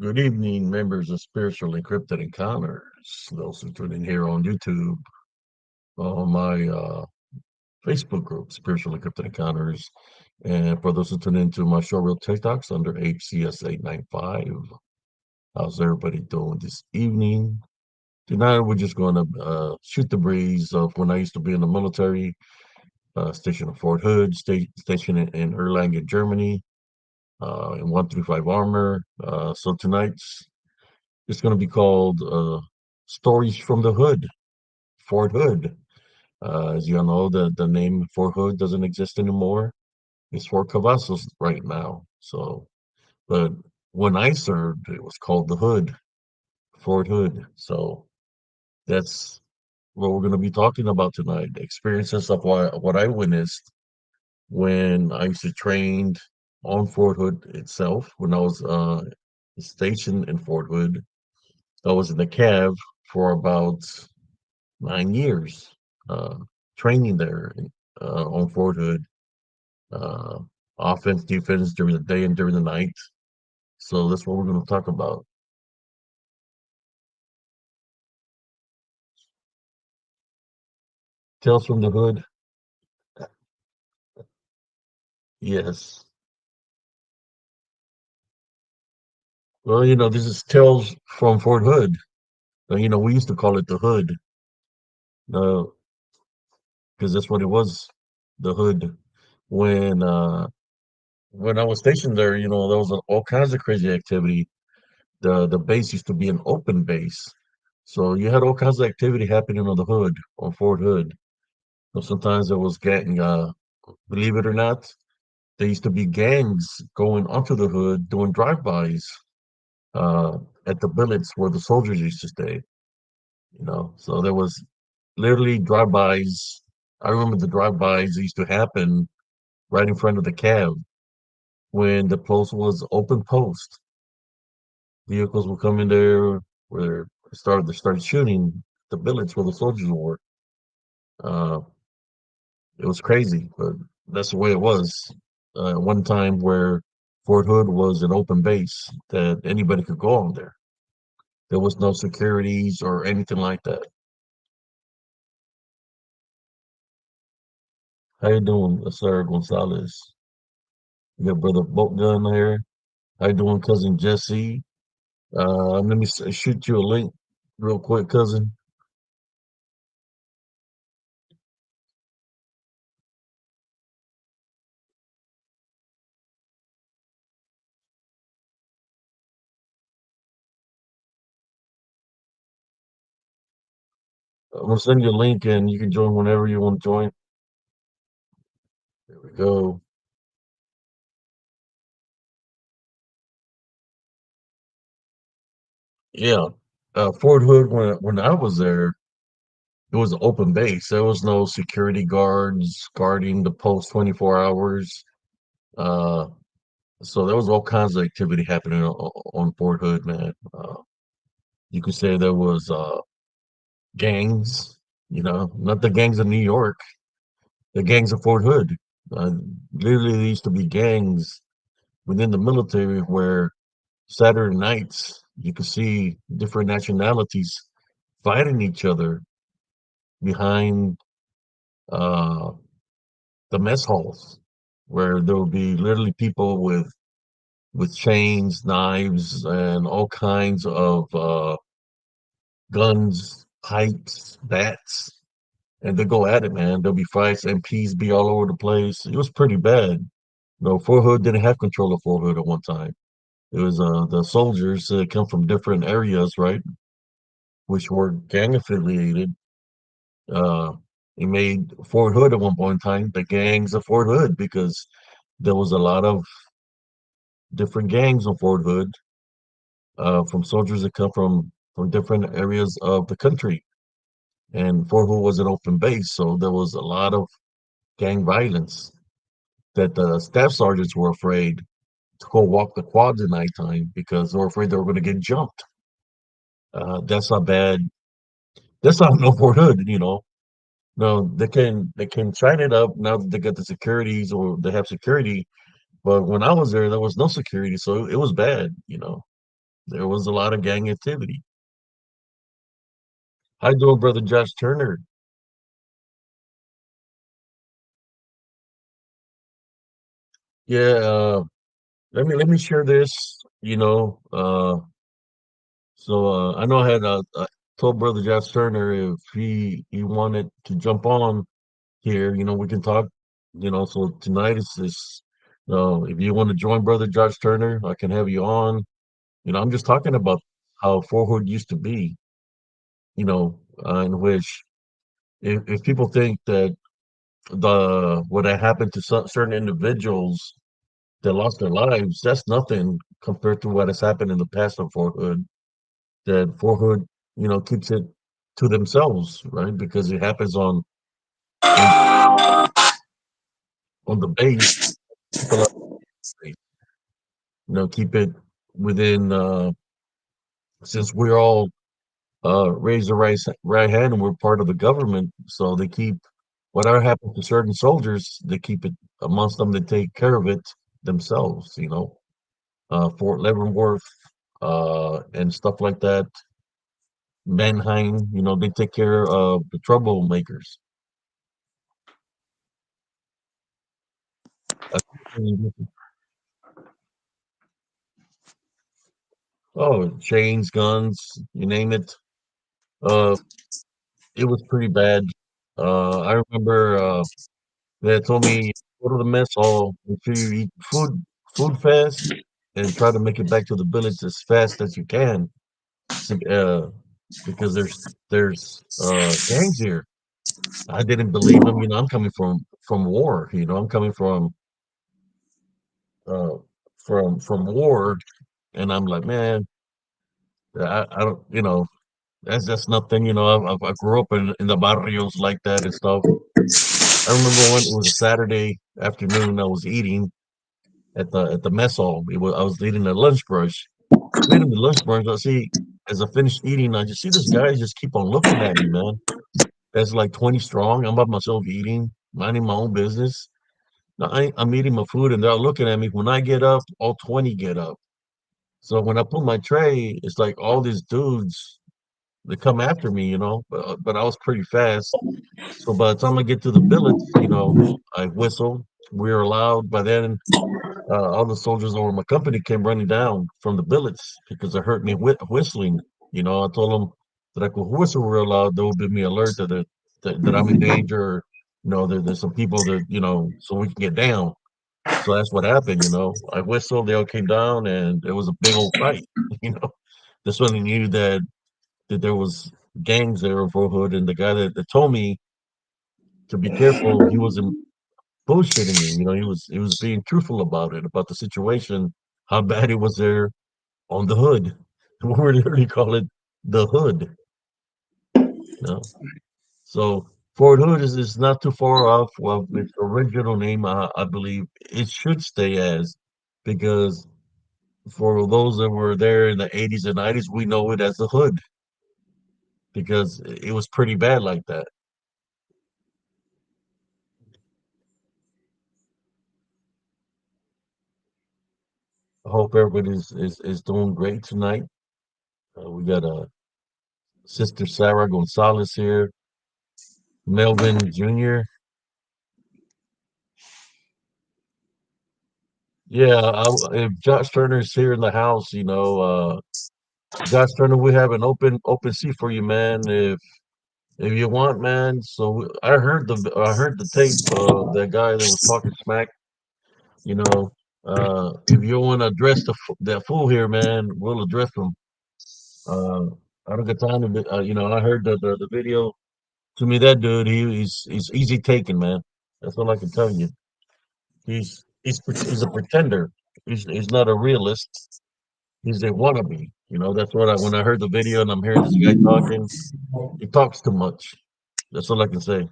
Good evening, members of Spiritual Encrypted Encounters. Those who tune in here on YouTube, on my Facebook group, Spiritual Encrypted Encounters, and for those who tune into my showreel TikToks under HCS895. How's everybody doing this evening? Tonight, we're just going to shoot the breeze of when I used to be in the military, stationed at Fort Hood, stationed in Erlangen, Germany, in 135 Armor. So tonight's it's going to be called Stories from the Hood, Fort Hood. As you all know, the name Fort Hood doesn't exist anymore. It's Fort Cavazos right now. So, but when I served, it was called the Hood, Fort Hood. So that's what we're going to be talking about tonight. Experiences of what I witnessed when I used to train on Fort Hood itself. When I was stationed in Fort Hood, I was in the CAV for about 9 years, uh, training there on Fort Hood, uh, offense, defense during the day and during the night. So that's what we're going to talk about. Tales from the Hood. Yes. Well, this is Tales from Fort Hood. We used to call it the Hood, uh, because that's what it was, the Hood. When uh, when I was stationed there, there was all kinds of crazy activity. The base used to be an open base, so you had all kinds of activity happening on the Hood, on Fort Hood. Sometimes there was gang. Believe it or not, there used to be gangs going onto the Hood doing drive-bys uh, at the billets where the soldiers used to stay. So there was literally drive-bys. I remember the drive-bys used to happen right in front of the cab when the post was open post. Vehicles would come in there where they started shooting the billets where the soldiers were. Uh, it was crazy, but that's the way it was. One time where Fort Hood was an open base that anybody could go on there. There was no securities or anything like that. How you doing, Sir Gonzalez? You got brother Boat Gun here. How you doing, cousin Jesse? Let me shoot you a link real quick, cousin. I'm gonna send you a link and you can join whenever you want to join. There we go. Yeah. Fort Hood, when I was there, it was an open base. There was no security guards guarding the post 24 hours. Uh, so there was all kinds of activity happening on Fort Hood, man. You could say there was gangs, not the gangs of New York, the gangs of Fort Hood. Uh, Literally, there used to be gangs within the military where Saturday nights you could see different nationalities fighting each other behind uh, the mess halls, where there would be literally people with chains, knives, and all kinds of guns, pipes, bats, and they go at it, man. There'll be fights, MPs be all over the place. It was pretty bad. No, Fort Hood didn't have control of Fort Hood at one time. It was the soldiers that come from different areas, right, which were gang affiliated. Uh, it made Fort Hood at one point in time the gangs of Fort Hood because there was a lot of different gangs on Fort Hood, from soldiers that come from different areas of the country. And Fort Hood was an open base, so there was a lot of gang violence that the staff sergeants were afraid to go walk the quads at nighttime because they were afraid they were going to get jumped. That's how bad. That's how no Fort Hood, No, they can sign it up now that they got the securities or they have security. But when I was there was no security, so it was bad. there was a lot of gang activity. How you doing, brother Josh Turner? Yeah, let me share this. I know I had told brother Josh Turner if he wanted to jump on here, we can talk. So tonight is this. If you want to join brother Josh Turner, I can have you on. I'm just talking about how Fort Hood used to be. In which if people think that the what had happened to certain individuals that lost their lives, that's nothing compared to what has happened in the past of Fort Hood. That Fort Hood, keeps it to themselves, right? Because it happens on on the base, people are, keep it within. Since we're all raise the right hand and we're part of the government, so they keep whatever happens to certain soldiers, they keep it amongst them. They take care of it themselves. Fort Leavenworth, and stuff like that. Manheim, they take care of the troublemakers. Uh, Oh, chains, guns, you name it. Uh, it was pretty bad. I remember they told me go to the mess hall, make sure you eat food fast, and try to make it back to the village as fast as you can, so, because there's gangs here. I didn't believe them. I'm coming from war. I'm coming uh, from war, and I'm like, man, I don't, that's nothing. I grew up in the barrios like that and stuff. I remember when it was a Saturday afternoon, I was eating at the mess hall. I was eating a lunch brush. I'm eating the lunch brush. I see as I finished eating, I just see this guy just keep on looking at me, man. That's like 20 strong. I'm by myself eating, minding my own business. Now, I'm eating my food and they're looking at me. When I get up, all 20 get up. So when I put my tray, it's like all these dudes they come after me, but I was pretty fast. So by the time I get to the billets, I whistle. We are allowed. By then, all the soldiers over my company came running down from the billets because they heard me whistling. I told them that I could whistle real loud. They would give me alert that I'm in danger. There's some people that so we can get down. So that's what happened. I whistled. They all came down, and it was a big old fight. You know, that's when I knew that there was gangs there in Fort Hood, and the guy that told me to be careful, he wasn't bullshitting me. He was being truthful about it, about the situation, how bad it was there on the hood. We literally call it the hood. You know? So Fort Hood is not too far off of its original name. I believe it should stay as, because for those that were there in the 80s and 90s, we know it as the hood because it was pretty bad like that. I hope everybody is doing great tonight. We got Sister Sarah Gonzalez here, Melvin Jr. Yeah, if Josh Turner's here in the house, Josh Turner, we have an open seat for you, man. If you want, man. So I heard the tape of that guy that was talking smack. You know, if you want to address that fool here, man, we'll address him. Uh, I don't got time to, I heard the video. To me, that dude, he's easy taken, man. That's all I can tell you. He's a pretender. He's not a realist. He's a wannabe. That's what when I heard the video and I'm hearing this guy talking, he talks too much. That's all I can say.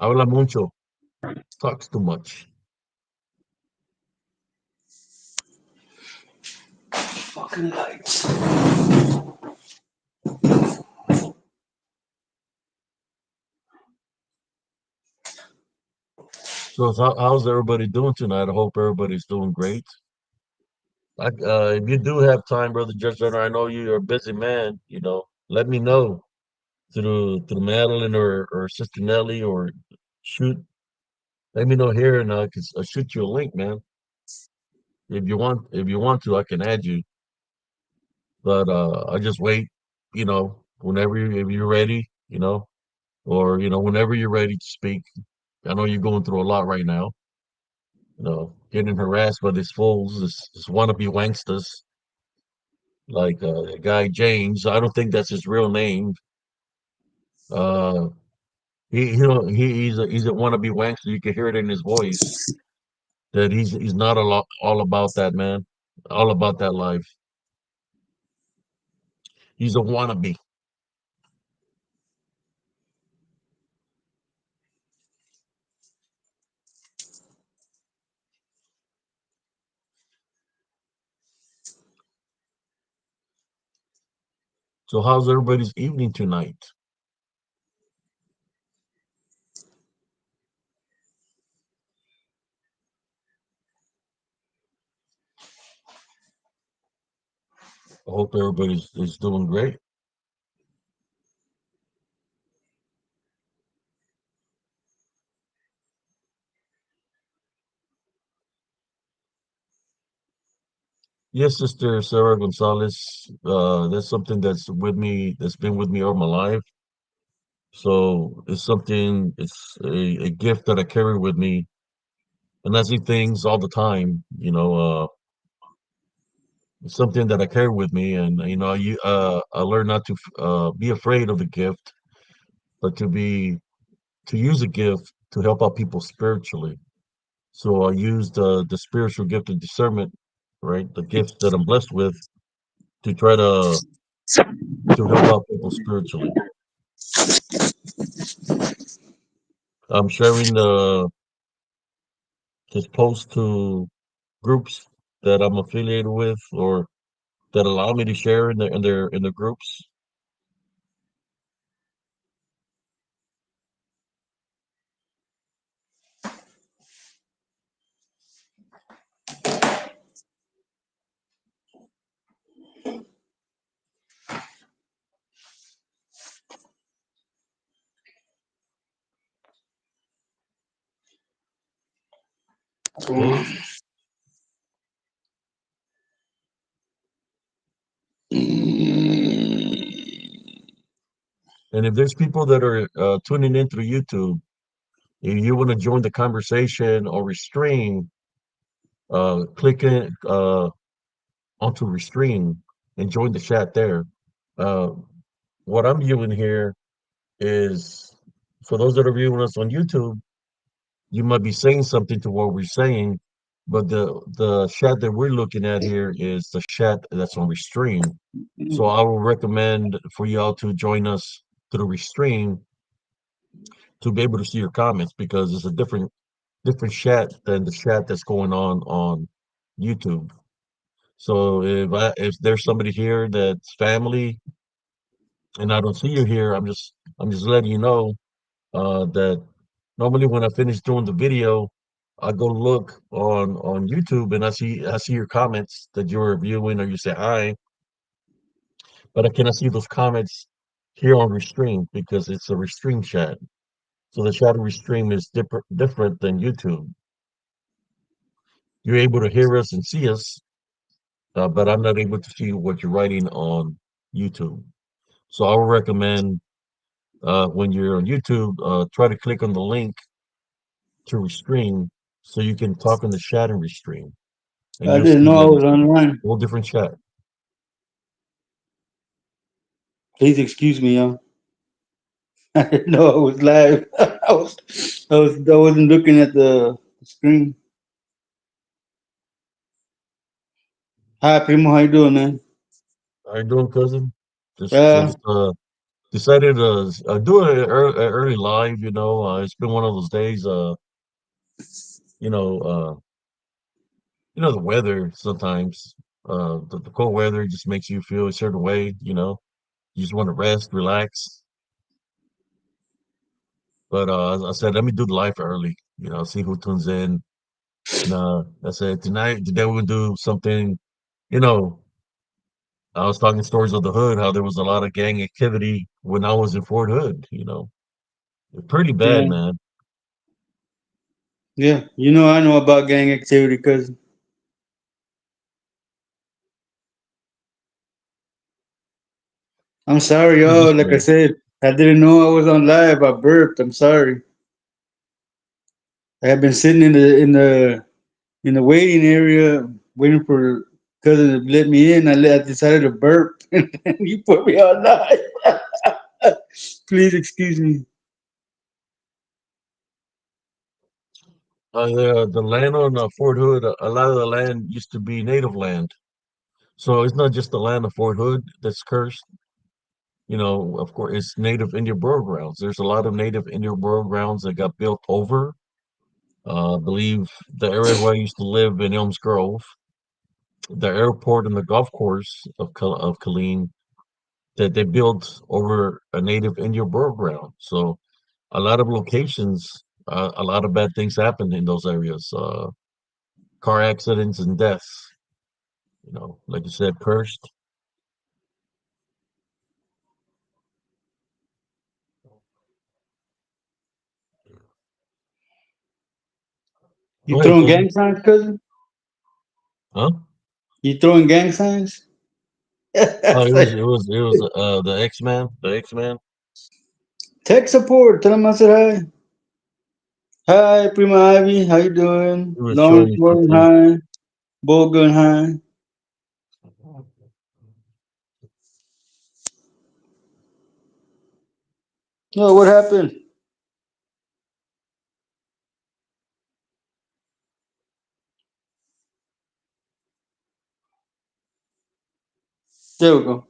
Habla mucho, talks too much. Fucking lights. So how's everybody doing tonight? I hope everybody's doing great. If you do have time, brother Justin, I know you're a busy man. Let me know through Madeline or Sister Nelly or shoot. Let me know here and I can shoot you a link, man. If you want to, I can add you. But I just wait. If you're ready, or whenever you're ready to speak. I know you're going through a lot right now. Getting harassed by these fools, this wannabe wanksters like guy James. I don't think that's his real name. Uh, he's a wannabe wankster. You can hear it in his voice that he's not a lot all about that, man. All about that life. He's a wannabe. So how's everybody's evening tonight? I hope everybody's is doing great. Yes, Sister Sarah Gonzalez. That's something that's been with me all my life. So it's a gift that I carry with me. And I see things all the time, it's something that I carry with me. And, I learn not to be afraid of the gift, but to use a gift to help out people spiritually. So I use the spiritual gift of discernment, right? The gifts that I'm blessed with to try to help out people spiritually. I'm sharing this post to groups that I'm affiliated with or that allow me to share in the groups. Okay. And if there's people that are tuning in through YouTube, if you want to join the conversation or restrain, click in onto restrain and join the chat there. Uh, what I'm viewing here is for those that are viewing us on YouTube, you might be saying something to what we're saying, but the chat that we're looking at here is the chat that's on Restream. So I will recommend for y'all to join us through Restream to be able to see your comments because it's a different chat than the chat that's going on YouTube. So if there's somebody here that's family and I don't see you here, I'm just letting you know that normally when I finish doing the video, I go look on YouTube and I see your comments that you're reviewing or you say hi, but I cannot see those comments here on Restream because it's a Restream chat. So the chat on Restream is different than YouTube. You're able to hear us and see us, but I'm not able to see what you're writing on YouTube. So I would recommend when you're on YouTube, try to click on the link to Restream so you can talk in the chat and Restream, and I you'll didn't see know I that was it's a online. whole different chat. Please excuse me, y'all. I didn't know I was live. I wasn't looking at the screen. Hi, Primo. How you doing, man? How you doing, cousin? Just Uh, decided to do it early live. It's been one of those days. You know, uh, the weather sometimes. The cold weather just makes you feel a certain way. You just want to rest, relax. But I said, let me do the live early. See who tunes in. And I said today we're gonna do something. You know, I was talking stories of the hood, how there was a lot of gang activity when I was in Fort Hood, Pretty bad, Yeah, man. yeah. You know, I know about gang activity because I'm sorry, Yeah, y'all. Like I said, I didn't know I was on live. I burped. I'm sorry. I have been sitting in the waiting area waiting for cousin to let me in. I decided to burp, and you put me on live. Please excuse me. the land on Fort Hood, a lot of the land used to be native land. So it's not just the land of Fort Hood that's cursed. Of course, it's native Indian burial grounds. There's a lot of native Indian burial grounds that got built over. I believe the area where I used to live in Elms Grove, the airport and the golf course of Killeen, that they built over a native Indian burial ground. So a lot of locations, a lot of bad things happened in those areas. Car accidents and deaths. Like you said, cursed. You Go ahead, throwing cousin. gang signs, cousin? Huh? You throwing gang signs? Oh, it was the X-Man, the X-Man. Tech support. Tell him I said hi. Hi, Prima Ivy. How you doing? He was showing Lawrence you Gordon, something. hi. Bogun, hi. No, what happened? There we go.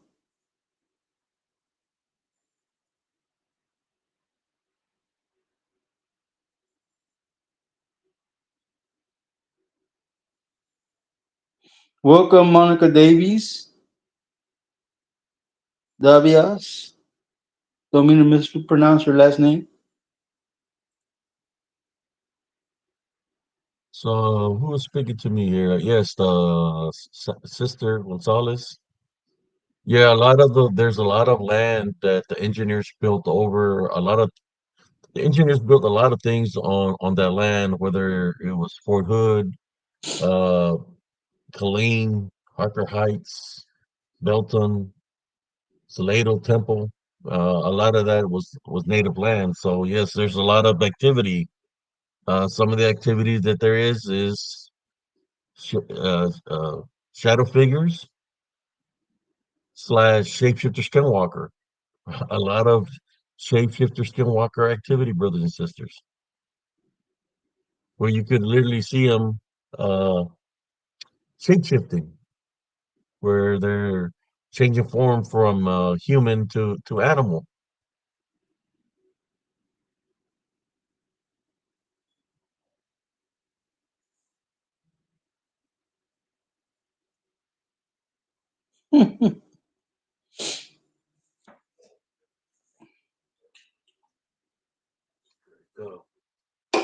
Welcome, Monica Davies. Davias. Don't mean to mispronounce your last name. So who was speaking to me here? Yes, the sister Gonzalez. Yeah, there's a lot of land that the engineers built over. The engineers built a lot of things on that land, whether it was Fort Hood, uh, Killeen, Harker Heights, Belton, Salado Temple. A lot of that was native land. So yes, there's a lot of activity. Some of the activity that there is sh shadow figures slash shapeshifter skinwalker. A lot of shapeshifter skinwalker activity, brothers and sisters, where you could literally see them uh, shapeshifting, where they're changing form from human to animal.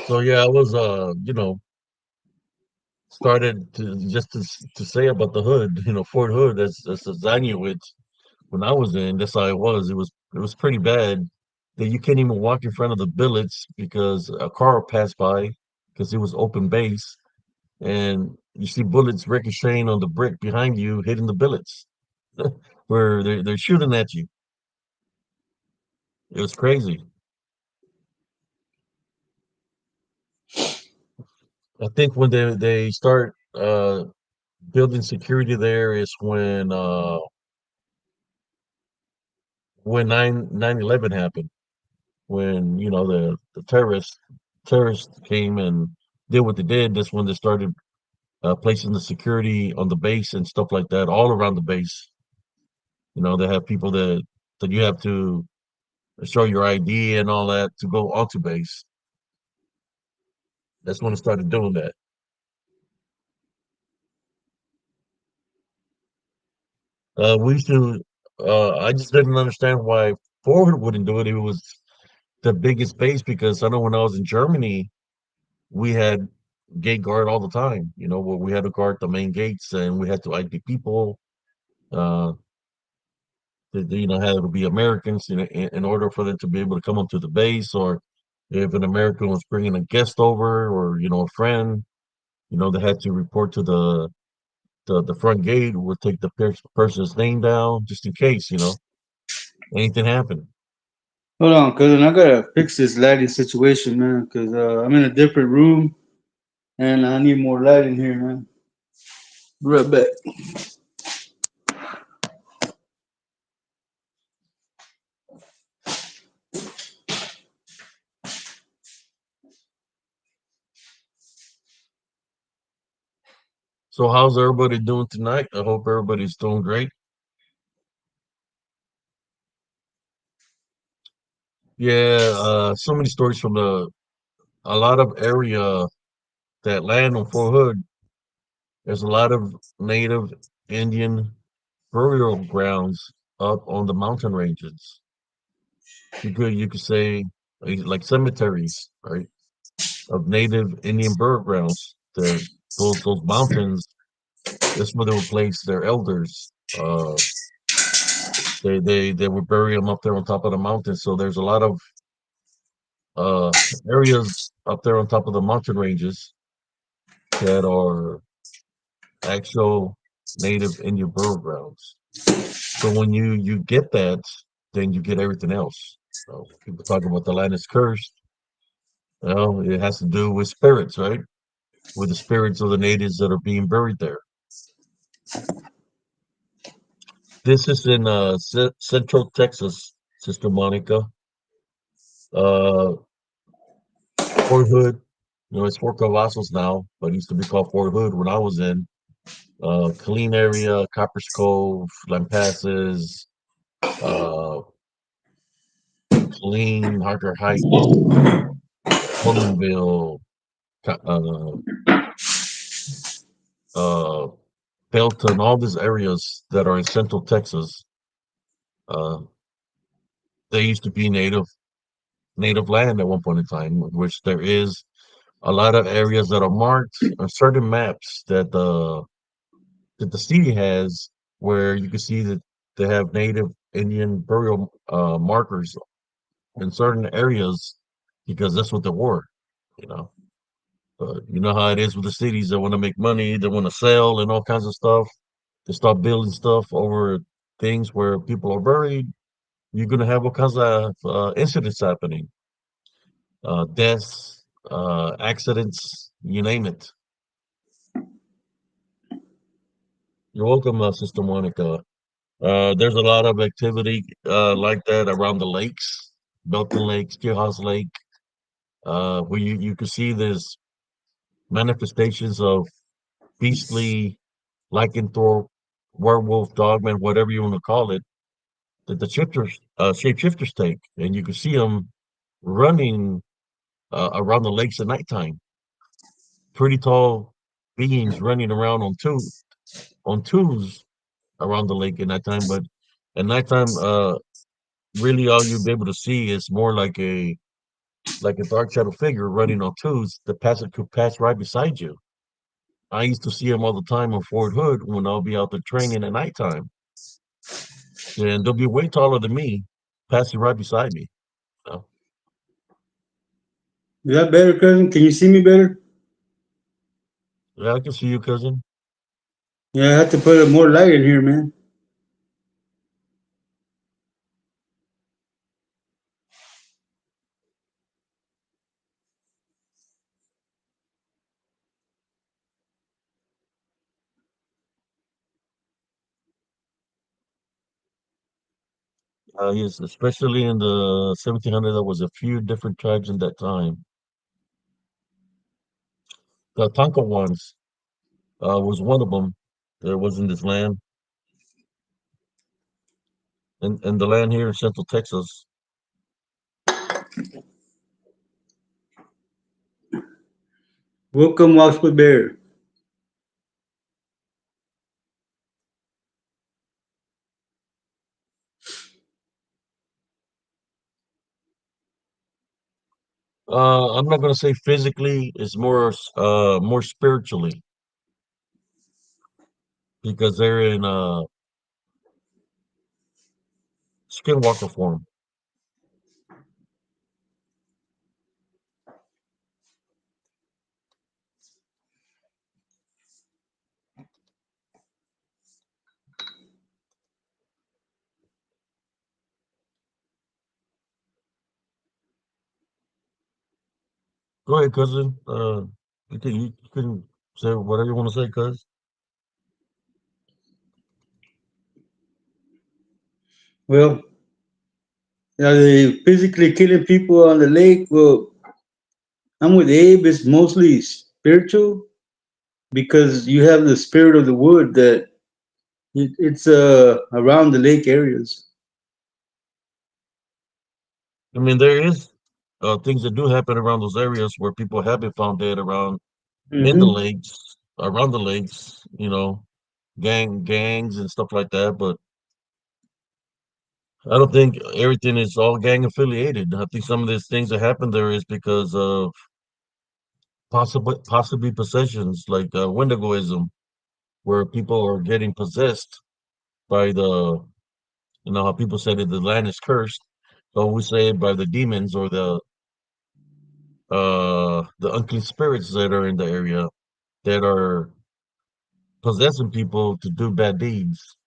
So yeah, I was started to say about the hood, Fort Hood, as I knew it when I was in. That's how it was. It was pretty bad that you can't even walk in front of the billets because a car passed by because it was open base, and you see bullets ricocheting on the brick behind you, hitting the billets where they're shooting at you. It was crazy. I think when they start building security there is when 9/11 happened, when the terrorists came and did what they did. That's when they started placing the security on the base and stuff like that, all around the base. They have people that you have to show your ID and all that to go onto base. That's when they started doing that. We used to. I just didn't understand why Ford wouldn't do it. It was the biggest base because I know when I was in Germany, we had gate guard all the time. Where we had to guard the main gates and we had to ID people. Uh, had to be Americans in order for them to be able to come up to the base, or if an American was bringing a guest over or a friend, they had to report to the front gate. Would take the person's name down just in case anything happened. Hold on, cousin. I gotta fix this lighting situation, man, because I'm in a different room and I need more light in here, man. Be right back. So how's everybody doing tonight? I hope everybody's doing great. Yeah, so many stories from a lot of area that land on Fort Hood. There's a lot of native Indian burial grounds up on the mountain ranges. You could say like cemeteries, right? Of native Indian burial grounds. Those mountains, that's where they would place their elders. They would bury them up there on top of the mountain. So there's a lot of uh areas up there on top of the mountain ranges that are actual native Indian burial grounds. So when you get that, then you get everything else. So people talk about the land is cursed. Well, it has to do with spirits, right? With the spirits of the natives that are being buried there. This is in Central Texas, Sister Monica. Uh, Fort Hood. It's Fort Cavazos now, but it used to be called Fort Hood when I was in. Killeen area, Coppers Cove, Lampasas, uh, Killeen, Harker Heights, Holmanville, uh, uh, Belton, all these areas that are in Central Texas, uh, they used to be native land at one point in time, which there is a lot of areas that are marked on certain maps that the city has, where you can see that they have native Indian burial markers in certain areas because that's what they were, you know. You know how it is with the cities. They want to make money, they want to sell and all kinds of stuff. They start building stuff over things where people are buried. You're going to have all kinds of incidents happening, deaths, accidents, you name it. You're welcome, Sister Monica. There's a lot of activity like that around the lakes, Belton Lake, Steelhouse Lake, where you can see there's manifestations of beastly lycanthrope, werewolf, dogman, whatever you want to call it, that the shapeshifters take, and you can see them running around the lakes at nighttime. Pretty tall beings running around on twos around the lake at nighttime, but at nighttime, really all you'd be able to see is more like a dark shadow figure running on twos. The passer could pass right beside you. I used to see them all the time on Fort Hood when I'll be out there training at nighttime. And they'll be way taller than me, passing right beside me. You know? Is that better, cousin? Can you see me better? Yeah, I can see you, cousin. Yeah, I have to put more light in here, man. Yes, especially in the 1700, there was a few different tribes in that time. The Tonkawas was one of them. There was in this land, and the land here in Central Texas. Welcome, Oxford Bear. I'm not gonna say physically, it's more spiritually because they're in skinwalker form. Go ahead, cousin. You can say whatever you want to say, cuz. Well, are they physically killing people on the lake? Well, I'm with Abe. It's mostly spiritual because you have the spirit of the wood that it's around the lake areas. I mean, there is things that do happen around those areas where people have been found dead around in the Hmm. lakes, around the lakes. Gangs and stuff like that. But I don't think everything is all gang affiliated. I think some of these things that happen there is because of possibly possessions like Wendigoism, where people are getting possessed by how people say that the land is cursed. So we say by the demons or the unclean spirits that are in the area that are possessing people to do bad deeds.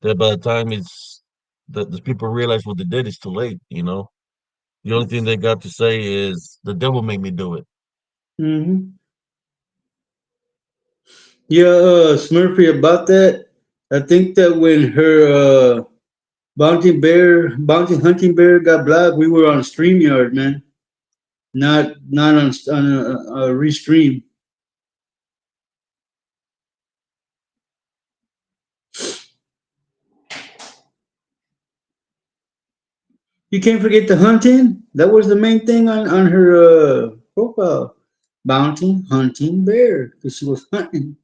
That by the time that the people realize what they did, it's too late. The only thing they got to say is the devil made me do it. Hmm. Yeah, Smurfy, about that. I think that when her bounty hunting bear got blocked, we were on StreamYard, man. Not on a restream. You can't forget the hunting. That was the main thing on her profile. Bounty hunting bear, because she was hunting.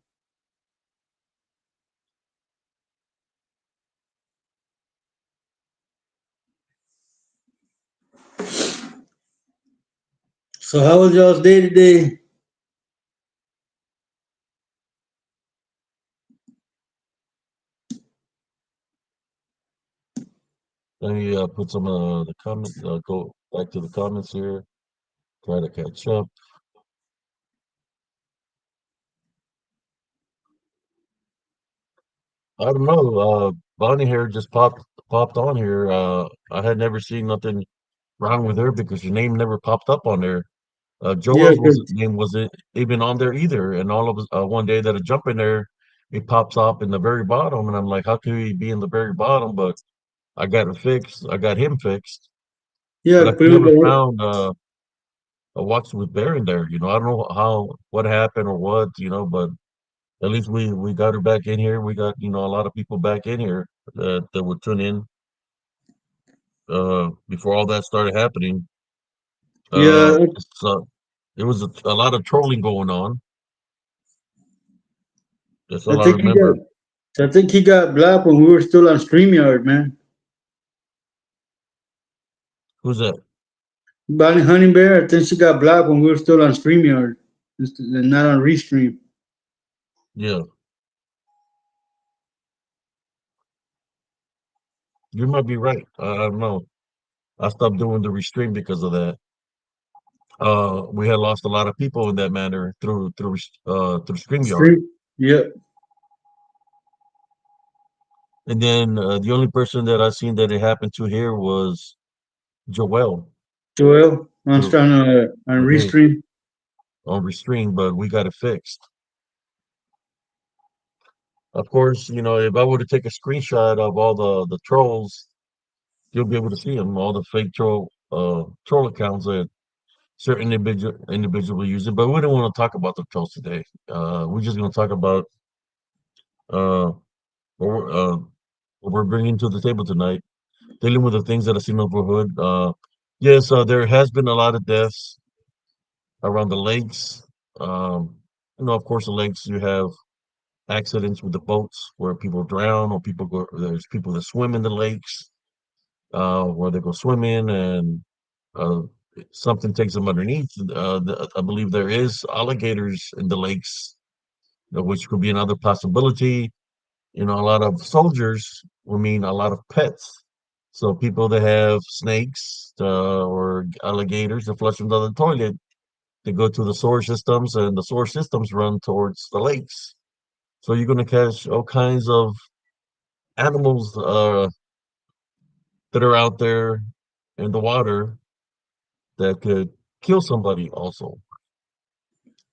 So how was y'all's day today? Let me put some the comment. Go back to the comments here. Try to catch up. I don't know. Bonnie here just popped on here. I had never seen nothing wrong with her because her name never popped up on there. Yeah, Joel's was 'cause- name wasn't even on there either. And all of us, one day that I jump in there, it pops up in the very bottom, and I'm like, how could he be in the very bottom? But I got it fixed. I got him fixed, yeah, but I pretty never much. found a Watch with Bear in there. I don't know what happened or what. But at least we got her back in here. We got a lot of people back in here that would tune in before all that started happening. Yeah, So it was a lot of trolling going on. That's I all I think he got. remember. I think he got blocked when we were still on Streamyard, man. Who's that? Bonnie Honey Bear, I think she got blocked when we were still on Streamyard, and not on Restream. Yeah, you might be right. I don't know. I stopped doing the restream because of that. We had lost a lot of people in that manner through StreamYard. Stream. Yep. And then the only person that I seen that it happened to here was Joel Joel through on yeah, Restream. on Restream, but we got it fixed. Of course, if I were to take a screenshot of all the trolls, you'll be able to see them, all the fake troll accounts that certain individual using. But we don't want to talk about the trolls today. We're just going to talk about uh, what we're bringing to the table tonight, dealing with the things that I see in the neighborhood. Yes, there has been a lot of deaths around the lakes. Um, of course, the lakes you have accidents with the boats where people drown or there's people that swim in the lakes where they go swimming and uh, something takes them underneath. I believe there is alligators in the lakes, which could be another possibility. A lot of soldiers will mean a lot of pets. So people that have snakes or alligators that flush them down the toilet, they go to the sewer systems, and the sewer systems run towards the lakes. So you're going to catch all kinds of animals that are out there in the water that could kill somebody also.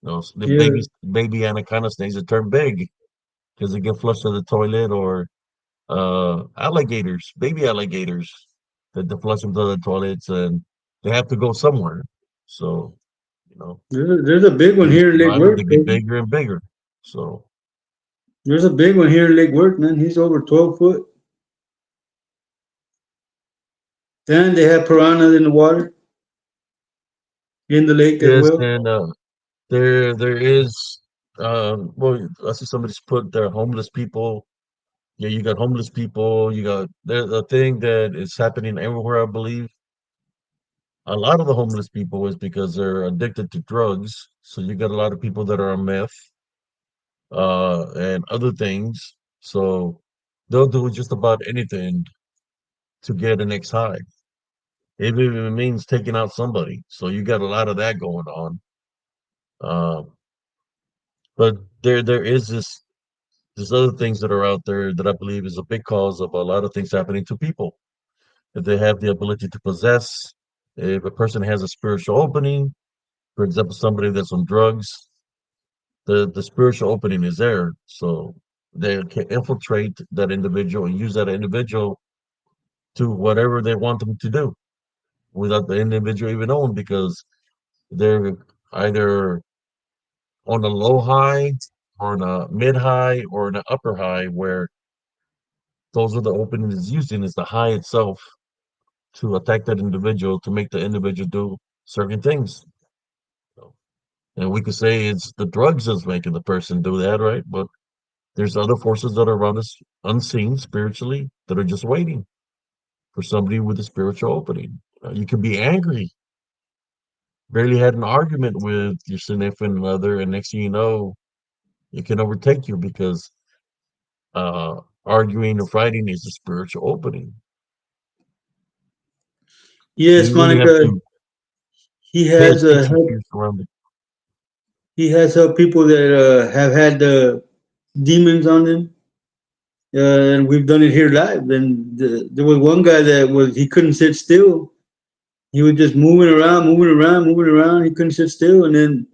The Yeah, baby anaconda snakes that turn big because they get flushed to the toilet, or alligators, baby alligators that they flush them to the toilets, and they have to go somewhere. So, you know, there's a big one they here in Lake survive, Worth, they get baby. bigger and bigger. So, There's a big one here in Lake Worth, man. He's over 12 foot. And they have piranhas in the water, in the lake as yes, well. and there is, well, I see somebody's put their homeless people. Yeah, you got homeless people. You got there's a thing that is happening everywhere, I believe. A lot of the homeless people is because they're addicted to drugs. So you got a lot of people that are on meth, and other things. So they'll do just about anything to get an next high, even if it means taking out somebody. So you got a lot of that going on. Uh, but there is this other things that are out there that I believe is a big cause of a lot of things happening to people. If they have the ability to possess, if a person has a spiritual opening, for example, somebody that's on drugs, the spiritual opening is there, so they can infiltrate that individual and use that individual to whatever they want them to do without the individual even knowing, because they're either on a low high or in a mid high or in an upper high, where those are the openings it's using is the high itself to attack that individual, to make the individual do certain things. So, and we could say it's the drugs that's making the person do that, right? But there's other forces that are around us, unseen spiritually, that are just waiting for somebody with a spiritual opening. You can be angry, barely had an argument with your significant other, and next thing you know, it can overtake you because uh, arguing or fighting is a spiritual opening. So Yes, you really have Monica. to He pay has attention to helped. your surroundings. He has helped people that have had demons on them, and we've done it here live. And there was one guy that was he couldn't sit still. He was just moving around, moving around, moving around. He couldn't sit still, and then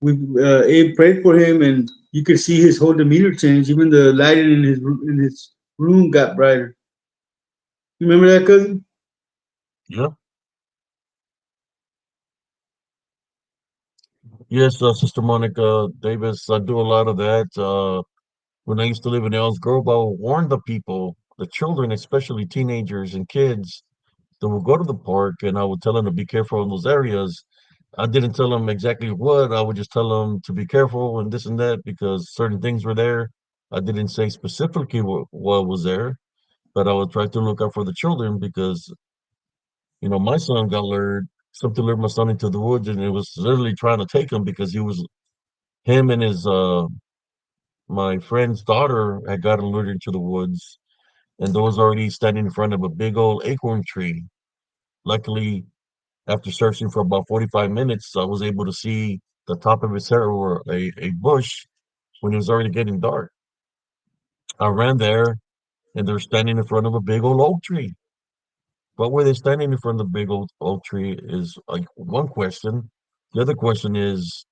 we Abe prayed for him, and you could see his whole demeanor change. Even the lighting in his room got brighter. You remember that, cousin? Yeah. Yes, Sister Monica Davis, I do a lot of that. When I used to live in Ells Grove, I would warn the people, the children, especially teenagers and kids, that would go to the park, and I would tell them to be careful in those areas. I didn't tell them exactly what, I would just tell them to be careful and this and that because certain things were there. I didn't say specifically what was there, but I would try to look out for the children because, my son got lured, something lured my son into the woods, and it was literally trying to take him because him and my friend's daughter had gotten lured into the woods, and they was already standing in front of a big old acorn tree. Luckily, after searching for about 45 minutes, I was able to see the top of his hair or a bush when it was already getting dark. I ran there, and they're standing in front of a big old oak tree. What were they standing in front of the big old oak tree is like one question. The other question is,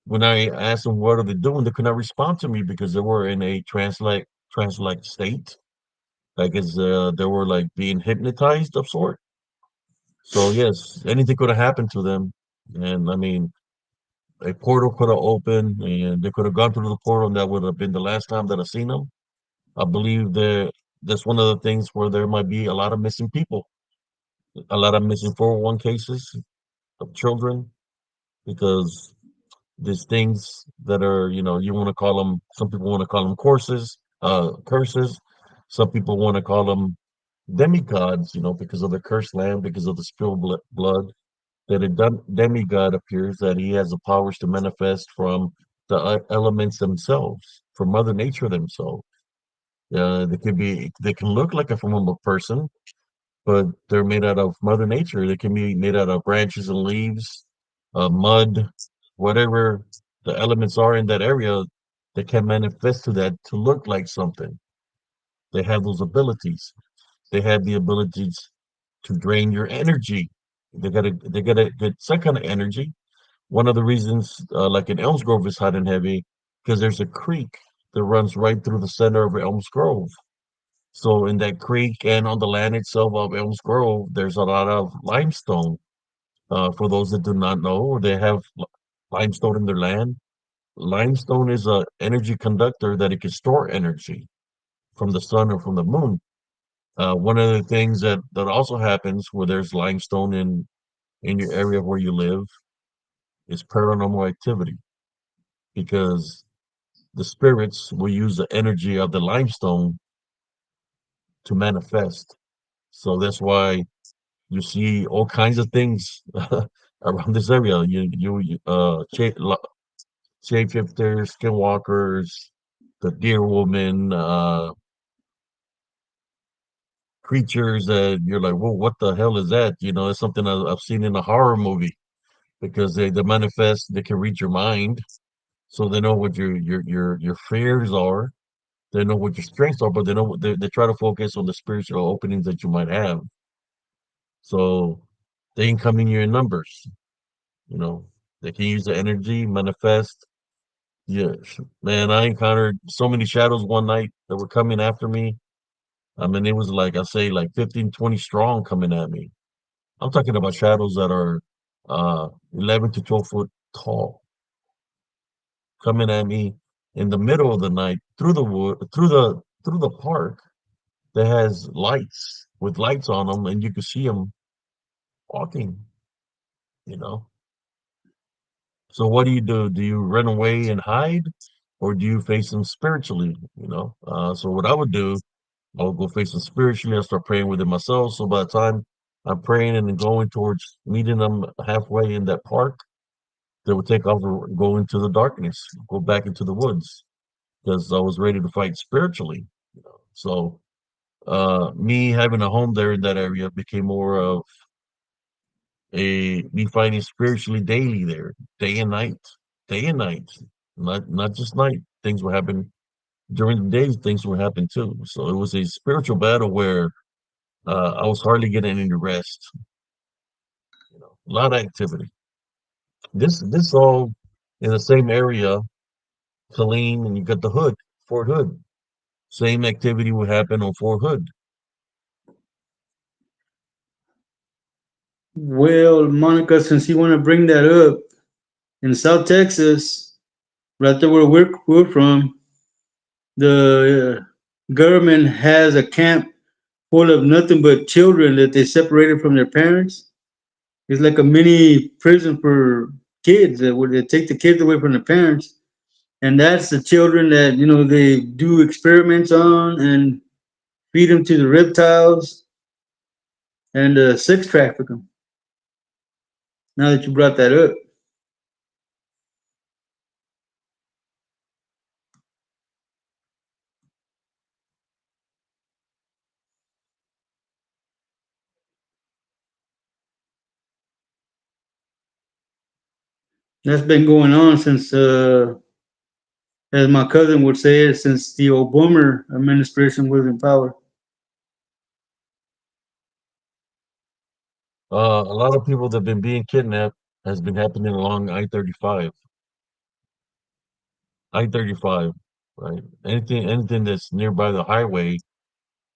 when I asked them what are they doing, they could not respond to me because they were in a translate state, like as they were like being hypnotized of sort. So yes, anything could have happened to them, and I mean, a portal could have opened, and they could have gone through the portal, and that would have been the last time that I seen them. I believe that that's one of the things where there might be a lot of missing people, a lot of missing 401 cases of children, because there's things that are, you want to call them, some people want to call them curses. Some people want to call them demigods, because of the cursed land, because of the spilled blood. that a demigod appears, that he has the powers to manifest from the elements themselves, from Mother Nature themselves. They can look like a form of a person, but they're made out of Mother Nature. They can be made out of branches and leaves, mud, whatever the elements are in that area. They can manifest to that to look like something. They have those abilities. They have the abilities to drain your energy. They gotta get some kind of energy. One of the reasons, like in Elms Grove, is hot and heavy because there's a creek that runs right through the center of Elms Grove. So in that creek and on the land itself of Elms Grove, there's a lot of limestone. For those that do not know, they have limestone in their land. Limestone is a energy conductor that it can store energy from the sun or from the moon. One of the things that also happens where there's limestone in your area where you live is paranormal activity because the spirits will use the energy of the limestone to manifest. So that's why you see all kinds of things around this area. Shapeshifters, skinwalkers, the deer woman, creatures that you're like, well, what the hell is that? It's something I've seen in a horror movie because they manifest, they can read your mind, so they know what your fears are. They know what your strengths are, but they try to focus on the spiritual openings that you might have. So they can come in you in numbers. You know, they can use the energy, manifest. Yes, man, I encountered so many shadows one night that were coming after me. I mean, it was like I say, like 15, 20 strong coming at me. I'm talking about shadows that are 11 to 12 foot tall, coming at me in the middle of the night through the wood, through the park that has lights with lights on them, and you can see them walking. You know. So what do you do? Do you run away and hide, or do you face them spiritually? So what I would do, I would go face them spiritually. I start praying with it myself. So by the time I'm praying and then going towards meeting them halfway in that park, they would take off and go into the darkness, go back into the woods, because I was ready to fight spiritually. So me having a home there in that area became more of me fighting spiritually daily there, day and night, day and night, not just night. Things were happening during the day. Things were happening too. So it was a spiritual battle where I was hardly getting any rest. A lot of activity. This all in the same area, Killeen, and you got the Hood, Fort Hood. Same activity would happen on Fort Hood. Well, Monica, since you want to bring that up, in South Texas, right there where we're from, the government has a camp full of nothing but children that they separated from their parents. It's like a mini prison for kids that where they take the kids away from the parents, and that's the children that they do experiments on and feed them to the reptiles and sex traffic them. Now that you brought that up, that's been going on since, as my cousin would say it, since the Obama administration was in power. A lot of people that have been being kidnapped has been happening along I-35. I-35, right? Anything that's nearby the highway,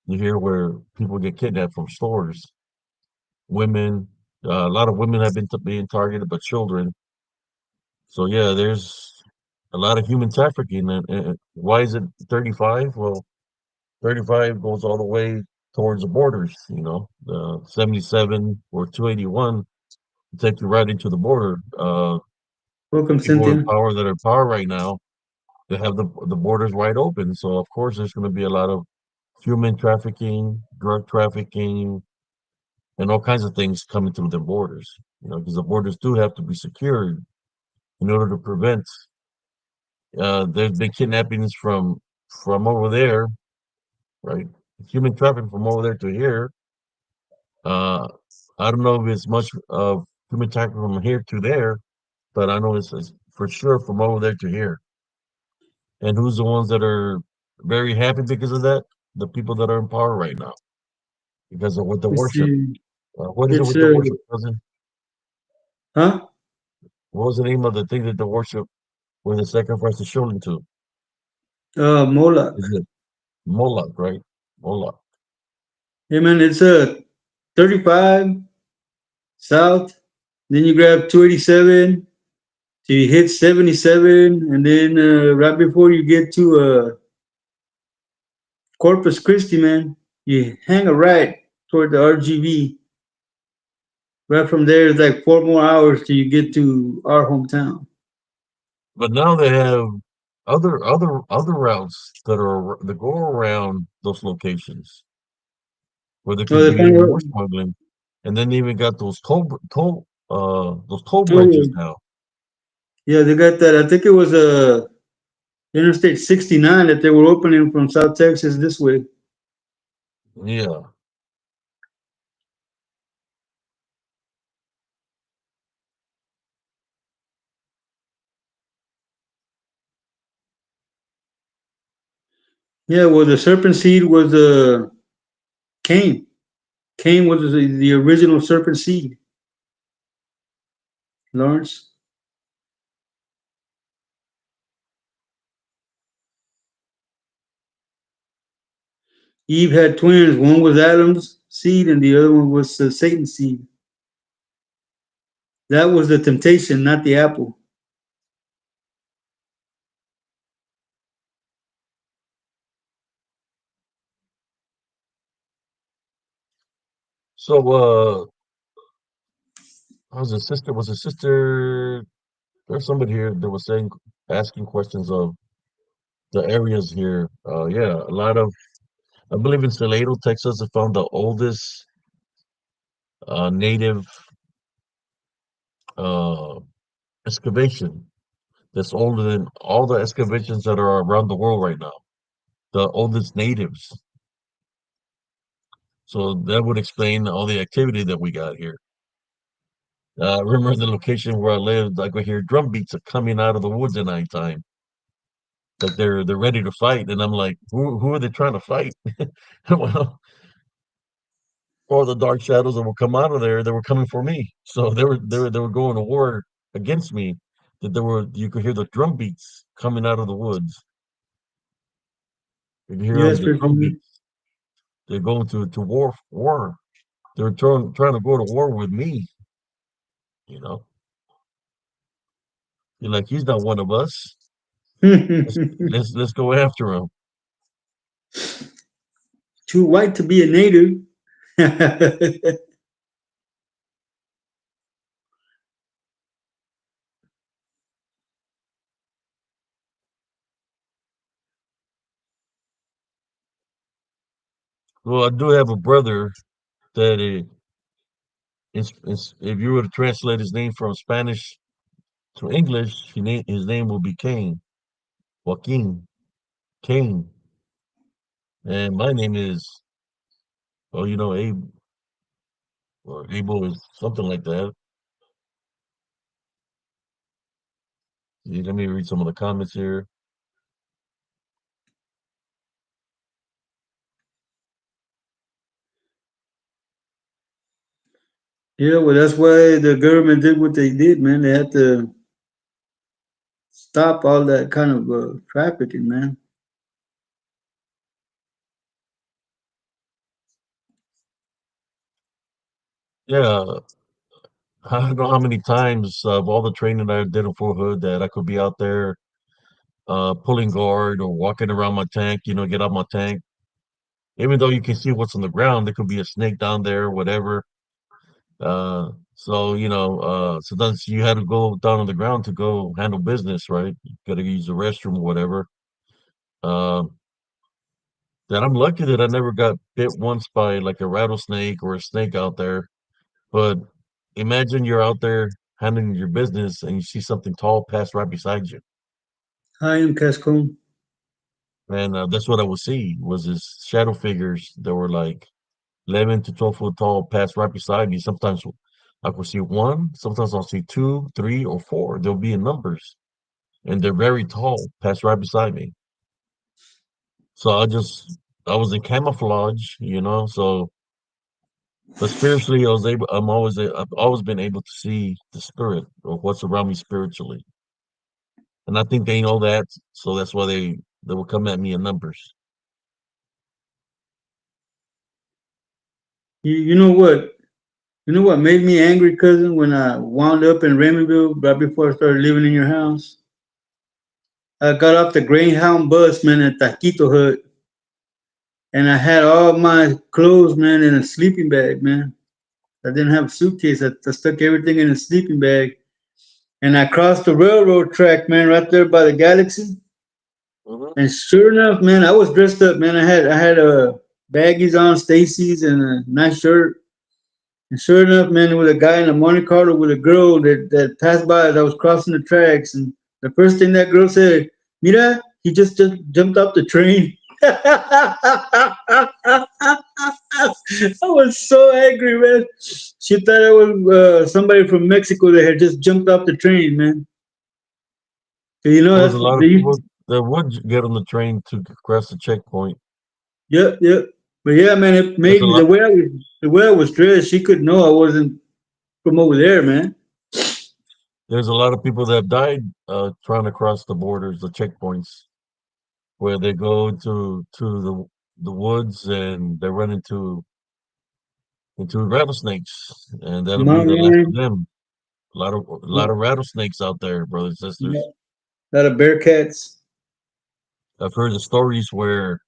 you hear where people get kidnapped from stores. Women, a lot of women have been being targeted, but children. So yeah, there's a lot of human trafficking. And why is it 35? Well, 35 goes all the way towards the borders. The 77 or 281 take you right into the border. Welcome, People in Cynthia. power that are in power right now, they have the borders wide open. So of course, there's going to be a lot of human trafficking, drug trafficking, and all kinds of things coming through the borders. because the borders do have to be secured in order to prevent. There's been kidnappings from over there, right? Human trafficking from over there to here. Uh, I don't know if it's much of human trafficking from here to there, but I know it's for sure from over there to here. And who's the ones that are very happy because of that? The people that are in power right now, because of with the Let's worship. see. What is it It's with the worship, cousin? huh? What was the name of the thing that the worship where the sacrifice is shown to? Moloch. Is it Moloch, right? Moloch. Hey man, it's 35 south. Then you grab 287 till you hit 77, and then right before you get to Corpus Christi, man, you hang a right toward the RGV. Right from there, it's like 4 more hours till you get to our hometown. But now they have other routes that go around those locations where there Oh, could they be find even out. more smuggling. And then they even got those toll bridges Oh, now. yeah, they got that. I think it was Interstate 69 that they were opening from South Texas this way. Yeah. Yeah, well, the serpent seed was Cain. Cain was the original serpent seed, Lawrence. Eve had twins. One was Adam's seed, and the other one was Satan's seed. That was the temptation, not the apple. So was a sister there's somebody here that was saying asking questions of the areas here. Yeah, a lot of I believe in Salado, Texas, they found the oldest native uh excavation that's older than all the excavations that are around the world right now. The oldest natives. So that would explain all the activity that we got here. I remember the location where I lived, I could hear drum beats are coming out of the woods at night time. Like they're ready to fight. And I'm like, who are they trying to fight? Well, or the dark shadows that will come out of there, they were coming for me. So they were going to war against me. That there were you could hear the drum beats coming out of the woods. You could hear Yeah, them, that's the pretty drum cool. beats. They're going to war. They're trying to go to war with me, you know. You're like, he's not one of us. Let's go after him. Too white to be a native. Well, I do have a brother that if you were to translate his name from Spanish to English, his name will be Cain, Joaquin, Cain, and my name is, well, Abe or Abel is something like that. Let me read some of the comments here. Yeah, well, that's why the government did what they did, man. They had to stop all that kind of trafficking, man. Yeah, I don't know how many times of all the training I did in Fort Hood that I could be out there pulling guard or walking around my tank, get out my tank. Even though you can see what's on the ground, there could be a snake down there, whatever. So sometimes you had to go down on the ground to go handle business, right? You got to use the restroom or whatever. Um, that I'm lucky that I never got bit once by like a rattlesnake or a snake out there. But imagine you're out there handling your business and you see something tall pass right beside you. I am Cascone. And that's what I would see was this shadow figures that were like 11 to 12 foot tall pass right beside me. Sometimes I could see one, sometimes I'll see two, three, or four. They'll be in numbers and they're very tall, pass right beside me. So I was in camouflage, so, but spiritually, I've always been able to see the spirit of what's around me spiritually. And I think they know that. So that's why they will come at me in numbers. You know what? You know what made me angry, cousin, when I wound up in Raymondville right before I started living in your house? I got off the Greyhound bus, man, at Taquito Hut, and I had all my clothes, man, in a sleeping bag, man. I didn't have a suitcase. I stuck everything in a sleeping bag. And I crossed the railroad track, man, right there by the Galaxy. Hmm. And sure enough, man, I was dressed up, man. I had baggies on, Stacy's, and a nice shirt. And sure enough, man, there was a guy in a Monte Carlo with a girl that passed by as I was crossing the tracks. And the first thing that girl said, Mira, he just jumped off the train. I was so angry, man. She thought I was somebody from Mexico that had just jumped off the train, man. So, There was that's a lot of they. people that would get on the train to cross the checkpoint. Yep, yep. But yeah, man, it There's made a me lot. the way I was dressed. She could know I wasn't from over there, man. There's a lot of people that have died trying to cross the borders, the checkpoints, where they go to the woods and they run into rattlesnakes, and that'll be Mountain the last of lion, them. A lot of rattlesnakes out there, brothers and yeah, sisters. a lot of bear cats. I've heard the stories where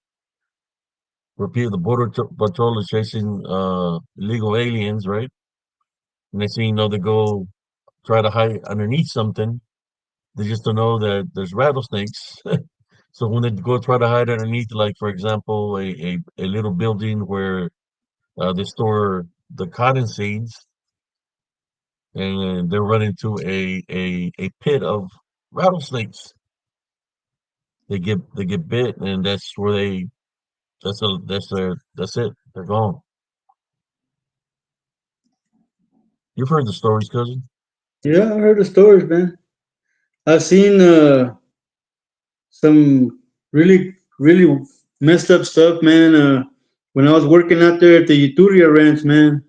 people, the patrol is chasing illegal aliens, right? And they see, they go try to hide underneath something. They just don't know that there's rattlesnakes. So when they go try to hide underneath, like for example, a little building where they store the cotton seeds, and they run into a pit of rattlesnakes. They get bit, and that's where that's it. They're gone. You've heard the stories, cousin. Yeah, I heard the stories, man. I've seen some really messed up stuff, man. When I was working out there at the Uturia Ranch, man,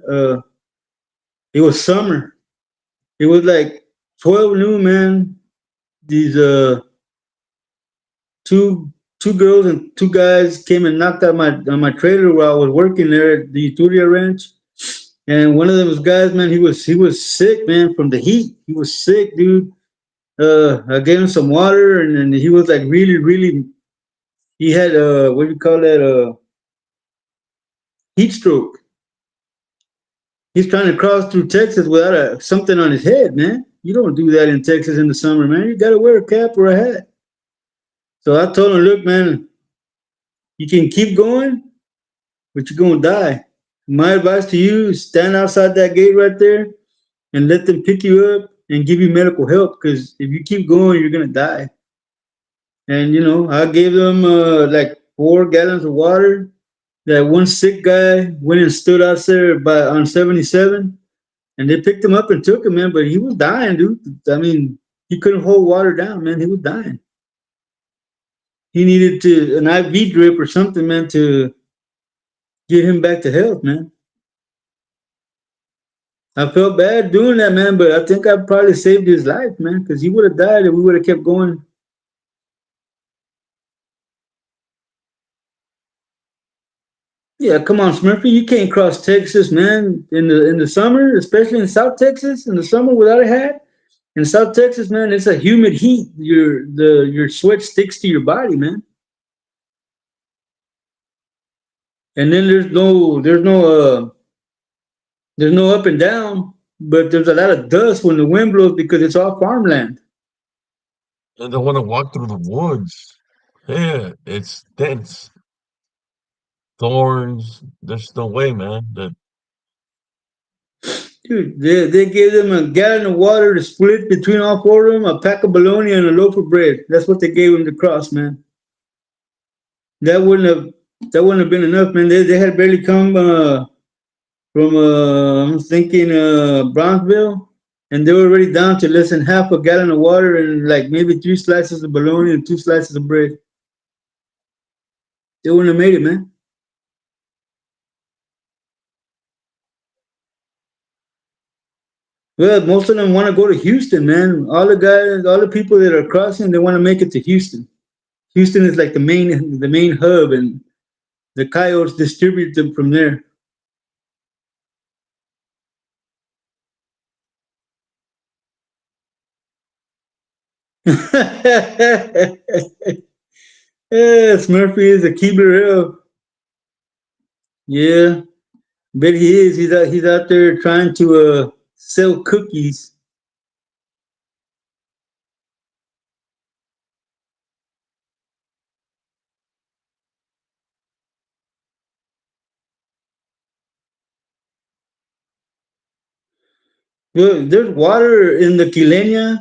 it was summer. It was like 12 noon, man. These two girls and two guys came and knocked out my trailer while I was working there at the Uturia Ranch. And one of those guys, man, he was sick, man, from the heat. He was sick, dude. I gave him some water, and then he was like really. He had what do you call that? Heat stroke. He's trying to cross through Texas without something on his head, man. You don't do that in Texas in the summer, man. You got to wear a cap or a hat. So I told him, look, man, you can keep going, but you're gonna die. My advice to you is stand outside that gate right there and let them pick you up and give you medical help. Because if you keep going, you're gonna die. And I gave them like 4 gallons of water. That one sick guy went and stood out there on 77, and they picked him up and took him, man. But he was dying, dude. I mean, he couldn't hold water down, man. He was dying. He needed to an IV drip or something, man, to get him back to health, man. I felt bad doing that, man, but I think I probably saved his life, man, because he would have died if we would have kept going. Yeah, come on, Smurfy, you can't cross Texas, man, in the summer, especially in South Texas, in the summer without a hat. In South Texas, man, it's a humid heat. Your sweat sticks to your body, man. And then there's no up and down, but there's a lot of dust when the wind blows because it's all farmland. And they want to walk through the woods. Yeah, it's dense. Thorns. There's no way, man. That Dude, they gave them a gallon of water to split between all four of them, a pack of bologna and a loaf of bread. That's what they gave them to cross, man. That wouldn't have that wouldn't have been enough, man. They had barely come from I'm thinking Bronxville, and they were already down to less than half a gallon of water and like maybe 3 slices of bologna and 2 slices of bread. They wouldn't have made it, man. Well, most of them want to go to Houston, man. All the guys, all the people that are crossing, they want to make it to Houston. Houston is like the main hub, and the coyotes distribute them from there. Yes, Murphy is a Keebler Hill. Yeah, bet he is. He's out there trying to sell cookies. Well, there's water in the Quilenia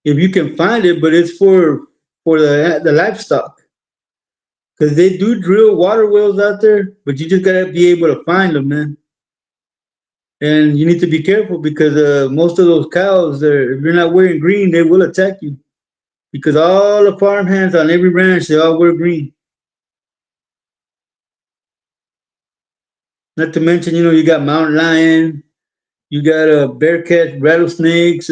if you can find it, but it's for the livestock because they do drill water wells out there, but you just gotta be able to find them, man. And you need to be careful because most of those cows, if you're not wearing green, they will attack you because all the farm hands on every ranch they all wear green. Not to mention, you got mountain lion, you got bear cat, rattlesnakes,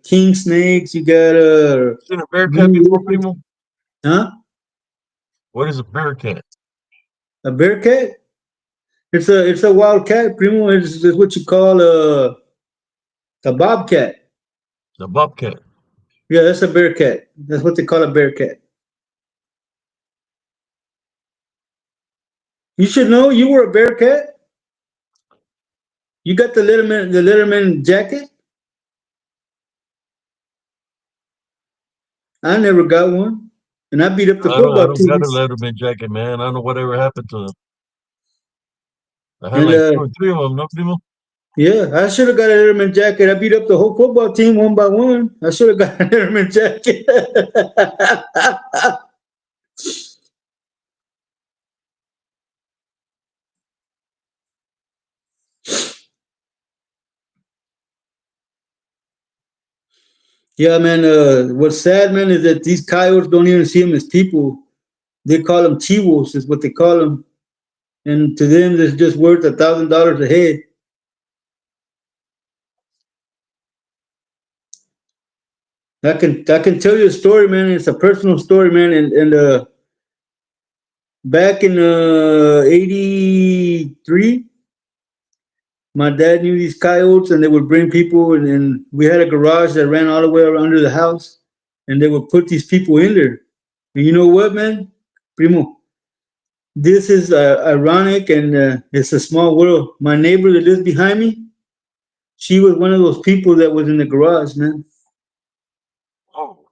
king snakes. You got Seen a bearcat before, Primo? huh? What is a bearcat? A bear cat? It's a wild cat, primo. It's what you call a bobcat. The bobcat. Yeah, that's a bear cat. That's what they call a bear cat. You should know you were a bear cat. You got the Letterman jacket. I never got one, and I beat up the I football don't got a teams. Letterman jacket, man. I don't know whatever happened to them. I had And like two or three of them, no, Primo? yeah, I should have got a Letterman jacket. I beat up the whole football team one by one. I should have got a Letterman jacket. Yeah, man. What's sad, man, is that these coyotes don't even see them as people. They call them chivos, is what they call them, and to them, it's just worth $1,000 a head. I can tell you a story, man. It's a personal story, man. And back in '83, my dad knew these coyotes, and they would bring people, and we had a garage that ran all the way around under the house, and they would put these people in there. And you know what, man, primo? This is ironic, and it's a small world. My neighbor that lives behind me, she was one of those people that was in the garage, man. Oh,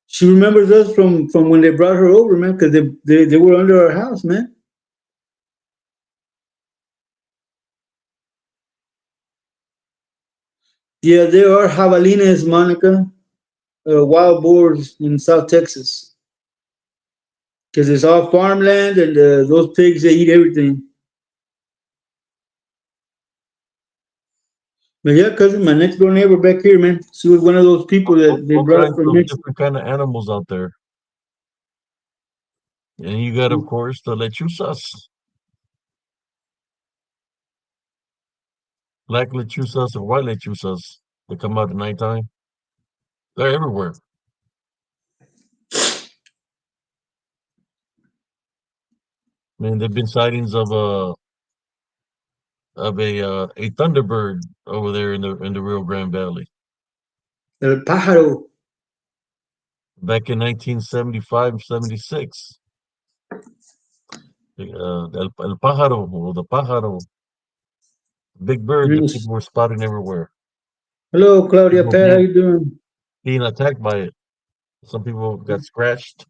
She remembers us from when they brought her over, man, because they were under our house, man. Yeah, there are jabalines, Monica, wild boars in South Texas, because it's all farmland, and those pigs they eat everything. But yeah, cousin, my next door neighbor back here, man, she was one of those people that they all brought kinds from of Mexico. different kind of animals out there. And you got, of course, the lechuzas, black lechuzas or white lechuzas that come out at nighttime. They're everywhere. I mean, there've been sightings of a thunderbird over there in the Rio Grande Valley El pájaro. back in 1975, 76. El pájaro or the pájaro, big bird that Yes. people were spotting everywhere. Hello, Claudia People Pat, how you doing? being attacked by it. Some people got scratched.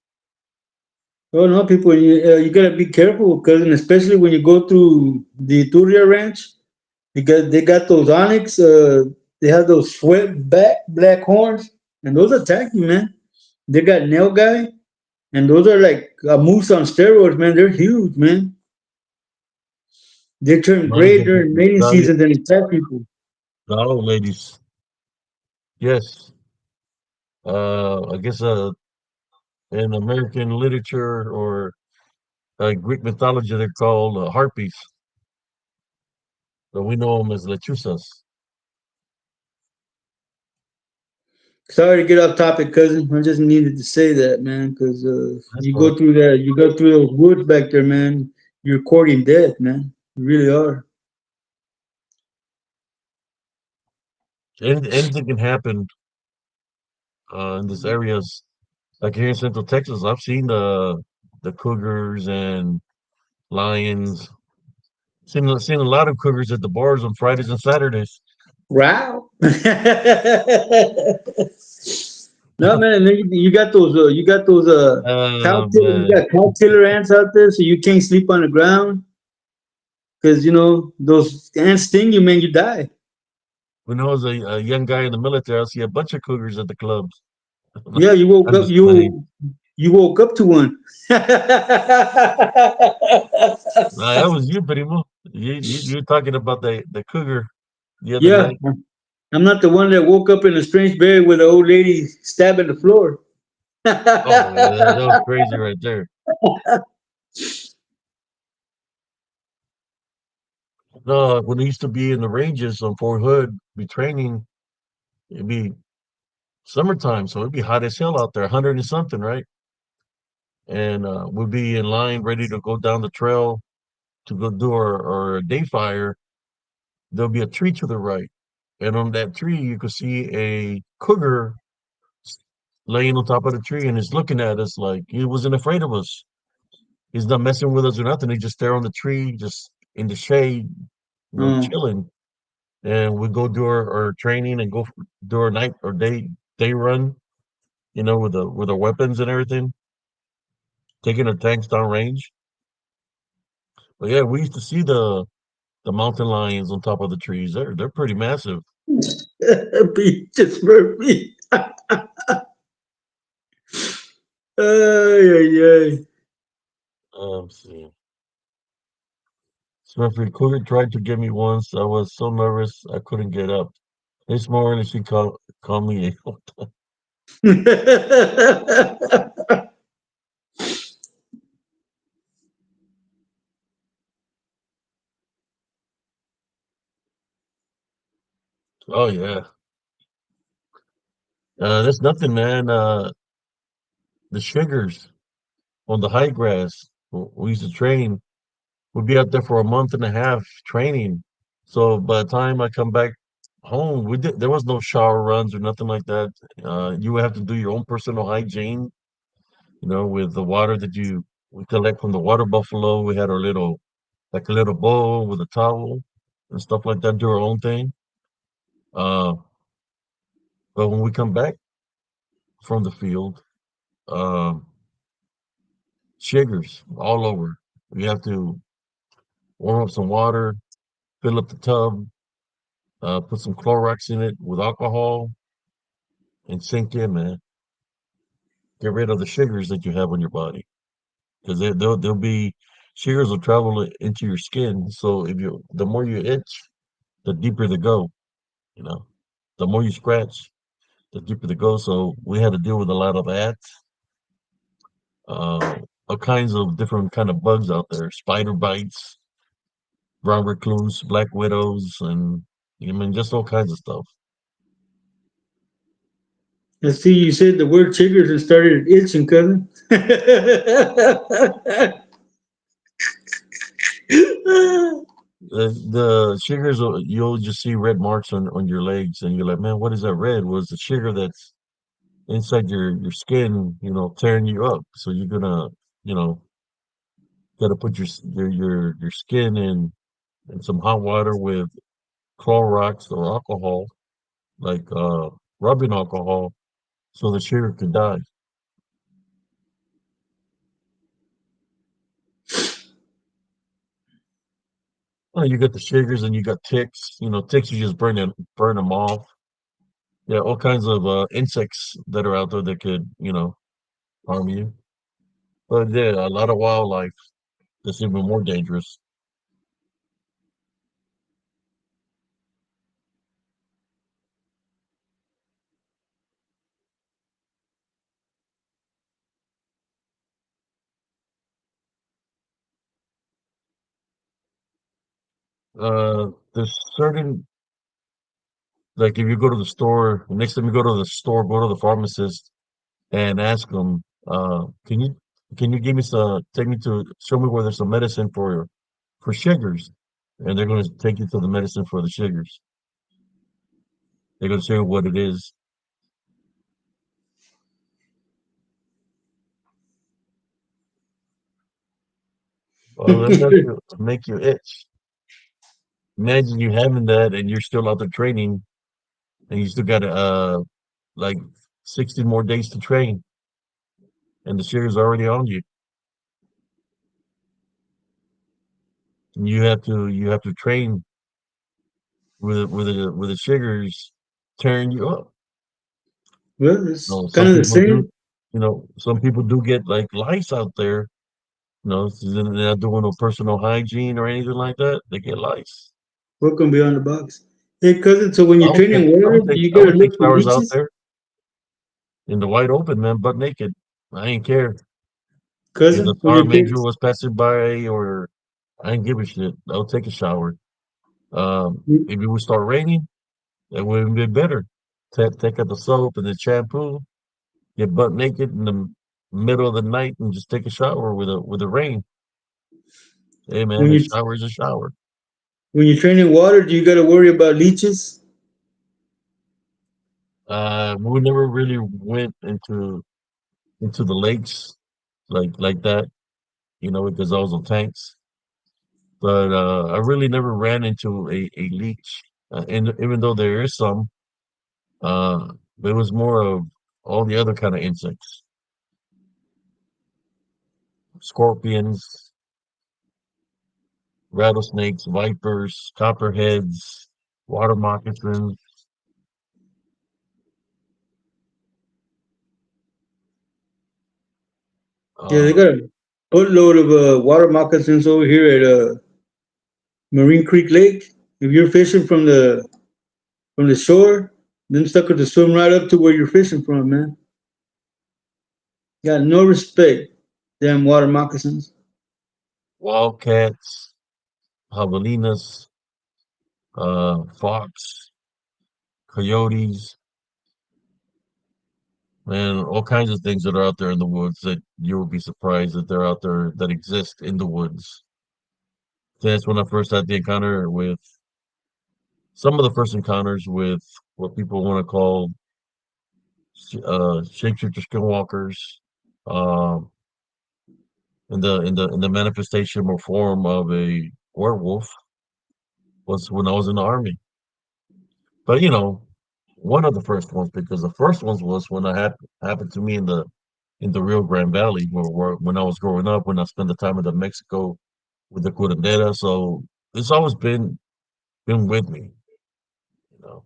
Oh no, people, you gotta be careful, cousin, especially when you go through the Turia Ranch. they got those onyx. They have those sweat back black horns, and those attack you, man. They got nail guy, and those are like a moose on steroids, man. They're huge, man. They turn Mine gray get during mating the season, then attack people. old ladies. Yes. I guess in American literature or Greek mythology, they're called harpies. So we know them as lechusas. Sorry to get off topic, cousin. I just needed to say that, man, because That's fine. you go through those woods back there, man. You're courting death, man. You really are. Anything can happen in these areas. Like here in Central Texas, I've seen the cougars and lions. Seen a lot of cougars at the bars on Fridays and Saturdays. Wow. No, man. And then you got those you Man, got cow killer ants out there, so you can't sleep on the ground because those ants sting you, man. You die. when I was a young guy in the military, I see a bunch of cougars at the clubs. Yeah, I'm just playing. you woke up to one. Nah, that was you, Primo. You're talking about the cougar the other Yeah, night. I'm not the one that woke up in a strange bed with an old lady stabbing the floor. Oh, yeah, that was crazy right there. No, when I used to be in the ranges on Fort Hood, be training, it'd be summertime, so it'd be hot as hell out there, 100 and something, right? And we'd be in line ready to go down the trail to go do our day fire. There'll be a tree to the right. And on that tree, you could see a cougar laying on top of the tree and he's looking at us like he wasn't afraid of us. He's not messing with us or nothing. He just there on the tree, just in the shade, Oh, chilling. And we go do our training and do our night or day run, with our weapons and everything, taking our tanks down range. But yeah, we used to see the mountain lions on top of the trees. They're pretty massive. Peaches Murphy. Ay, ay, ay. See. Smurfy Cougar tried to get me once. I was so nervous I couldn't get up. This morning she called me a oh yeah. That's nothing, man. The sugars on the high grass. We used to train. We'd be out there for a month and a half training. So by the time I come back home, there was no shower runs or nothing like that. You would have to do your own personal hygiene, with the water that we collect from the water buffalo. We had our like a little bowl with a towel and stuff like that, do our own thing. Uh, but when we come back from the field, um, sugars all over. We have to warm up some water, fill up the tub, put some Clorox in it with alcohol, and sink in, man. Get rid of the sugars that you have on your body because they'll be sugars will travel into your skin. So the more you itch, the deeper they go. You know, the more you scratch, the deeper they go. So we had to deal with a lot of that. All kinds of different kind of bugs out there, spider bites, brown recluse, black widows, and just all kinds of stuff. I see you said the word chiggers and started itching, cousin. The sugars, you'll just see red marks on your legs, and you're like, man, what is that red? Was the sugar that's inside your skin, tearing you up. So you're gonna, you know, gotta put your skin in some hot water with Clorox or alcohol, like rubbing alcohol, so the sugar could die. Oh, you got the sugars and you got ticks. Ticks you just burn them off. Yeah, all kinds of insects that are out there that could, harm you. But yeah, a lot of wildlife that's even more dangerous. There's certain like if you go to the store, next time you go to the store, go to the pharmacist and ask them, can you give me some, take me to show me where there's some medicine for sugars, and they're going to take you to the medicine for the sugars. They're going to show you what it is. Well, that make you itch. Imagine you having that and you're still out there training and you still got like 60 more days to train and the sugar's already on you. And you have to train with the sugars tearing you up. Well, it's No, kind some of the people do, same. some people do get like lice out there. They're not doing no personal hygiene or anything like that. They get lice. Welcome beyond the box. Hey, cousin. So when I you're would take, training I water, would do take, you I get a would take look for showers out leeches? there in the wide open, man, butt naked. I ain't care if the Cousin, when Star you're Major training, was passing by or I ain't give a shit. I'll take a shower. If it would start raining, it would have been better. Take out the soap and the shampoo, get butt naked in the middle of the night, and just take a shower with the rain. Hey man, when a you shower is a shower. when you're training water, do you got to worry about leeches? We never really went into the lakes like that, because those are tanks. But I really never ran into a leech, and even though there is some, uh, it was more of all the other kind of insects, scorpions, rattlesnakes, vipers, copperheads, water moccasins. Yeah, they Uh, got a boatload of water moccasins over here at Marine Creek Lake. If you're fishing from the shore, them suckers to swim right up to where you're fishing from, man. Got no respect, damn water moccasins. wildcats, javelinas, fox, coyotes, man, all kinds of things that are out there in the woods that you would be surprised that they're out there that exist in the woods. That's when I first had the encounter with some of the first encounters with what people want to call shapeshifter skinwalkers, um, in the manifestation or form of a werewolf was when I was in the army. But one of the first ones because the first ones was when I had happened to me in the Rio Grande Valley where when I was growing up when I spent the time in Mexico with the curandera. So it's always been with me. You know,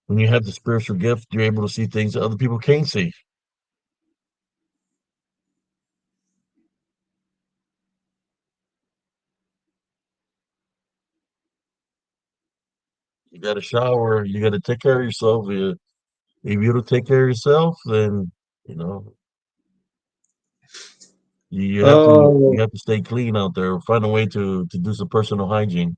when you have the spiritual gift, you're able to see things that other people can't see. You got to shower. You got to take care of yourself. If you don't take care of yourself, then you know you have to Oh, you have to stay clean out there. Find a way to do some personal hygiene.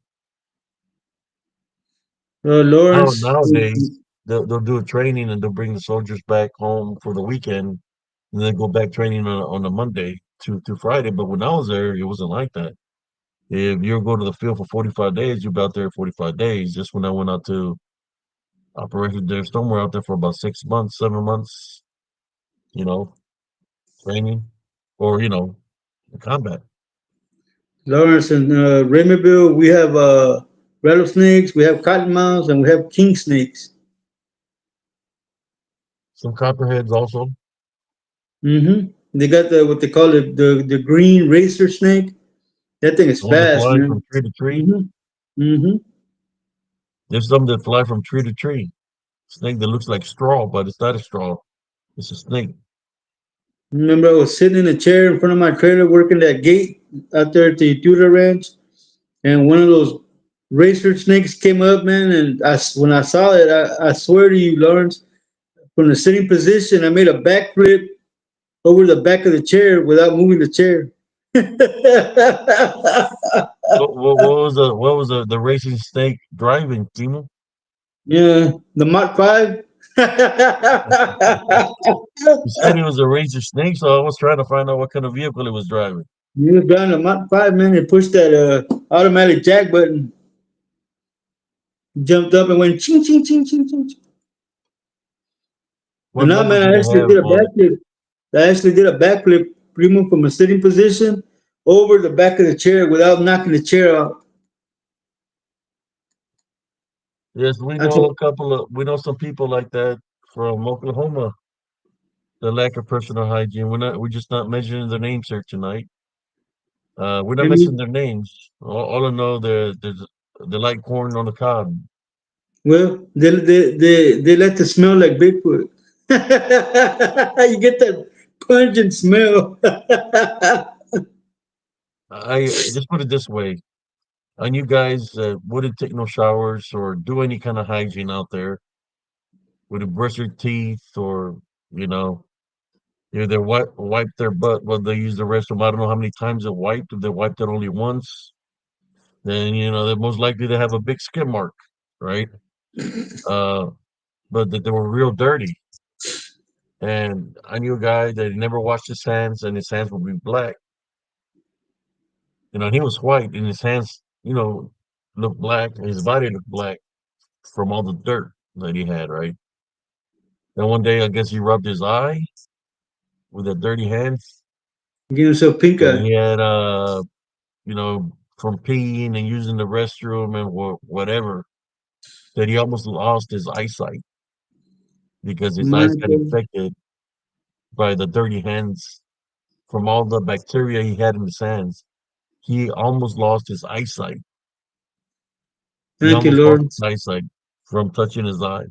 Lawrence. Nowadays, they'll do a training and they'll bring the soldiers back home for the weekend and then go back training on a Monday to Friday. But when I was there, it wasn't like that. If you go to the field for 45 days, you're about there 45 days. Just when I went out to Operation Dare Storm, we're out there for about 6 months, 7 months, you know, training or, combat. Lawrence and Raymondville, we have rattlesnakes, we have cottonmouths, and we have king snakes. Some copperheads also. They got what they call it, the green racer snake, That thing is The one that fast, flies man. from tree to tree. Mm-hmm. There's some that fly from tree to tree. Snake that looks like straw, but it's not a straw. It's a snake. Remember, I was sitting in a chair in front of my trailer working that gate out there at the Tudor Ranch, and one of those racer snakes came up, man. And when I saw it, I swear to you, Lawrence, from the sitting position, I made a backflip over the back of the chair without moving the chair. What was the racing snake driving, Timo? Yeah, the Mach 5. You said it was a racing snake, so I was trying to find out what kind of vehicle it was driving. You was driving a Mach 5, man. They pushed that automatic jack button, jumped up and went ching, ching, ching, ching, ching. And What now, numbers man, do I you actually have did a on it? backflip. I actually did a backflip, remove from a sitting position over the back of the chair without knocking the chair out. Yes, we That's know a, we know some people like that from Oklahoma. The lack of personal hygiene. We're just not mentioning their names here tonight. We're not I mentioning mean, their names. All I know they like corn on the cob. well, they let the smell like Bigfoot. You get that pungent smell. I just put it this way. On you guys that wouldn't take no showers or do any kind of hygiene out there, would you brush your teeth or, you know, either wipe their butt when they use the restroom. I don't know how many times they wiped. If they wiped it only once, then they're most likely to have a big skid mark, right? Uh, but that they were real dirty. And I knew a guy that never washed his hands, and his hands would be black. And he was white, and his hands, looked black, and his body looked black from all the dirt that he had, right? Then one day, I guess he rubbed his eye with the dirty hands Give himself pink that eye. he had, from peeing and using the restroom and whatever, that he almost lost his eyesight because his My eyes got God. infected by the dirty hands from all the bacteria he had in his hands. He almost lost his eyesight. He Thank you, almost lost Lord. his eyesight from touching his eye.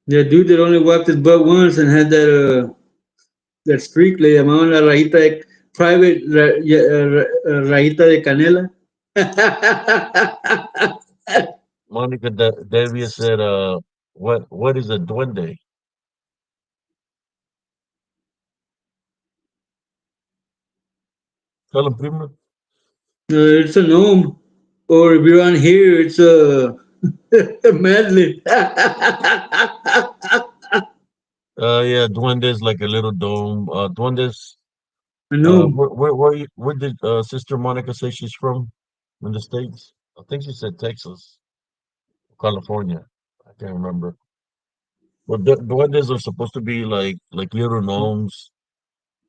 The dude that only wiped his butt once and had that streak le llamaban la rayita de private rayita de canela. Monica Davia said, what is a duende? Tell him, primo. It's a gnome. Or if you're on here, it's a madly. Yeah, duende is like a little dome. Duendes. A gnome. Where did Sister Monica say she's from in the States? I think she said Texas, California. I can't remember. But the duendes are supposed to be like little gnomes.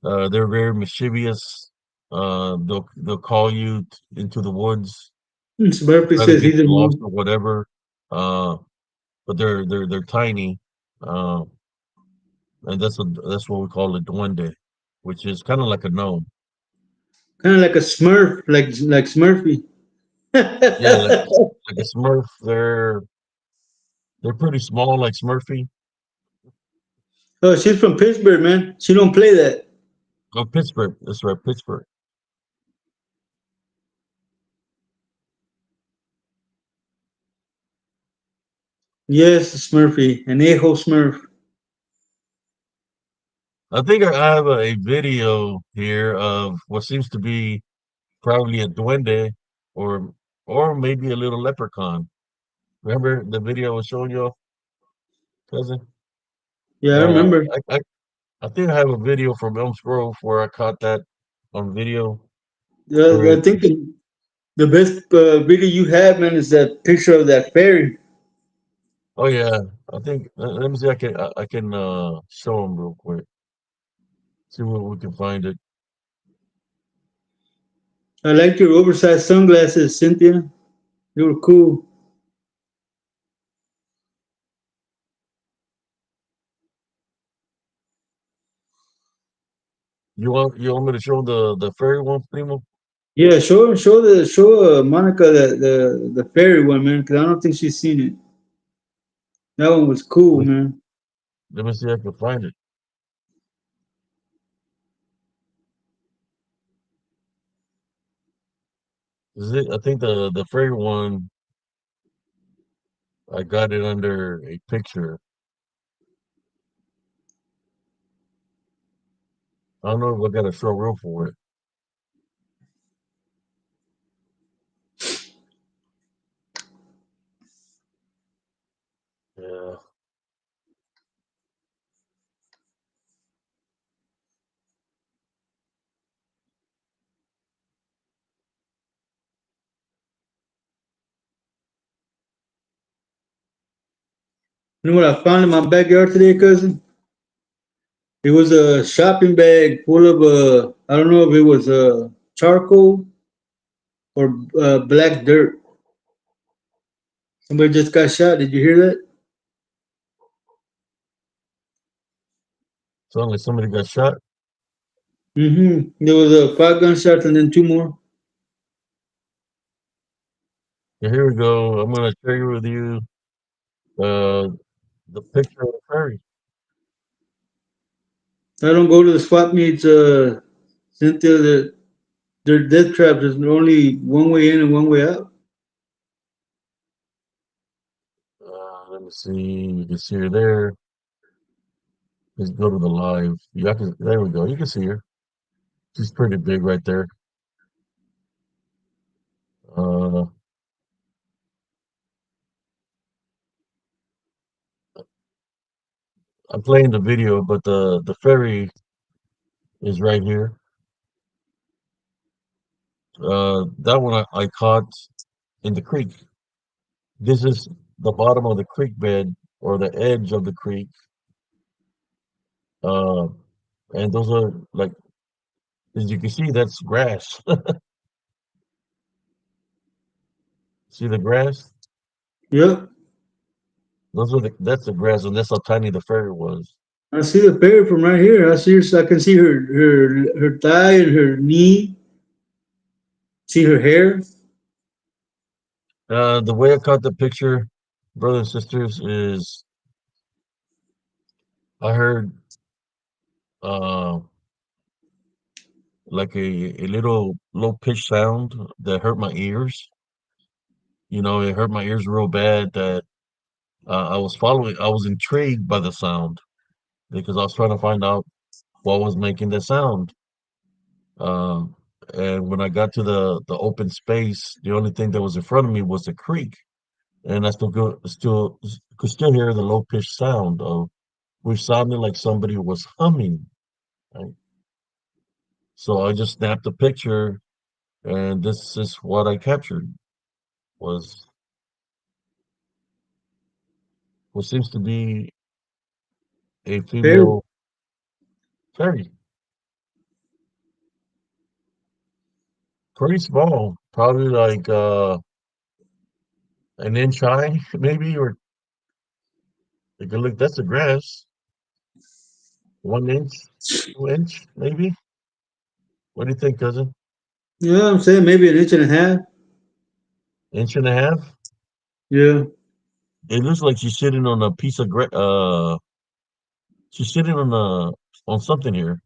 They're very mischievous. They'll call you into the woods, Smurfy try to says get he's a you lost gnome. or whatever. Uh, but they're tiny, uh, and that's what we call a duende, which is kind of like a gnome. Kind of like a Smurf, like Smurfy. Yeah, like a Smurf. They're pretty small, like Smurfy. Oh, she's from Pittsburgh, man. She don't play that. Oh, Pittsburgh. That's right, Pittsburgh. Yes, Smurfy, an a-hole Smurf. I think I have a video here of what seems to be probably a duende or or maybe a little leprechaun. Remember the video I was showing you, cousin? Yeah, I Uh, remember. I think I have a video from Elms Grove where I caught that on video. Where I think the best video you have, man, is that picture of that fairy. oh yeah, I think let me see. I can show them real quick. See where we can find it. I liked your oversized sunglasses, Cynthia. They were cool. You want me to show the ferry one, Primo? Yeah, show Monica the fairy one, man, because I don't think she's seen it. That one was cool, Let man. let me see if I can find it. Is it? I think the ferry one. I got it under a picture. I don't know if I got a short reel for it. Yeah. You know what I found in my backyard today, cousin? It was a shopping bag full of I don't know if it was charcoal or black dirt. Somebody just got shot. Did you hear that? Sounds like somebody got shot. There was 5 gunshots and then 2 more. Yeah, here we go. I'm gonna share with you uh the picture of the ferry. I don't go to the swap meets, Cynthia. They're death traps. There's only one way in and one way out. Let me see. You can see her there. Just go to the live. Yeah, there we go. You can see her. She's pretty big right there. Uh, I'm playing the video, but the ferry is right here. That one I caught in the creek. This is the bottom of the creek bed or the edge of the creek. Uh, and those are like, as you can see, that's grass. See the grass? Yep. That's the grass, and that's how tiny the ferry was. I see the fairy from right here. I see her. I can see her thigh and her knee. See her hair. The way I caught the picture, brothers and sisters, is I heard uh like a little low pitch sound that hurt my ears. You know, it hurt my ears real bad that I was intrigued by the sound because I was trying to find out what was making the sound. Um, and when I got to the open space, the only thing that was in front of me was the creek, and I could still hear the low pitched sound of which sounded like somebody was humming. Right? So I just snapped a picture, and this is what I captured was what seems to be a Fairy. female fairy, pretty small, probably like an inch high, maybe, or you can look. That's the grass, 1 inch, 2 inch, maybe. What do you think, cousin? Yeah, I'm saying maybe an inch and a half. Inch and a half? Yeah. It looks like she's sitting on a piece of she's sitting on something here.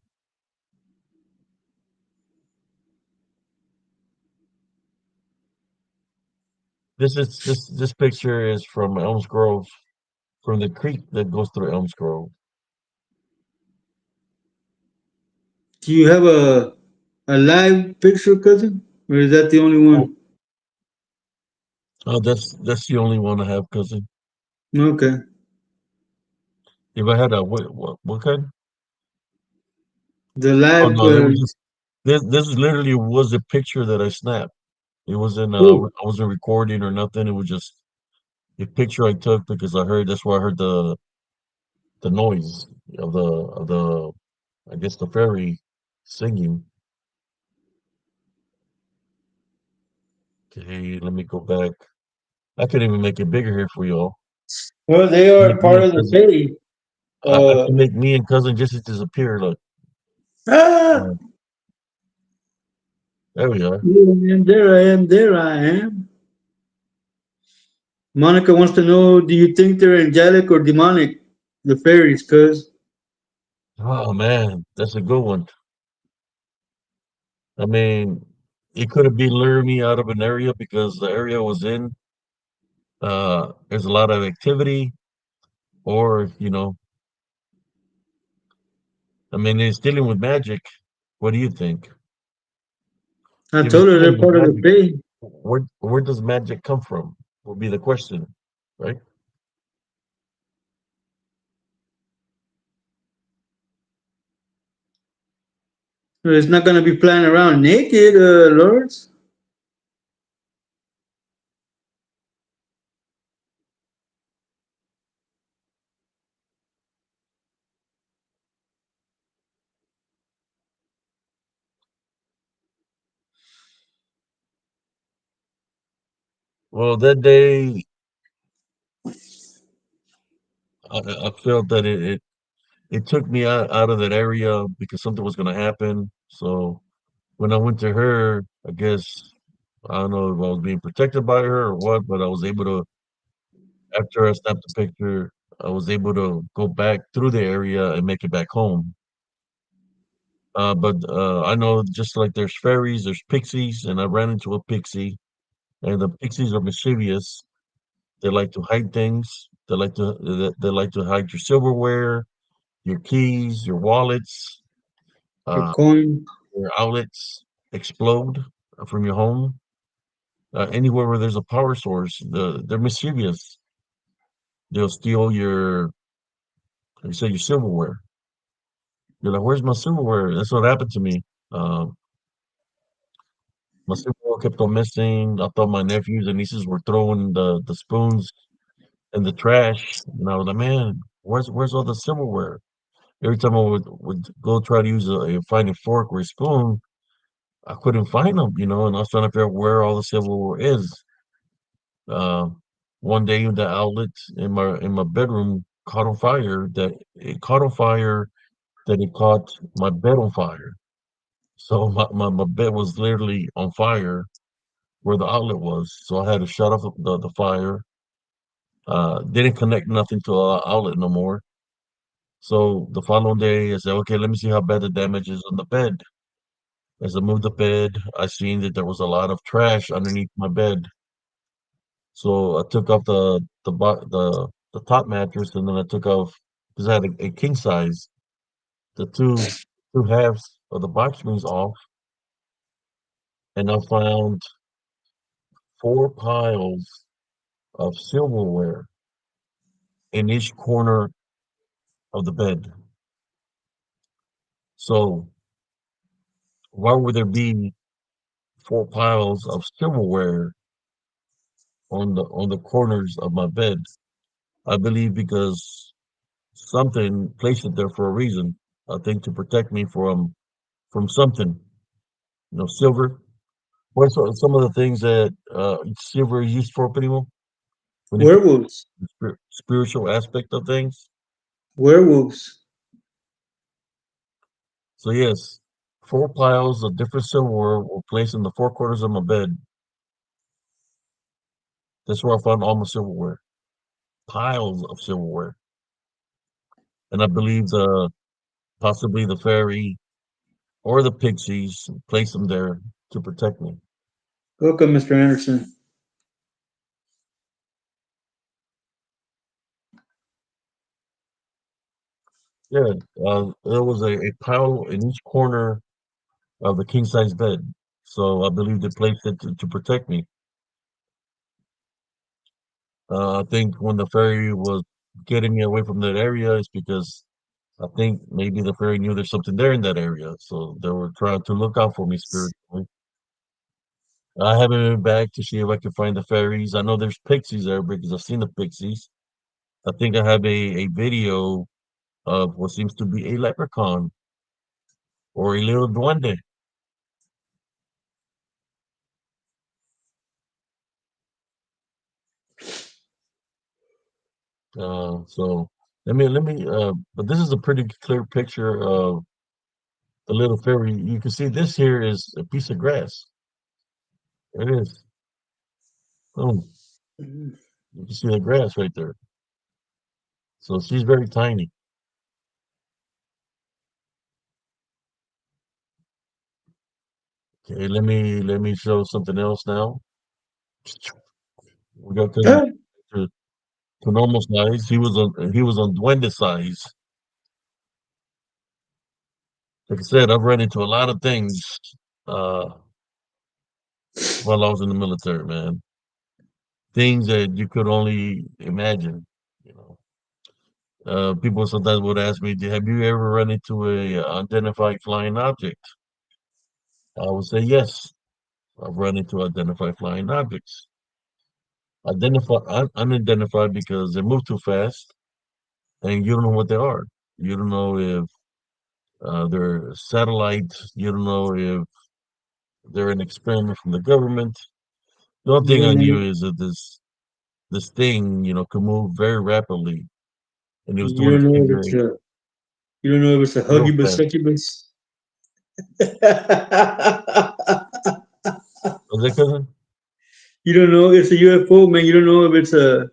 This picture is from Elms Grove, from the creek that goes through Elms Grove. Do you have a live picture, cousin, or is that the only Oh, one? that's the only one I have, cousin. Okay. If I had a what kind? The Oh live. no, there was just this is literally was a picture that I snapped. It wasn't Oh, I wasn't recording or nothing. It was just a picture I took because I heard that's where I heard the noise of the I guess the fairy singing. Okay, let me go back. I could even make it bigger here for y'all. well, they Make are me part and of the cousin. fairy. I Uh, can make me and cousin just disappear. Look, Ah, Uh, there we are. there I am, there I am. Monica wants to know, do you think they're angelic or demonic? The fairies, cuz. Oh man, that's a good one. I mean, it could have been luring me out of an area because the area I was in, there's a lot of activity, or I mean, it's dealing with magic. What do you think? I If it's told her dealing they're with part of the magic, fae. where does magic come from? Would be the question, right? It's not gonna be flying around naked, Lawrence. Well, that day, I felt that it took me out of that area because something was going to happen. So when I went to her, I guess I don't know if I was being protected by her or what, but I was able to, after I snapped the picture, I was able to go back through the area and make it back home. But I know just like there's fairies, there's pixies, and I ran into a pixie, and the pixies are mischievous. They like to hide things. They like to hide your silverware, your keys, your wallets, Your uh, coin. your outlets explode from your home. Anywhere where there's a power source, they're mischievous. They'll steal like you say, your silverware. You're like, "Where's my silverware?" That's what happened to me. Um, my silverware kept on missing. I thought my nephews and nieces were throwing the spoons in the trash, and I was like, "Man, where's all the silverware?" Every time I would go try to use find a fork or a spoon, I couldn't find them, and I was trying to figure out where all the silverware is. Uh, one day, the outlet in my bedroom caught on fire. That it caught my bed on fire. So my bed was literally on fire where the outlet was. So I had to shut off the fire. Didn't connect nothing to the outlet no more. So the following day, I said, okay, let me see how bad the damage is on the bed. As I moved the bed, I seen that there was a lot of trash underneath my bed. So I took off the top mattress, and then I took off because I had a king size, the two halves of the box springs off, and I found four piles of silverware in each corner of the bed. So why would there be four piles of silverware on the corners of my bed? I believe because something placed it there for a reason. I think to protect me from something. Silver. What's some of the things that silver is used for, Primo? When you think Werewolves. of the spiritual aspect of things. Werewolves. So yes, four piles of different silverware were placed in the four corners of my bed. That's where I found all my silverware. Piles of silverware. And I believe possibly the fairy or the pixies placed them there to protect me. Welcome, Mr. Anderson. Yeah, there was a pile in each corner of the king size bed. So I believe they placed it to protect me. I think when the fairy was getting me away from that area, it's because I think maybe the fairy knew there's something there in that area. So they were trying to look out for me spiritually. I haven't been back to see if I can find the fairies. I know there's pixies there because I've seen the pixies. I think I have a video of what seems to be a leprechaun or a little duende. So but this is a pretty clear picture of the little ferry. You can see this here is a piece of grass. It is. Oh, Mhm. you can see the grass right there. So she's very tiny. Okay, let me show something else now. We got cousin to, to normal size. He was on duende size. Like I said, I've run into a lot of things uh while I was in the military, man. Things that you could only imagine, you know. People sometimes would ask me, "Have you ever run into a unidentified flying object?" I would say yes. I've run into identified flying objects. Unidentified because they move too fast and you don't know what they are. You don't know if they're satellites. You don't know if they're an experiment from the government. The only You thing I don't knew know, is that this thing, could move very rapidly, and it was you doing don't its know if figure it's eight a you don't know if it's a real huggibus fast. succubus. Was that cousin? You don't know it's a UFO, man. You don't know if it's a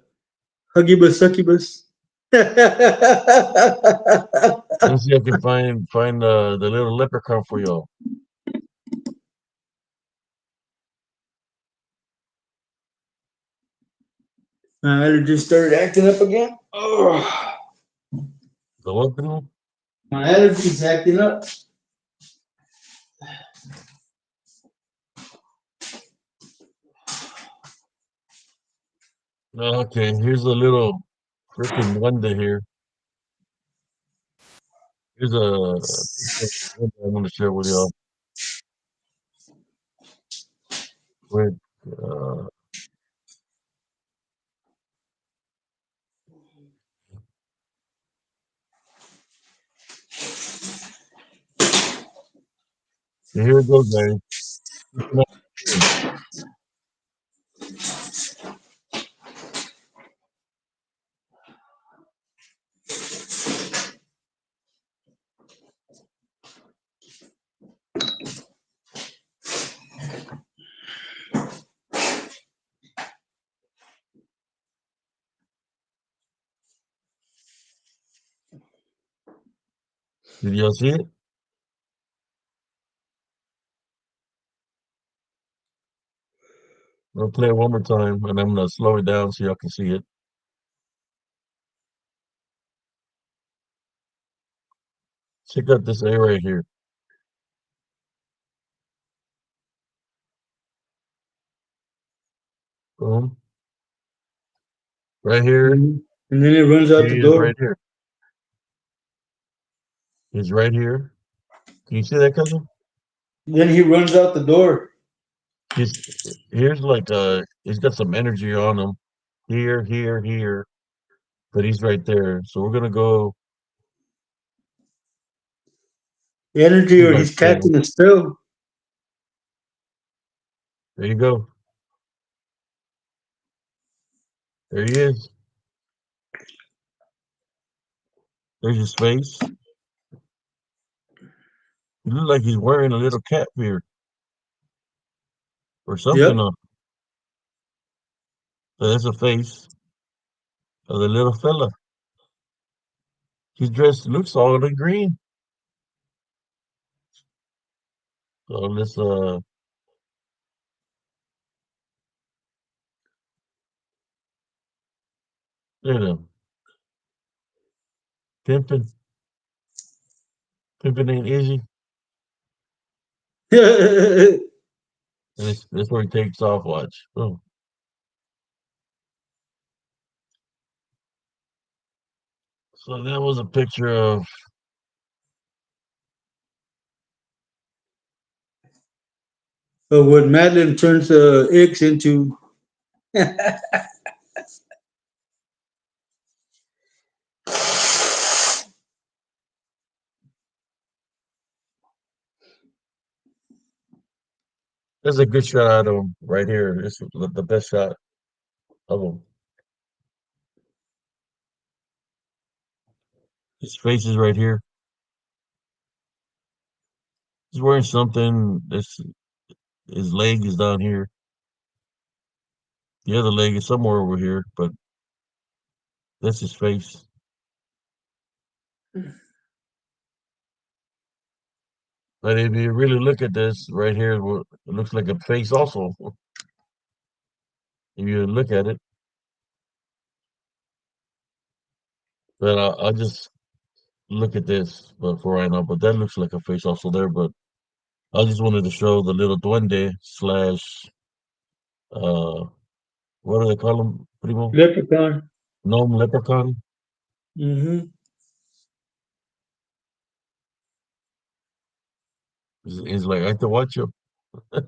huggibus succubus. Let me see if I can find the little leprechaun for y'all. My allergies started acting up again. Oh, The what? People? my allergies acting up. Okay, here's a little freaking wonder here. Here's a picture of wonder I want to share with y'all. Quick, uh, here it goes, guys. Listen up. Did y'all see it? I'll play it one more time, and I'm gonna slow it down so y'all can see it. Check out this A right here. Boom. Right here. And then it runs He out the is right door. here. He's right here. Can you see that, cousin? Then he runs out the door. He's here's like he's got some energy on him. Here, here, here. But he's right there. So we're gonna go. The energy, He's or right he's there. casting a spell. There you go. There he is. There's his face. He looks like he's wearing a little cap here or something Yep. on. So that's a face of the little fella. He's dressed looks all in green. So let's there them. Pimping. Pimping ain't easy. And it's where he takes off, watch. Boom. So that was a picture of What Madeline turns X into. there's a good shot of him right here. This is the best shot of him. His face is right here. He's wearing something. This his leg is down here. The other leg is somewhere over here, but that's his face. But if you really look at this right here, it looks like a face also. If you look at it, but I'll just look at this, but for right now. But that looks like a face also there. But I just wanted to show the little duende slash uh, what do they call him, primo? Leprechaun. Gnome leprechaun. Mm-hmm. He's like, I have to watch you. They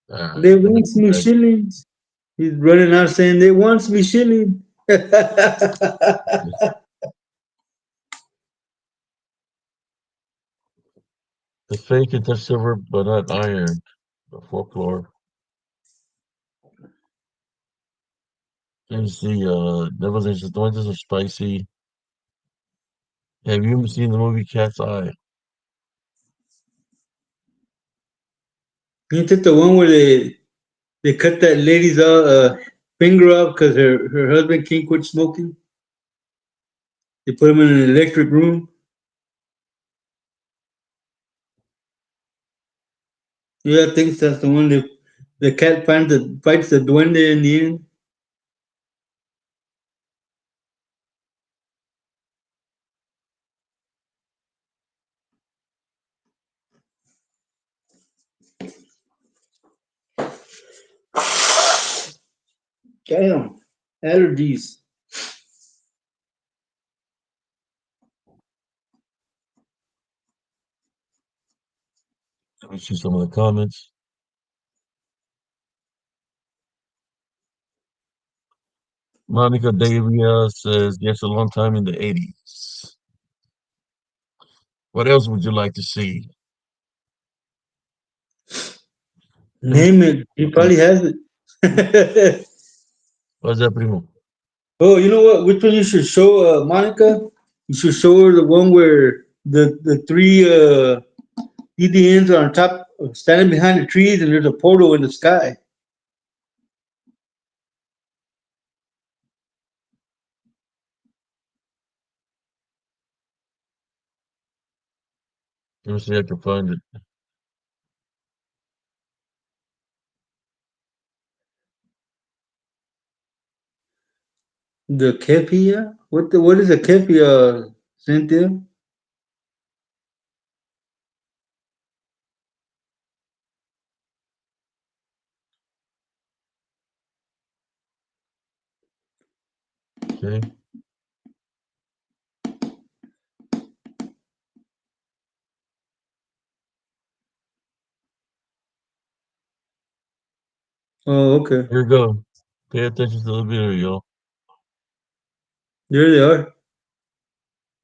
Let me want go me back. shillings. He's running out saying they want me shilling. The fake can touch silver, but not iron. The folklore. Here's the Devil's Angels. The ones are spicy. Have you ever seen the movie Cat's Eye? Ain't it the one where they cut that lady's finger off because her husband can't quit smoking? They put him in an electric room. Yeah, I think that's the one. The cat fights the duende in the end. Damn, allergies. Let me see some of the comments. Monica Davia says, yes, a long time in the 80s. What else would you like to see? Name it. He probably has it. What's that, primo? Oh, you know what? Which one you should show, Monica? You should show her the one where the three EDNs are on top, standing behind the trees, and there's a portal in the sky. Let me see if I can find it. The Kepia? What is a Kepia, Cynthia? Okay. Oh, okay. Here we go. Pay attention to the video, y'all. There they are.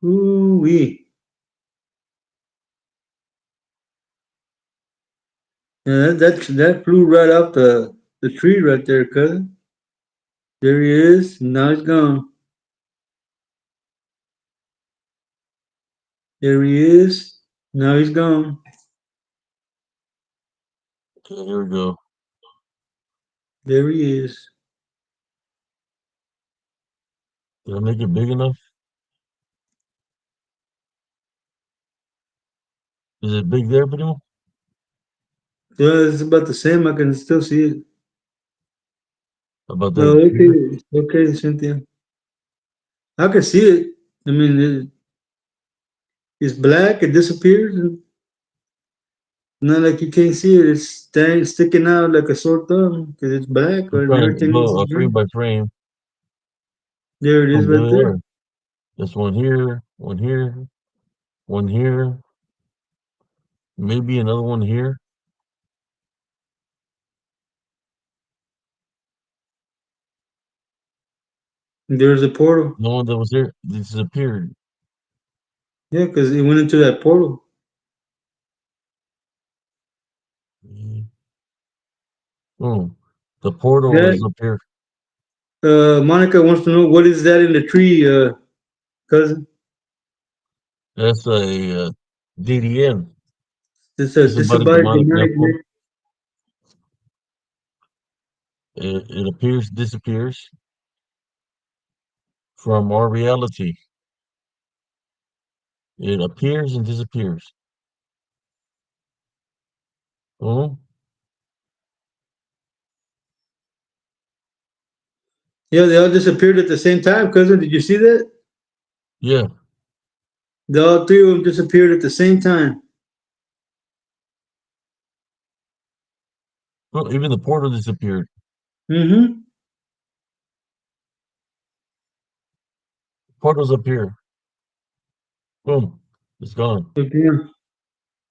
Ooh wee. Yeah, that flew right off the tree right there, cousin. There he is. Now he's gone. There he is. Now he's gone. Okay, here we go. There he is. Did I make it big enough? Is it big there, primo? Yeah, it's about the same. I can still see it. How about No, that here? okay, okay, Cynthia. I can see it. I mean, it's black. It disappears, and not like you can't see it. It's sticking out like a sore thumb because it's black, I'm and trying to everything else go is frame green. by frame. There it Oh, is, there right they there. are. There's one here, one here, one here, maybe another one here. There's a portal. The one that was here disappeared. Yeah, because it went into that portal. Mm. Oh, the portal Yeah. is up here. Monica wants to know what is that in the tree, cousin. That's a DDN, It's a disembodied disembodied demonic demonic Nephilim. It appears, disappears from our reality. It appears and disappears. Oh, Yeah, they all disappeared at the same time, cousin. Did you see that? yeah. All three of them disappeared at the same time. Well, even the portal disappeared. Mm-hmm. Portal's up here. Boom. It's gone. Yeah.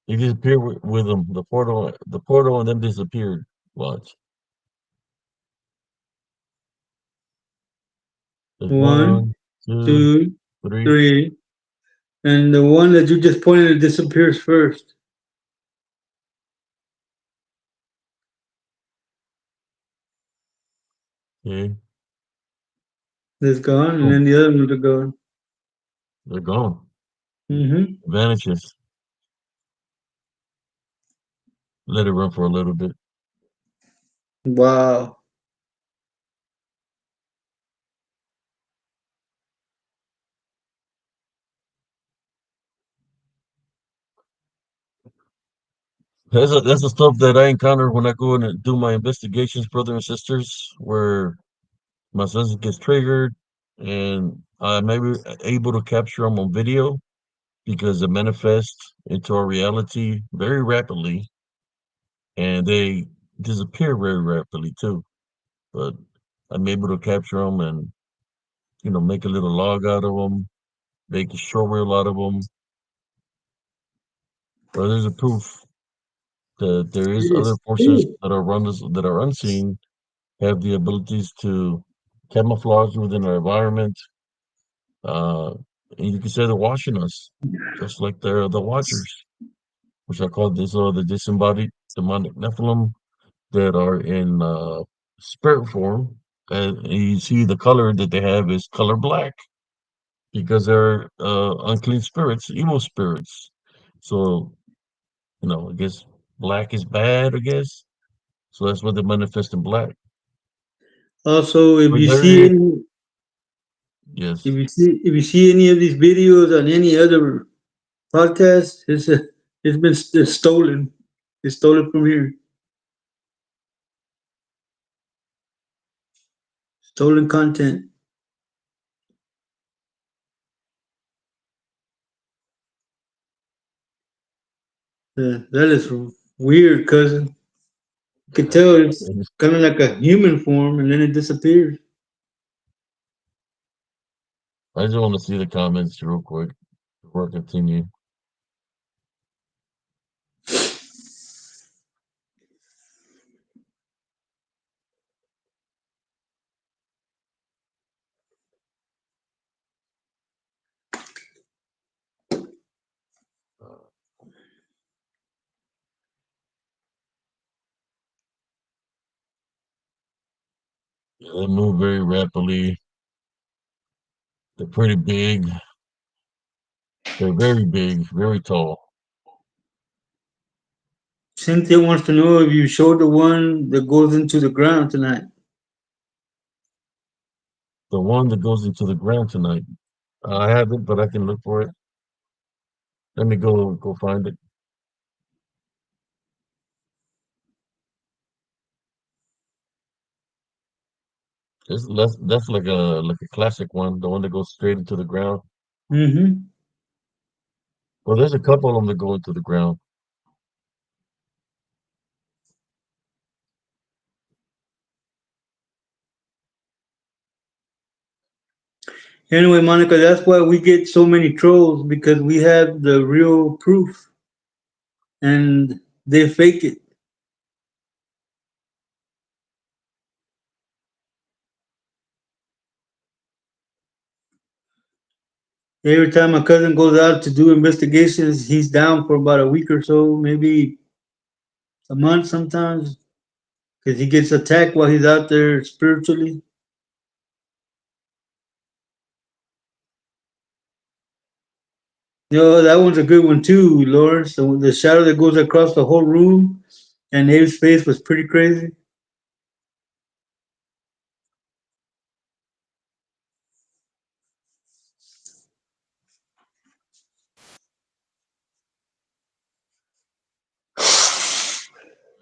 It disappeared with them. The portal, and then disappeared. Watch. There's One, one, two, two, three. three. And the one that you just pointed at disappears first. Okay. It's gone, and Boom. then the other ones are gone. They're gone. Mm-hmm. Vanishes. Let it run for a little bit. Wow. That's the stuff that I encounter when I go in and do my investigations, brother and sisters, where my senses gets triggered, and I'm able to capture them on video because it manifests into our reality very rapidly, and they disappear very rapidly too. But I'm able to capture them and make a little log out of them, make a short reel out of them. Or there's a proof that there is other Yes. forces that are unseen, have the abilities to camouflage within our environment. Uh, and you can say they're watching us, just like they're the Watchers, which I call the disembodied demonic Nephilim that are in spirit form. And you see the color that they have is color black because they're unclean spirits, evil spirits. So, I guess black is bad, I guess. So that's what they manifest in black. Also, But very, yes. if you see any of these videos on any other podcast, it's stolen. It's stolen from here. Stolen content. That is weird, cousin. You could tell it's kind of like a human form, and then it disappears. I just want to see the comments real quick before I continue. Uh, yeah, they move very rapidly. They're pretty big. They're very big, very tall. Cynthia wants to know if you showed the one that goes into the ground tonight. The one that goes into the ground tonight. I haven't, but I can look for it. Let me go find it. That's like a classic one, the one that goes straight into the ground. Mm-hmm. Well, there's a couple of them that go into the ground. Anyway, Monica, that's why we get so many trolls because we have the real proof and they fake it. Every time my cousin goes out to do investigations, he's down for about a week or so, maybe a month sometimes, because he gets attacked while he's out there spiritually. Yo, that one's a good one too, Lawrence. The shadow that goes across the whole room, and Abe's face was pretty crazy.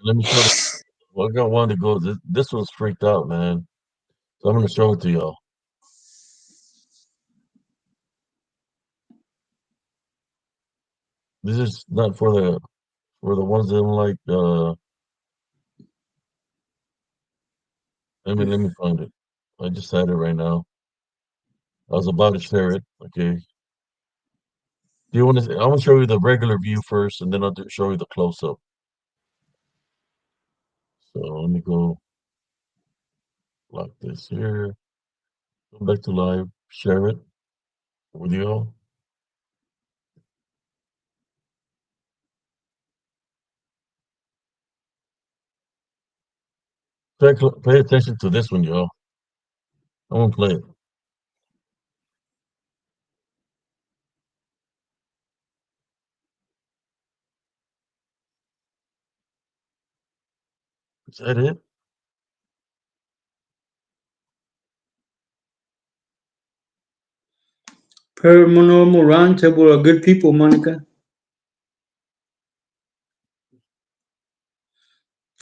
Let me show the. Well, I got one that goes. This one's freaked out, man. So I'm gonna show it to y'all. This is not for the ones that don't like. Let me find it. I just had it right now. I was about to share it. Okay. Do you want to? I want to show you the regular view first, and then show you the close up. So let me go like this here. Go back to live. Share it with you all. Pay attention to this one, y'all. I won't play it. Is that it? Paranormal Roundtable are good people, Monica.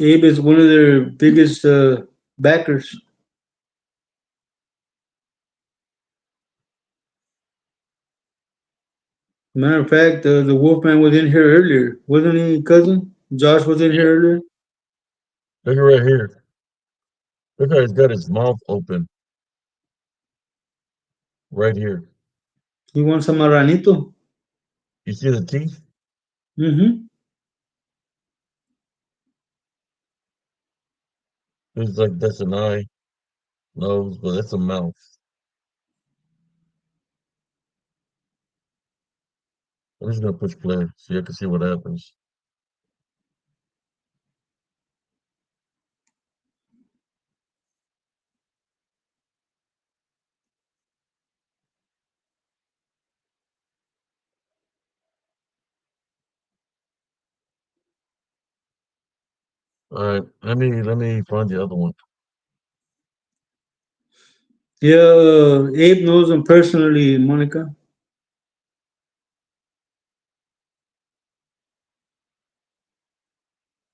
Abe is one of their biggest backers. Matter of fact, the Wolfman was in here earlier, wasn't he, cousin? Josh was in Yeah. here earlier. Look at right here. Look how he's got his mouth open right here. He wants some marranito. You see the teeth? Mm-hmm. It's like that's an eye, nose, but that's a mouth. I'm just gonna push play so you can see what happens. All right, let me find the other one. Yeah, Abe knows him personally, Monica.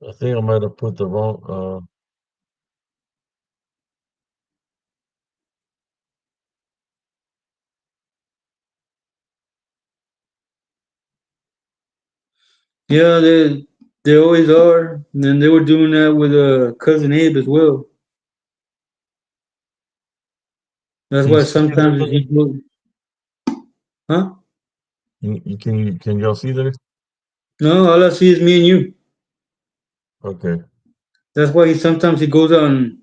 I think I might have put the wrong. Yeah, they always are. And they were doing that with cousin Abe as well. That's Can you why see there, sometimes brother? he goes, huh? Can y'all see there? No, all I see is me and you. Okay. That's why he sometimes he goes on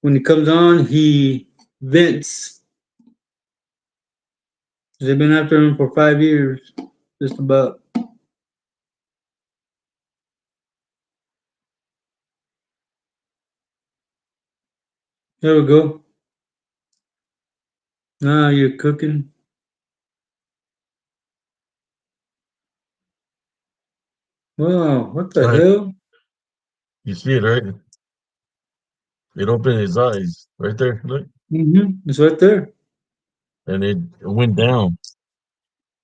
when he comes on, he vents. They've been after him for 5 years, just about. There we go. Now you're cooking. Wow, what the All right. hell? You see it, right? It opened his eyes right there. Look, Mm-hmm. It's right there. and it went down.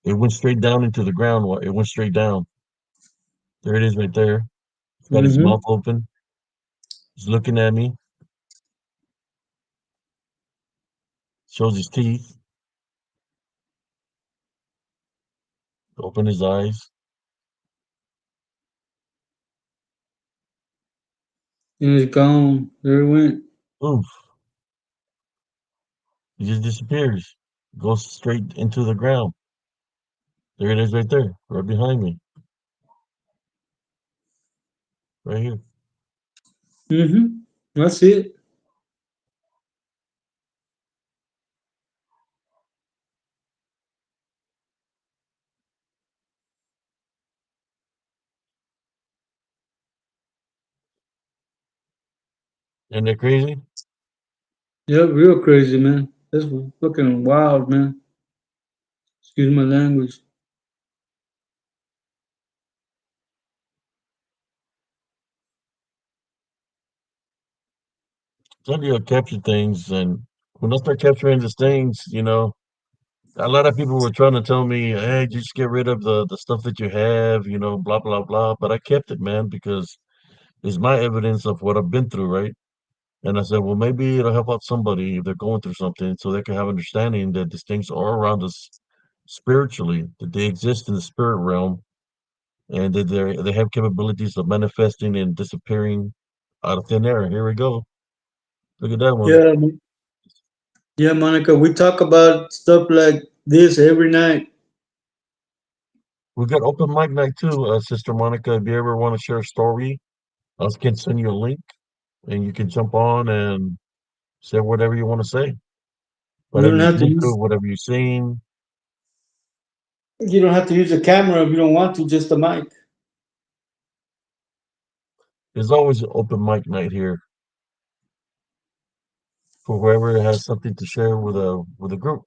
It went straight down into the ground. It went straight down. There it is, right there. It's got his Mm-hmm. mouth open. He's looking at me. Shows his teeth. Open his eyes. And it's gone. There it went. Oof. He just disappears. Goes straight into the ground. There it is, right there, right behind me, right here. Mm-hmm. That's it. Isn't that crazy? Yeah, real crazy, man. That's fucking wild, man. Excuse my language. Tell you to capture things, and when I start capturing these things, a lot of people were trying to tell me, "Hey, just get rid of the stuff that you have," blah blah blah. But I kept it, man, because it's my evidence of what I've been through, right? And I said, well, maybe it'll help out somebody if they're going through something, so they can have understanding that these things are around us spiritually, that they exist in the spirit realm, and that they have capabilities of manifesting and disappearing out of thin air. Here we go. Look at that one. Yeah, yeah, Monica. We talk about stuff like this every night. We got open mic night too, Sister Monica. If you ever want to share a story, I can send you a link, and you can jump on and say whatever you want to say, You whatever don't you've have to been through, use. whatever you've seen. You don't have to use a camera if you don't want to. Just a mic. There's always an open mic night here for whoever has something to share with a group.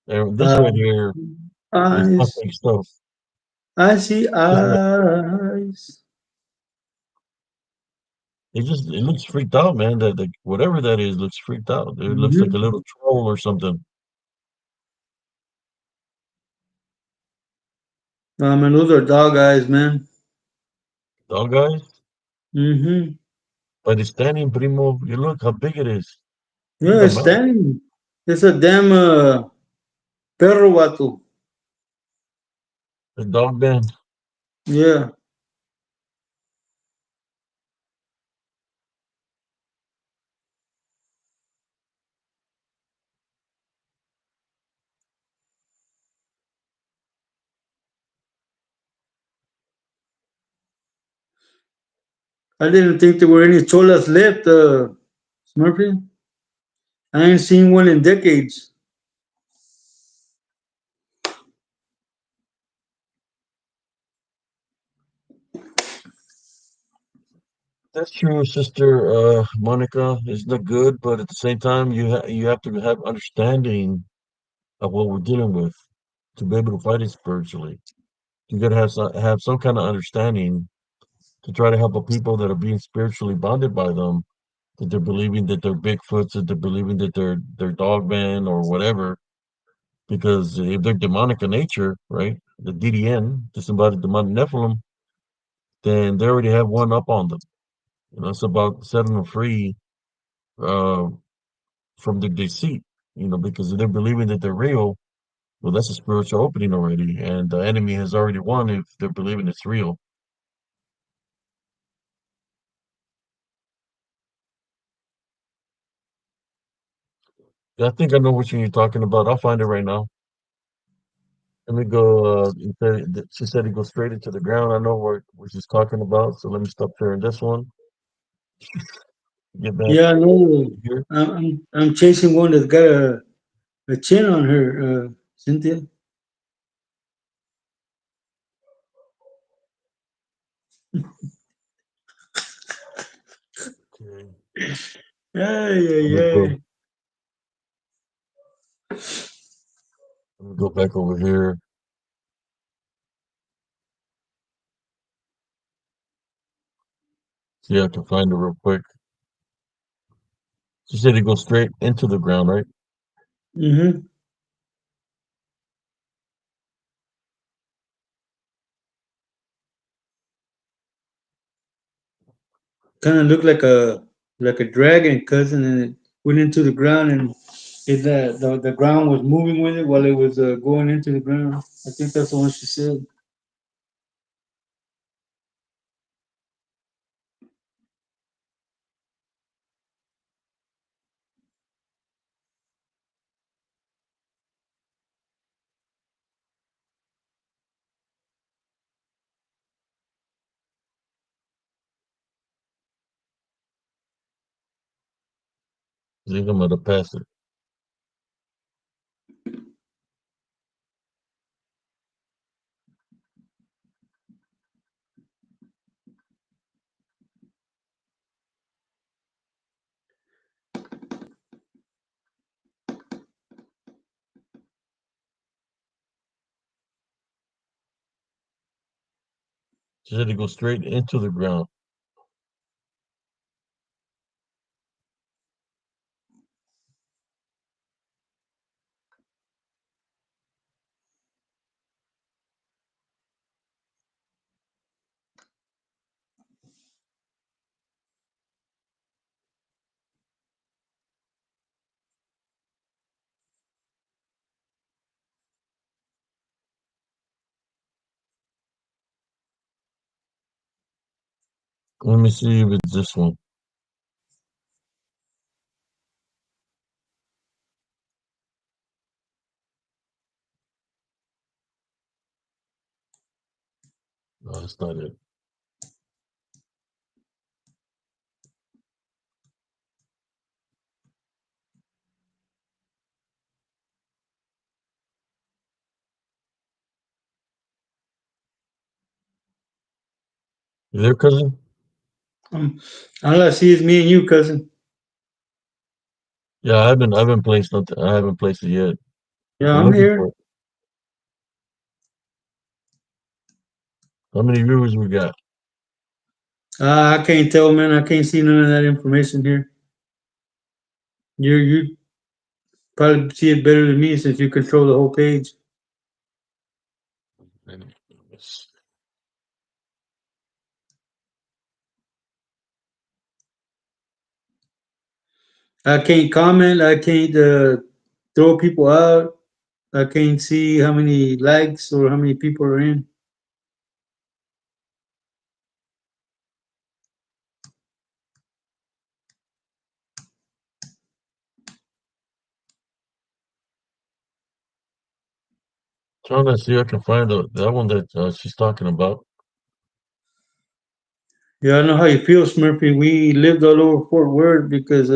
And this Uh, right here is eyes. nothing stuff. I see Just like eyes. it looks freaked out, man. That whatever that is looks freaked out. It looks like a Mm-hmm. little troll or something. Man, those are dog eyes, man. Dog guys, Mm-hmm. but it's standing primo. You look how big it is. Look at Yeah, the it's mouth. standing. It's a damn perro vato. The dog man. Yeah. I didn't think there were any cholas left, Smurfy. I ain't seen one in decades. That's true, sister Monica. It's not good, but at the same time, you have to have understanding of what we're dealing with to be able to fight it spiritually. You got to have some kind of understanding to try to help the people that are being spiritually bonded by them, that they're believing that they're Bigfoots, that they're believing that they're dogmen or whatever. Because if they're demonic in nature, right, the DDN, disembodied demonic Nephilim, then they already have one up on them. It's about setting them free uh, from the deceit. Because if they're believing that they're real, well, that's a spiritual opening already, and the enemy has already won if they're believing it's real. Yeah, I think I know which one you're talking about. I'll find it right now. Let me go. She said it goes straight into the ground. I know what she's talking about. So let me stop sharing this one. Get back Yeah, I know. here. I'm chasing one that's got a chin on her, Cynthia. Okay. Yeah, yeah, Let me yeah. go. Let me go back over here. See if I can find it real quick. She said it goes straight into the ground, right? Mm-hmm. Kind of looked like a dragon cousin, and it went into the ground, and the ground was moving with it while it was going into the ground. I think that's the one she said. I think I'm gonna pass it. She said it goes straight into the ground. Let me see if it's this one. No, that's not it. You there, cousin? All I see is me and you, cousin. Yeah, I haven't placed nothing. I haven't placed it yet. Yeah, I'm I'm looking here. for it. How many viewers we got? I can't tell, man. I can't see none of that information here. You probably see it better than me since you control the whole page. I can't comment. I can't throw people out. I can't see how many likes or how many people are in. Trying to see if I can find that one that she's talking about. Yeah, I know how you feel, Smurfy. We lived all over Fort Worth because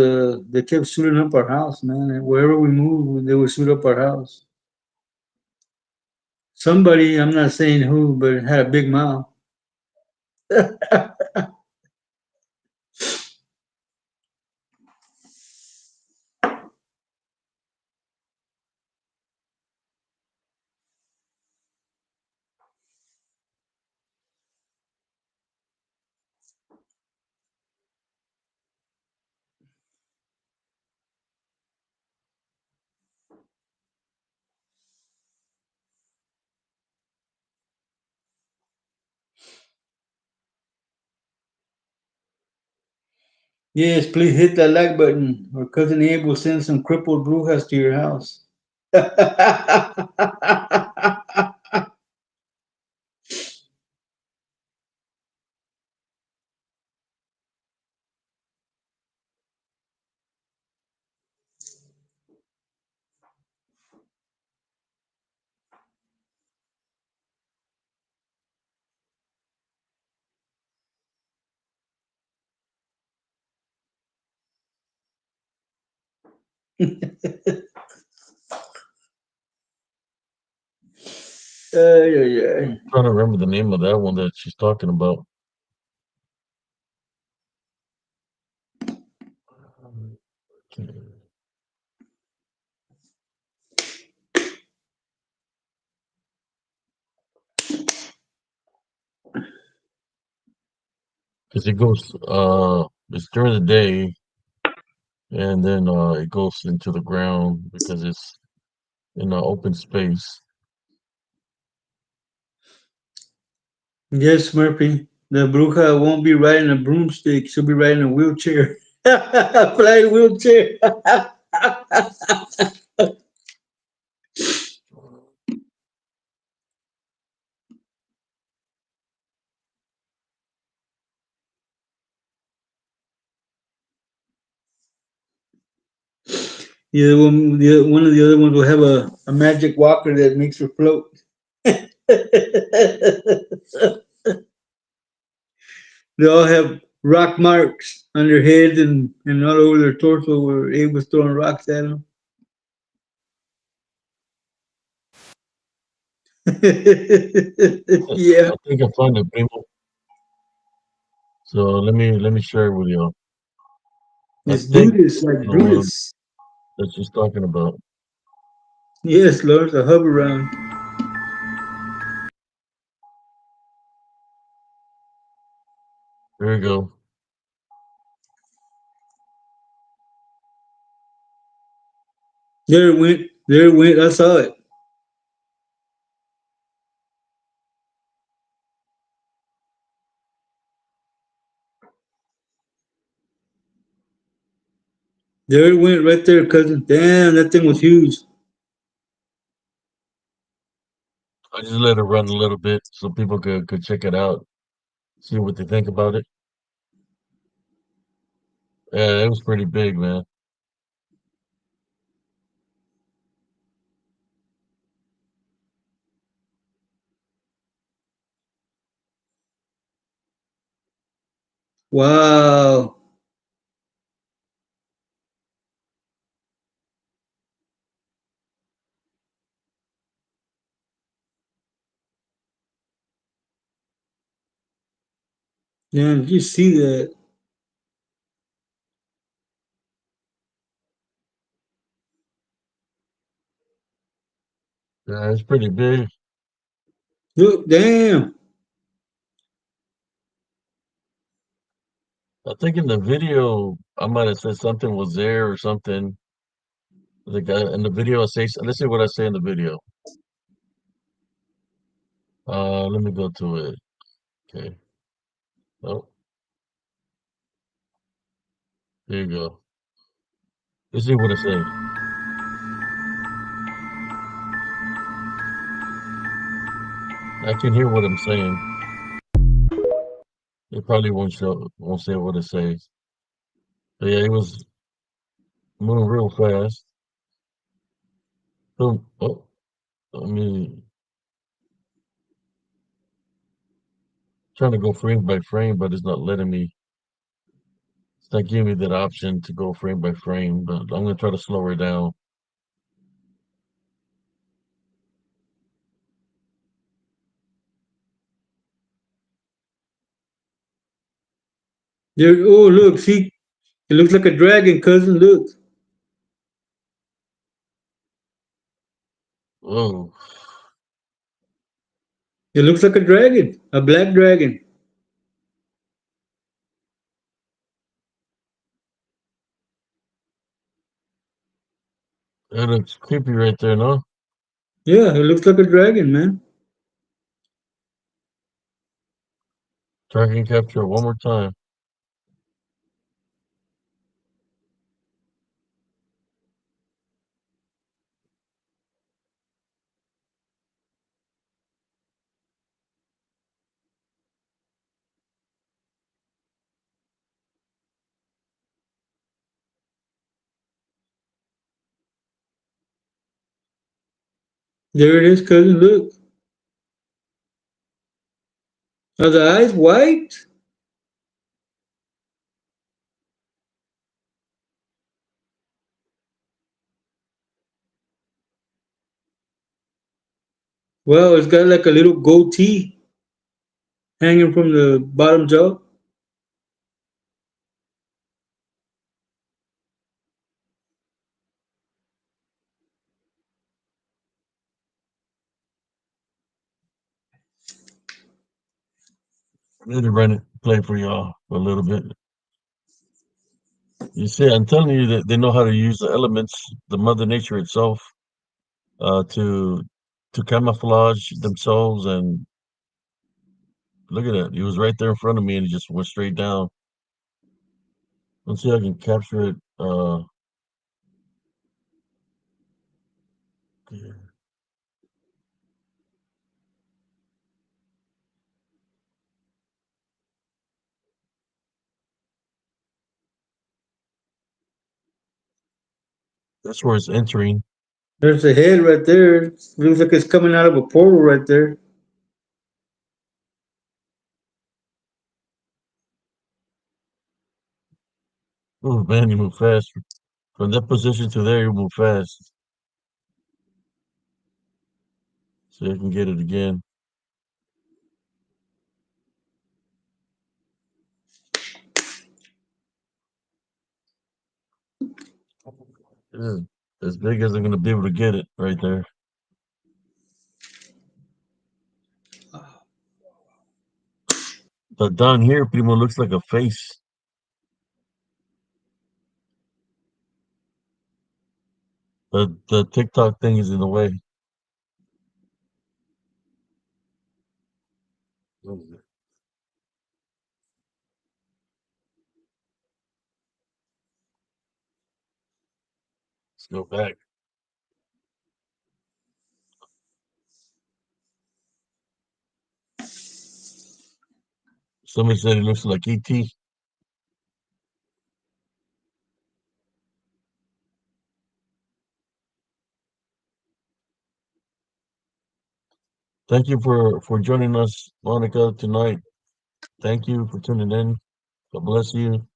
they kept shooting up our house, man. And wherever we moved, they would shoot up our house. Somebody, I'm not saying who, but it had a big mouth. Yes, please hit that like button, or cousin Abe will send some crippled brujas to your house. Ay, ay, ay. Trying to remember the name of that one that she's talking about. Because it goes, it's during the day, and then it goes into the ground because it's in an open space. Yes, Murphy. The bruja won't be riding a broomstick. She'll be riding a wheelchair. Flying wheelchair. One of the other ones will have a magic walker that makes her float. They all have rock marks on their heads and all over their torso where Abe was throwing rocks at them. Yeah. I think I found it, primo. So let me share it with you. I Let's do think this, like the do one this. that she's talking about. Yes, Lord, a hover round. Here we go. There it went. There it went. I saw it. There it went right there, cousin. Damn, that thing was huge. I just let it run a little bit so people could check it out, see what they think about it. Yeah, it was pretty big, man. Wow. Damn, did you see that? Yeah, it's pretty big. Look, damn. I think in the video I might have said something was there or something. The guy in the video I say, let's see what I say in the video. Let me go to it. Okay. Oh, there you go. Let's see what I say. I can hear what I'm saying. It probably won't say what it says. But yeah, it was moving real fast. So, oh, I mean, trying to go frame by frame, but it's not letting me. It's not giving me that option to go frame by frame. But I'm gonna try to slow her down. There. Oh, look. See, it looks like a dragon, cousin. Look. Oh, It looks like a dragon, a black dragon. that looks creepy right there, no? Yeah, it looks like a dragon, man. Tracking capture one more time. There it is, cousin. Look. Are the eyes white? Well, it's got like a little goatee hanging from the bottom jaw. Really run it, play for y'all for a little bit. You see, I'm telling you that they know how to use the elements, the Mother Nature itself, uh, to to camouflage themselves. And look at it, he was right there in front of me, and he just went straight down. Let's see if I can capture it. Yeah, that's where it's entering. There's a head right there. Looks like it's coming out of a portal right there. Oh man, you move fast. From that position to there, you move fast. See if I can get it again. Yeah, as big as I'm gonna be able to get it right there. down here, Primo looks like a face. The TikTok thing is in the way. Let's go back. Somebody said it looks like ET. Thank you for joining us, Monica, tonight. Thank you for tuning in. God bless you.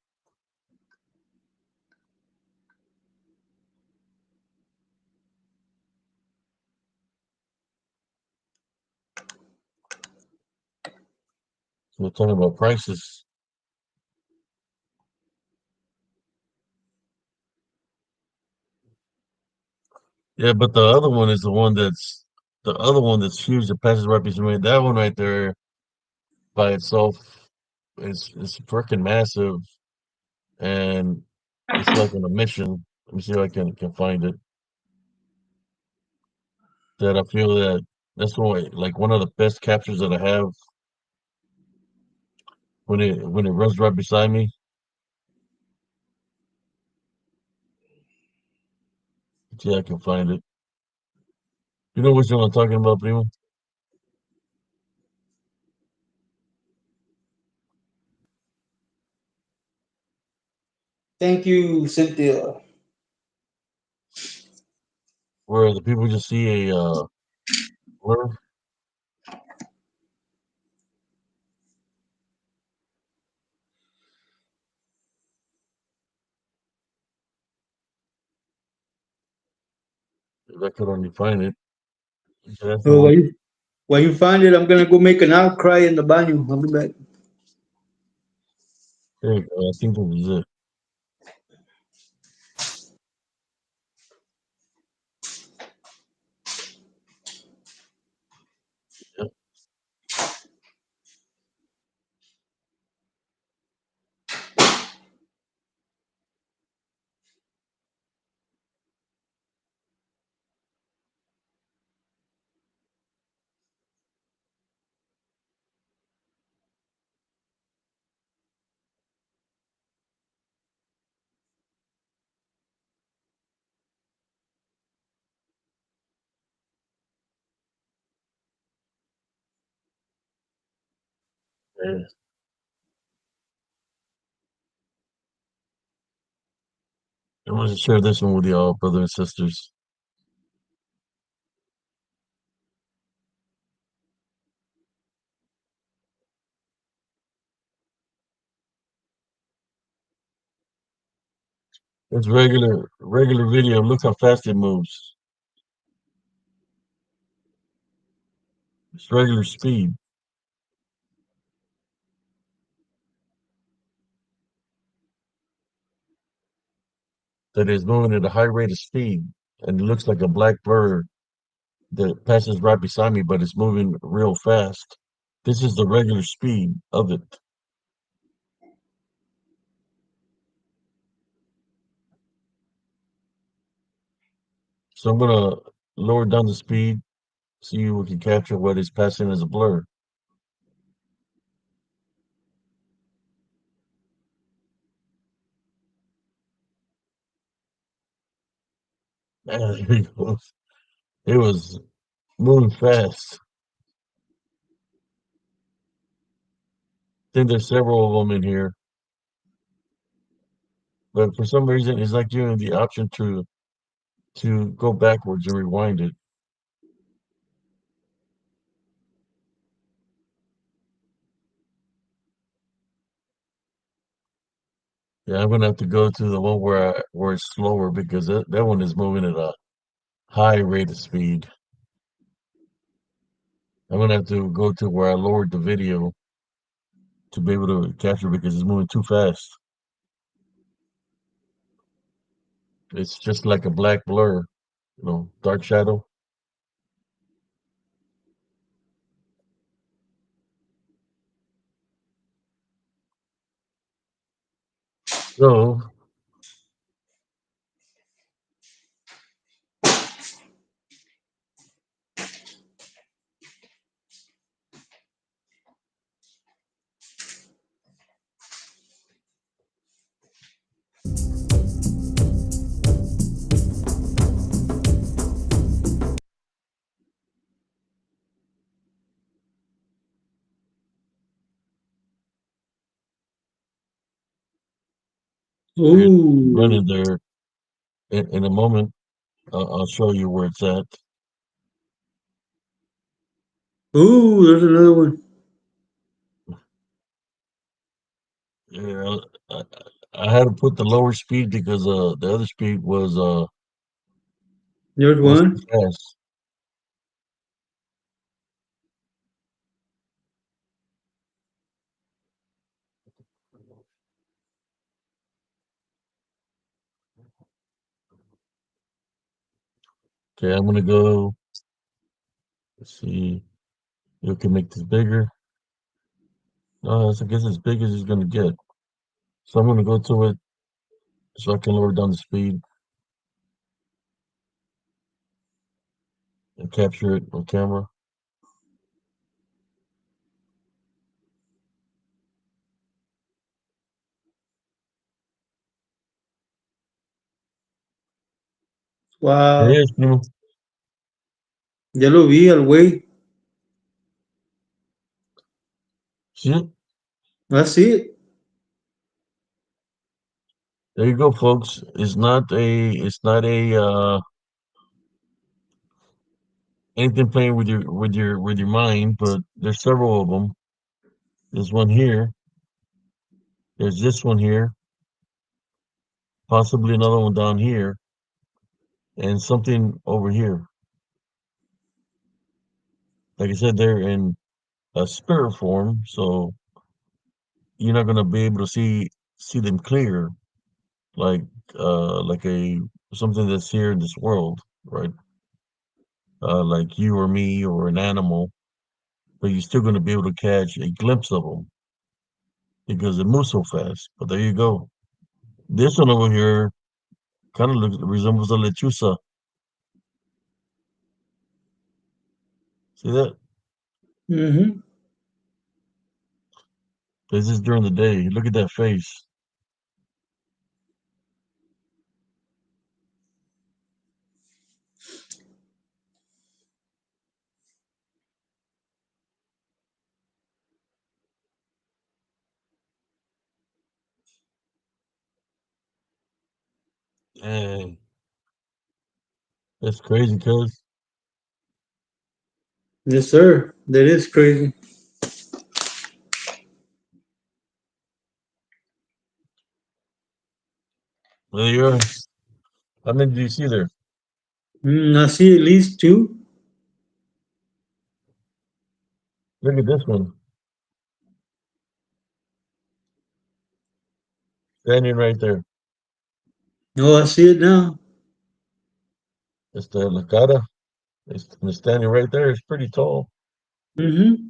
We're talking about prices. Yeah, but the other one is the other one that's huge. The passes right between that one right there by itself is freaking massive, and it's like an emission. Let me see if I can find it. That I feel that that's like one of the best captures that I have when it runs right beside me. See, I can find it. You know which one I'm talking about, Primo? Thank you, Cynthia. Where the people just see a blur. If I could only find it. So that's the So one. while you find it, I'm gonna go make an outcry in the baño. I'll be back. There you go. I think that was it. Yep. Yeah. I want to share this one with y'all, brothers and sisters. It's regular video. Look how fast it moves. It's regular speed. That is moving at a high rate of speed, and it looks like a black bird that passes right beside me, but it's moving real fast. This is the regular speed of it. So I'm gonna lower down the speed, see if we can capture what is passing as a blur. Man, there it goes. It was moving fast. Think there's several of them in here, but for some reason, it's like giving the option to go backwards and rewind it. Yeah, I'm gonna have to go to the one where it's slower because that one is moving at a high rate of speed. I'm gonna have to go to where I lowered the video to be able to capture because it's moving too fast. It's just like a black blur, dark shadow. Ooh, running there in a moment. I'll show you where it's at. ooh, there's another one. Yeah, I, I had to put the lower speed because the other speed There's was too one. fast. Okay, I'm gonna go. Let's see. You can make this bigger. I guess as big as it's gonna get. So I'm gonna go to it so I can lower down the speed and capture it on camera. There it Wow. is, primo. Ya lo vi al güey. See it? That's it. There you go, folks. It's not a anything playing with your mind, but there's several of them. There's one here. There's this one here. Possibly another one down here, and something over here. Like I said, they're in a spirit form, so you're not gonna be able to see them clear, like like a something that's here in this world, right? Like you or me or an animal, but you're still gonna be able to catch a glimpse of them because it moves so fast. But there you go. This one over here kind of looks resembles a lechuza. See that? Mm-hmm. This is during the day. Look at that face. And that's crazy, cuz. Yes, sir. That is crazy. There you are. How many do you see there? I see at least two. Look at this one. Standing right there. Oh, I see it now. It's the Lakata. It's standing right there. It's pretty tall. Mm-hmm.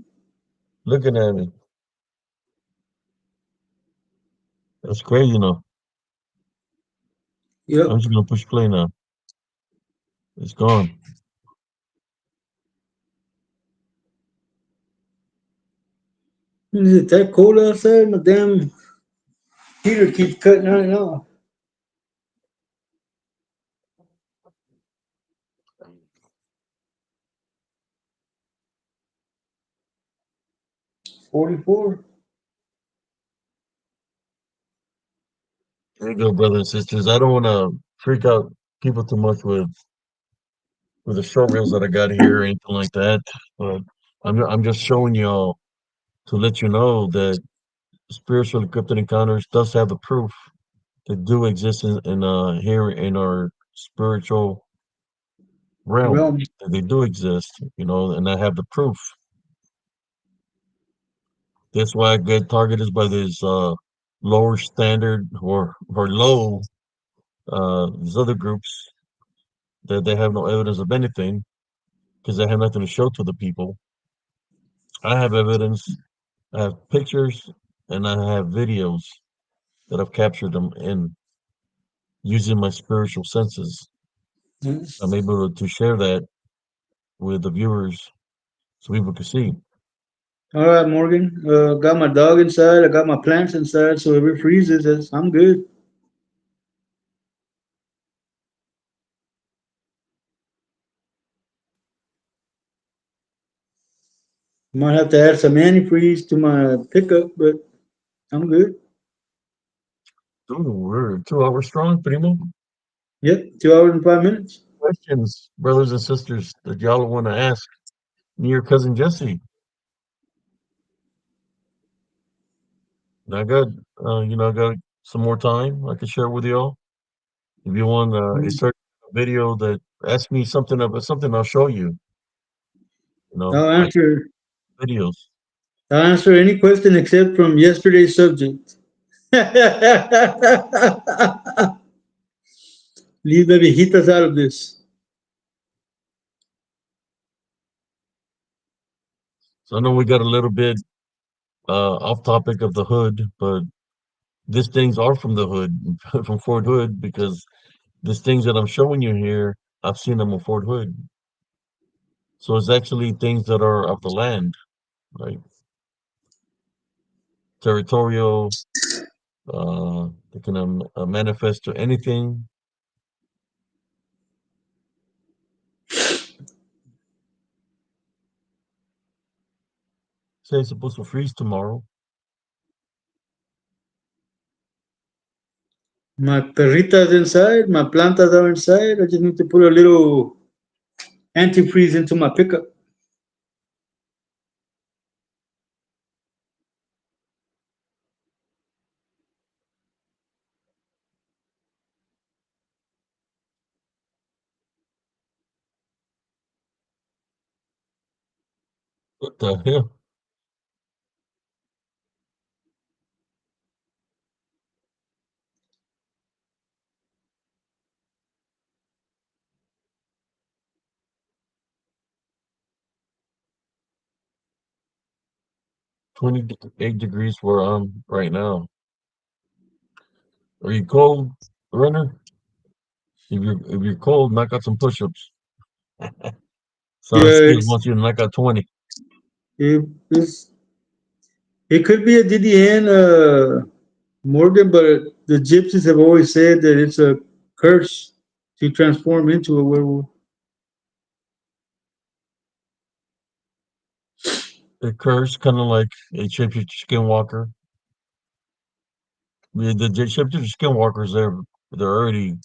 Looking at me. That's crazy, you know. I'm Yep. just gonna push play now. It's gone. Is it that cold outside? My damn heater keeps cutting on and off. 44. There you go, brothers and sisters. I don't want to freak out people too much with the short reels that I got here or anything like that. But I'm just showing y'all to let you know that spiritual encrypted encounters does have the proof that do exist in here in our spiritual realm. Realm. That they do exist, and I have the proof. That's why I get targeted by this lower standard or low these other groups that they have no evidence of anything because they have nothing to show to the people. I have evidence. I have pictures and I have videos that I've captured them in using my spiritual senses. I'm able to share that with the viewers so people can see. All right, Morgan. Got my dog inside. I got my plants inside. So if it freezes, I'm good. Might have to add some antifreeze to my pickup, but I'm good. Dude, we're 2 hours strong, primo. Yep, 2 hours and 5 minutes. Questions, brothers and sisters, that y'all want to ask me or cousin Jesse. And I got some more time I can share with y'all. If you want, insert a video that ask me something about something, I'll show you. I'll I answer. videos. I'll answer any question except from yesterday's subject. Leave the viejitas out of this. So I know we got a little bit off topic of the hood, but these things are from the hood, from Fort Hood, because these things that I'm showing you here, I've seen them on Fort Hood. So it's actually things that are of the land, right? Territorial, they can manifest to anything. Say it's supposed to freeze tomorrow. My perritas inside, my plantas are inside. I just need to put a little antifreeze into my pickup. What the hell? 28 degrees where I'm right now. Are you cold, runner? If you're cold, knock out some push-ups. Science Yeah, skills wants you to knock out 20. it's, it could be a DDN, Morgan, but the gypsies have always said that it's a curse to transform into a werewolf. A curse, kind of like a shapeshifter skinwalker. The shapeshifter skinwalkers, they're already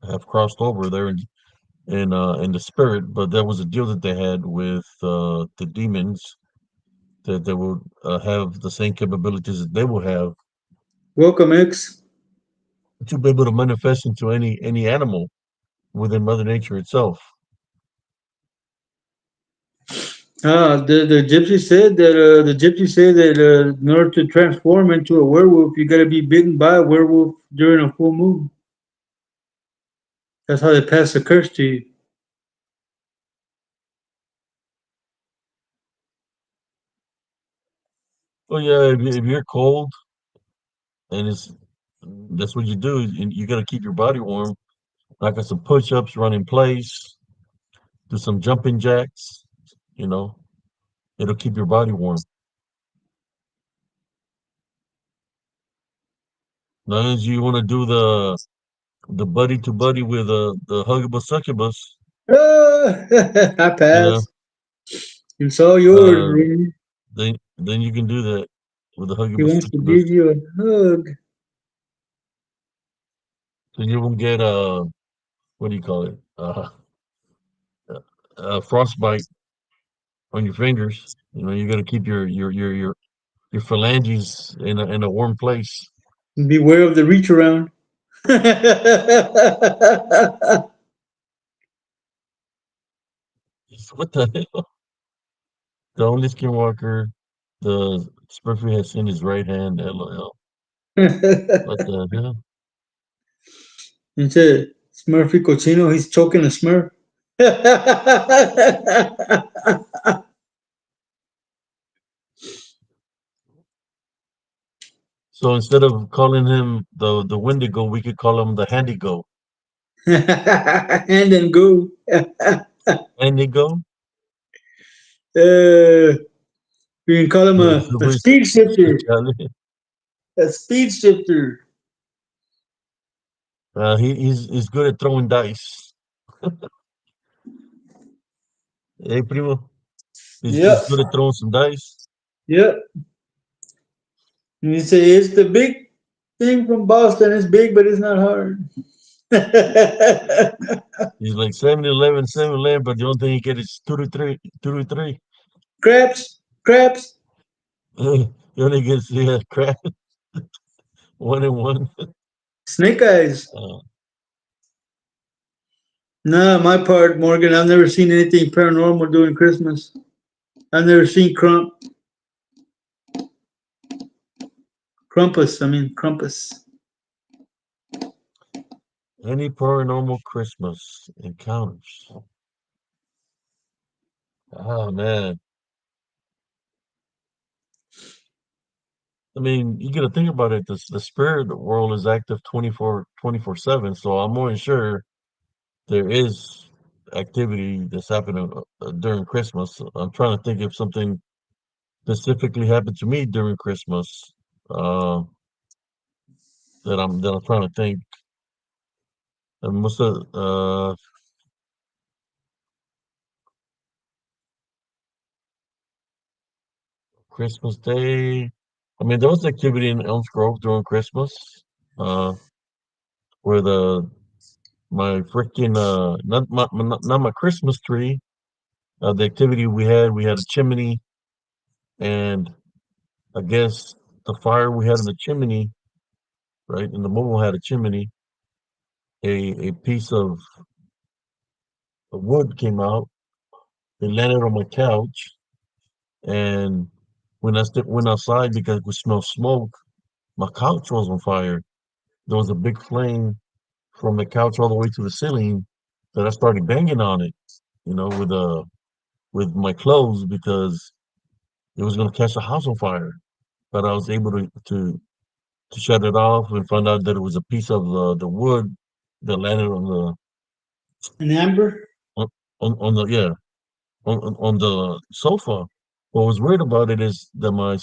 have crossed over. They're in the spirit, but that was a deal that they had with the demons that they would have the same capabilities that they will have Welcome, X. to be able to manifest into any animal within Mother Nature itself. The gypsy said that in order to transform into a werewolf, you got to be bitten by a werewolf during a full moon. That's how they pass the curse to you. Well, yeah, if you're cold and it's that's what you do, and you got to keep your body warm. Like some push-ups, run in place, do some jumping jacks. You know, it'll keep your body warm. Now, as you want to do the buddy to buddy with the huggable succubus, I you know, pass. It's all yours, uh, man. then you can do that with the He huggable wants to succubus. give you a hug. So you won't get what do you call it? Frostbite on your fingers. You know, you got to keep your phalanges in a warm place. Beware of the reach around. What the hell? The only skinwalker the Smurfy has in his right hand. LOL. What the hell? Pinche Smurfy cochino, he's choking a Smurf. So instead of calling him the Wendigo, we could call him the Handigo. And then go. Handigo? We can call him Yeah, a speed shifter. Charlie. A speed shifter. He's good at throwing dice. Hey, primo. He's Yep. good at throwing some dice. Yep. And you say it's the big. Thing from Boston is big, but it's not hard. He's like 7-Eleven, 7-Eleven, but the only thing he get is 2 to 3, 2 to 3. Craps, craps, He only gets crap 1 and 1. snake eyes. Uh, Nah, my part, Morgan. I've never seen anything paranormal during Christmas. I've never seen Krampus. I mean, Krampus. any paranormal Christmas encounters? Oh man, I mean, you got to think about it. The spirit world is active 24/7. So I'm more than sure there is activity that's happening during Christmas. I'm trying to think if something specifically happened to me during Christmas. Uh, that I'm trying to think. And must have Christmas Day. I mean, there was activity in Elms Grove during Christmas, uh, where my freaking not my Christmas tree. The activity we had a chimney, and I guess the fire we had in the chimney, right? And the mobile had a chimney. A piece of wood came out. It landed on my couch, and when went outside because we smelled smoke, my couch was on fire. There was a big flame from the couch all the way to the ceiling that I started banging on it, with my clothes because it was gonna catch the house on fire. But I was able to shut it off and find out that it was a piece of the wood that landed An amber? on, on the yeah on the sofa. What was weird about it is that my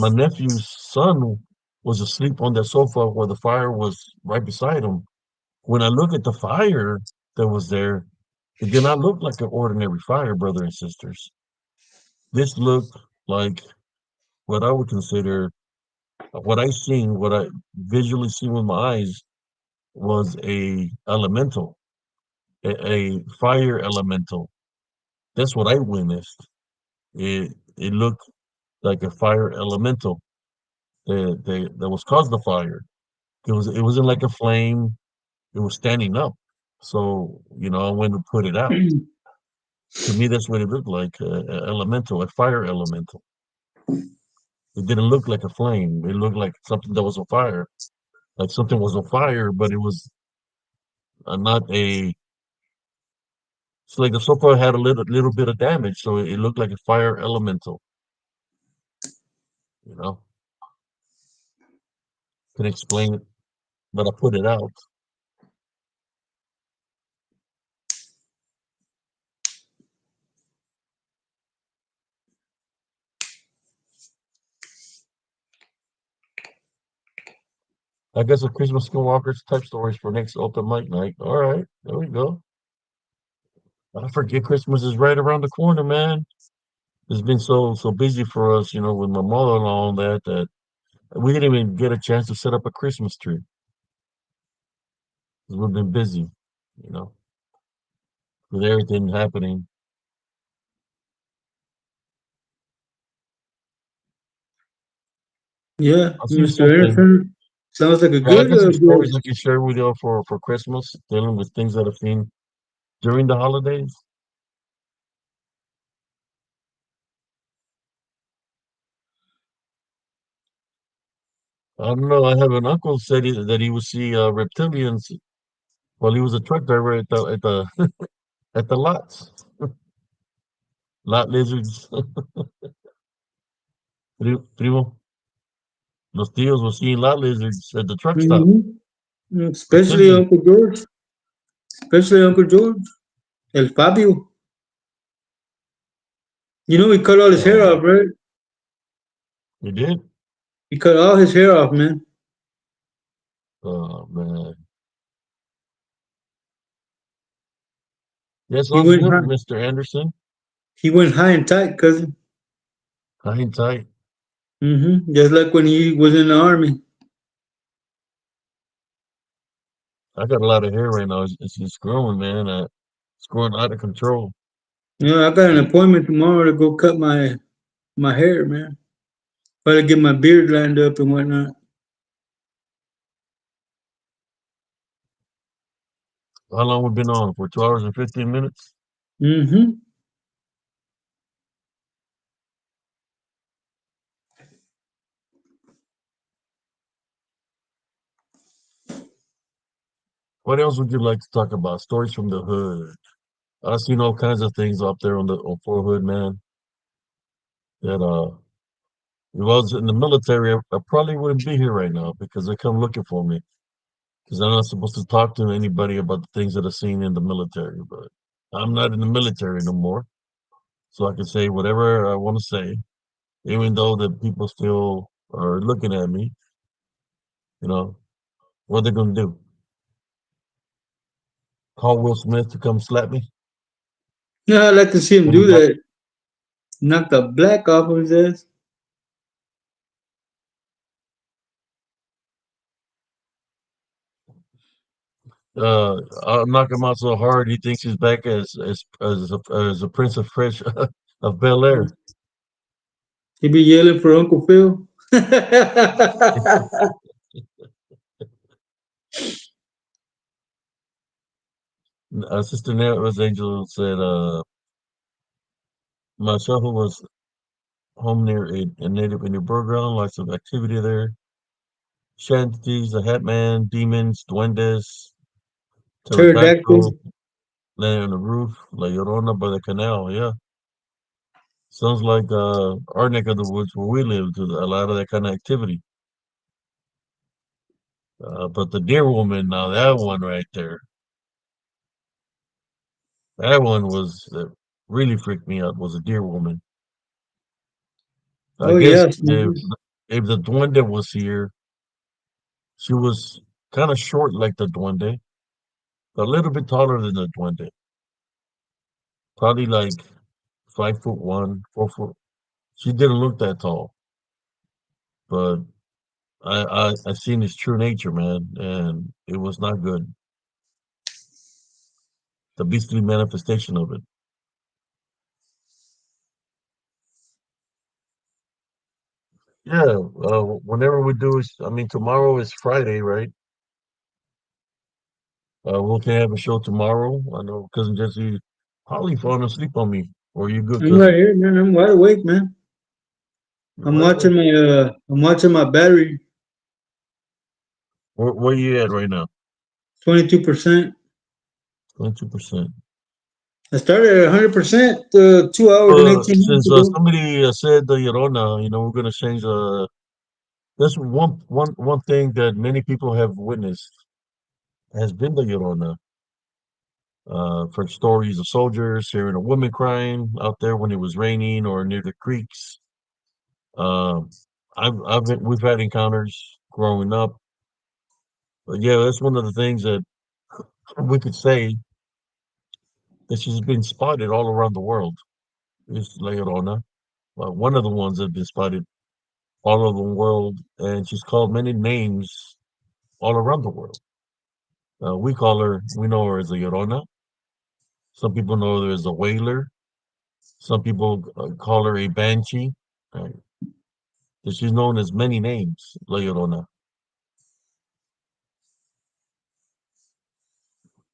nephew's son was asleep on the sofa where the fire was right beside him. When I look at the fire that was there, it did not look like an ordinary fire, brother and sisters. This looked like what I would consider what I visually seen with my eyes was a elemental, a fire elemental. That's what I witnessed. It looked like a fire elemental that was caused the fire. It wasn't like a flame. It was standing up. So I went to put it out. To me, that's what it looked like, elemental, a fire elemental. It didn't look like a flame. It looked like something that was on fire. Like something was on fire, but it was not a. It's like the sofa had a little bit of damage, so it looked like a fire elemental. You know, can explain it, but I put it out. I guess a Christmas Skinwalker's type stories for next open mic night. All right, there we go. I forget Christmas is right around the corner, man. It's been so busy for us, with my mother-in-law and that we didn't even get a chance to set up a Christmas tree because we've been busy, you know, with everything happening. Yeah, I'll see Mr. something. Anderson. Sounds like a Yeah, I good got some stories gift. I can share with you for Christmas, dealing with things that I've seen during the holidays. I don't know. I have an uncle said that he would see reptilians while he was a truck driver at the lots, lot lizards. Primo, los tíos were seeing lot lizards at the truck stop. Especially Reptilians. Uncle George. Especially Uncle George. El Fabio. You know he cut all his hair Oh, off, right? he did. He cut all his hair off, man. Oh man. That He sounds went good, high. Mr. Anderson. He went high and tight, cousin. Hang tight. Just like when he was in the army. I got a lot of hair right now. It's just growing, man. It's growing out of control. I got an appointment tomorrow to go cut my hair, man. Probably get my beard lined up and whatnot. How long we been on? For 2 hours and 15 minutes? Mm-hmm. What else would you like to talk about? Stories from the hood. I've seen all kinds of things up there on Fort Hood, man. That if I was in the military, I probably wouldn't be here right now because they come looking for me. Because I'm not supposed to talk to anybody about the things that I've seen in the military. But I'm not in the military no more, so I can say whatever I want to say, even though the people still are looking at me. You know what they're gonna do? Call Will Smith to come slap me? Yeah, I'd like to see him Put him do back. that. Knock the black off of his ass. I'll knock him out so hard he thinks he's back as a Prince of Fresh of Bel Air. He be yelling for Uncle Phil. Sister Nels Angel said, my shuffle was home near a native Indian ground, lots of activity there. Shanties, the Hatman, demons, duendes, Pterodactyl. pterodactyl, laying on the roof, La Llorona by the canal. Yeah, sounds like our neck of the woods where we live. To a lot of that kind of activity. But the deer woman, now that one right there, that one was really freaked me out. Was a deer woman. I Oh guess yes. if the duende was here, she was kind of short like the duende, a little bit taller than the duende, probably like 5'1", 4 foot. She didn't look that tall, but I seen his true nature, man, and it was not good. The beastly manifestation of it. Yeah, whenever we do is, I mean, tomorrow is Friday, right? We can have a show tomorrow. I know cousin Jesse probably falling asleep on me. Or you good, I'm right cousin? here, man. I'm wide awake, man. You're wide awake. I'm watching my battery, Where you at right now? 22%. 22%. I started at 100% 2 hours and 18 minutes Since ago. somebody said the Llorona, we're gonna change. That's one thing that many people have witnessed has been the Llorona. For stories of soldiers hearing a woman crying out there when it was raining or near the creeks. Um, we've had encounters growing up, but yeah, that's one of the things that we could say that she's been spotted all around the world. Is La Llorona, one of the ones that have been spotted all over the world, and she's called many names all around the world. We know her as a Llorona. Some people know her as a wailer. Some people call her a banshee. Right? So she's known as many names, La Llorona.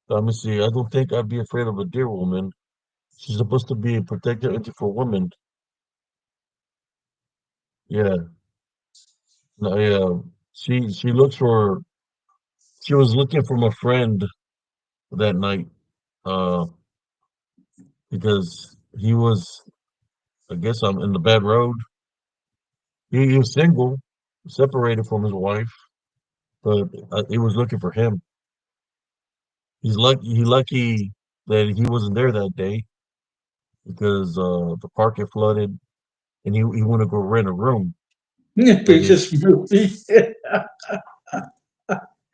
Let me see. I don't think I'd be afraid of a deer woman. She's supposed to be a protector entity for women. Yeah, no, yeah. She looks for. She was looking for my friend that night, uh, because he was. I guess I'm in the bad road. He was single, separated from his wife, but he was looking for him. He's lucky. He lucky that he wasn't there that day because the park had flooded, and he wanted to go rent a room. But It's if just movie.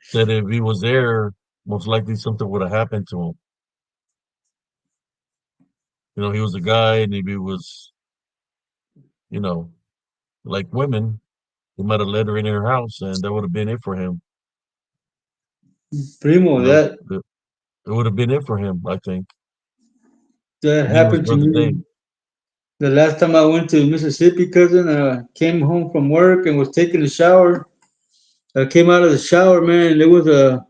said if he was there, most likely something would have happened to him. He was a guy, and if he was, you know, like women, he might have let her in her house, and that would have been it for him. Primo, You know, it would have been it for him, I think. that Me and his happened to brother Dave. me. The last time I went to Mississippi, cousin, came home from work and was taking a shower. I came out of the shower, man, and there was a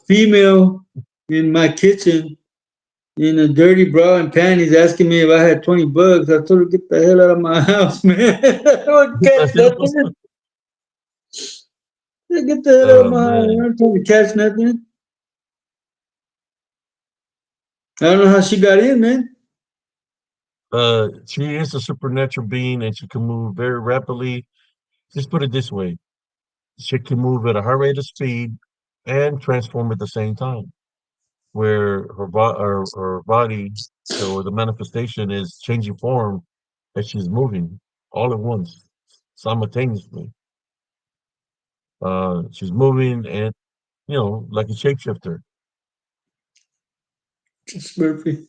female in my kitchen in a dirty bra and panties asking me if I had 20 bucks. I told her, get the hell out of my house, man. I don't catch nothing. Get the hell out of Oh my house. man. I don't trying to catch nothing. I don't know how she got in, man. She is a supernatural being and she can move very rapidly. Just put it this way. She can move at a high rate of speed and transform at the same time, where her body or the manifestation is changing form as she's moving all at once, simultaneously. She's moving and like a shapeshifter. Smurfy.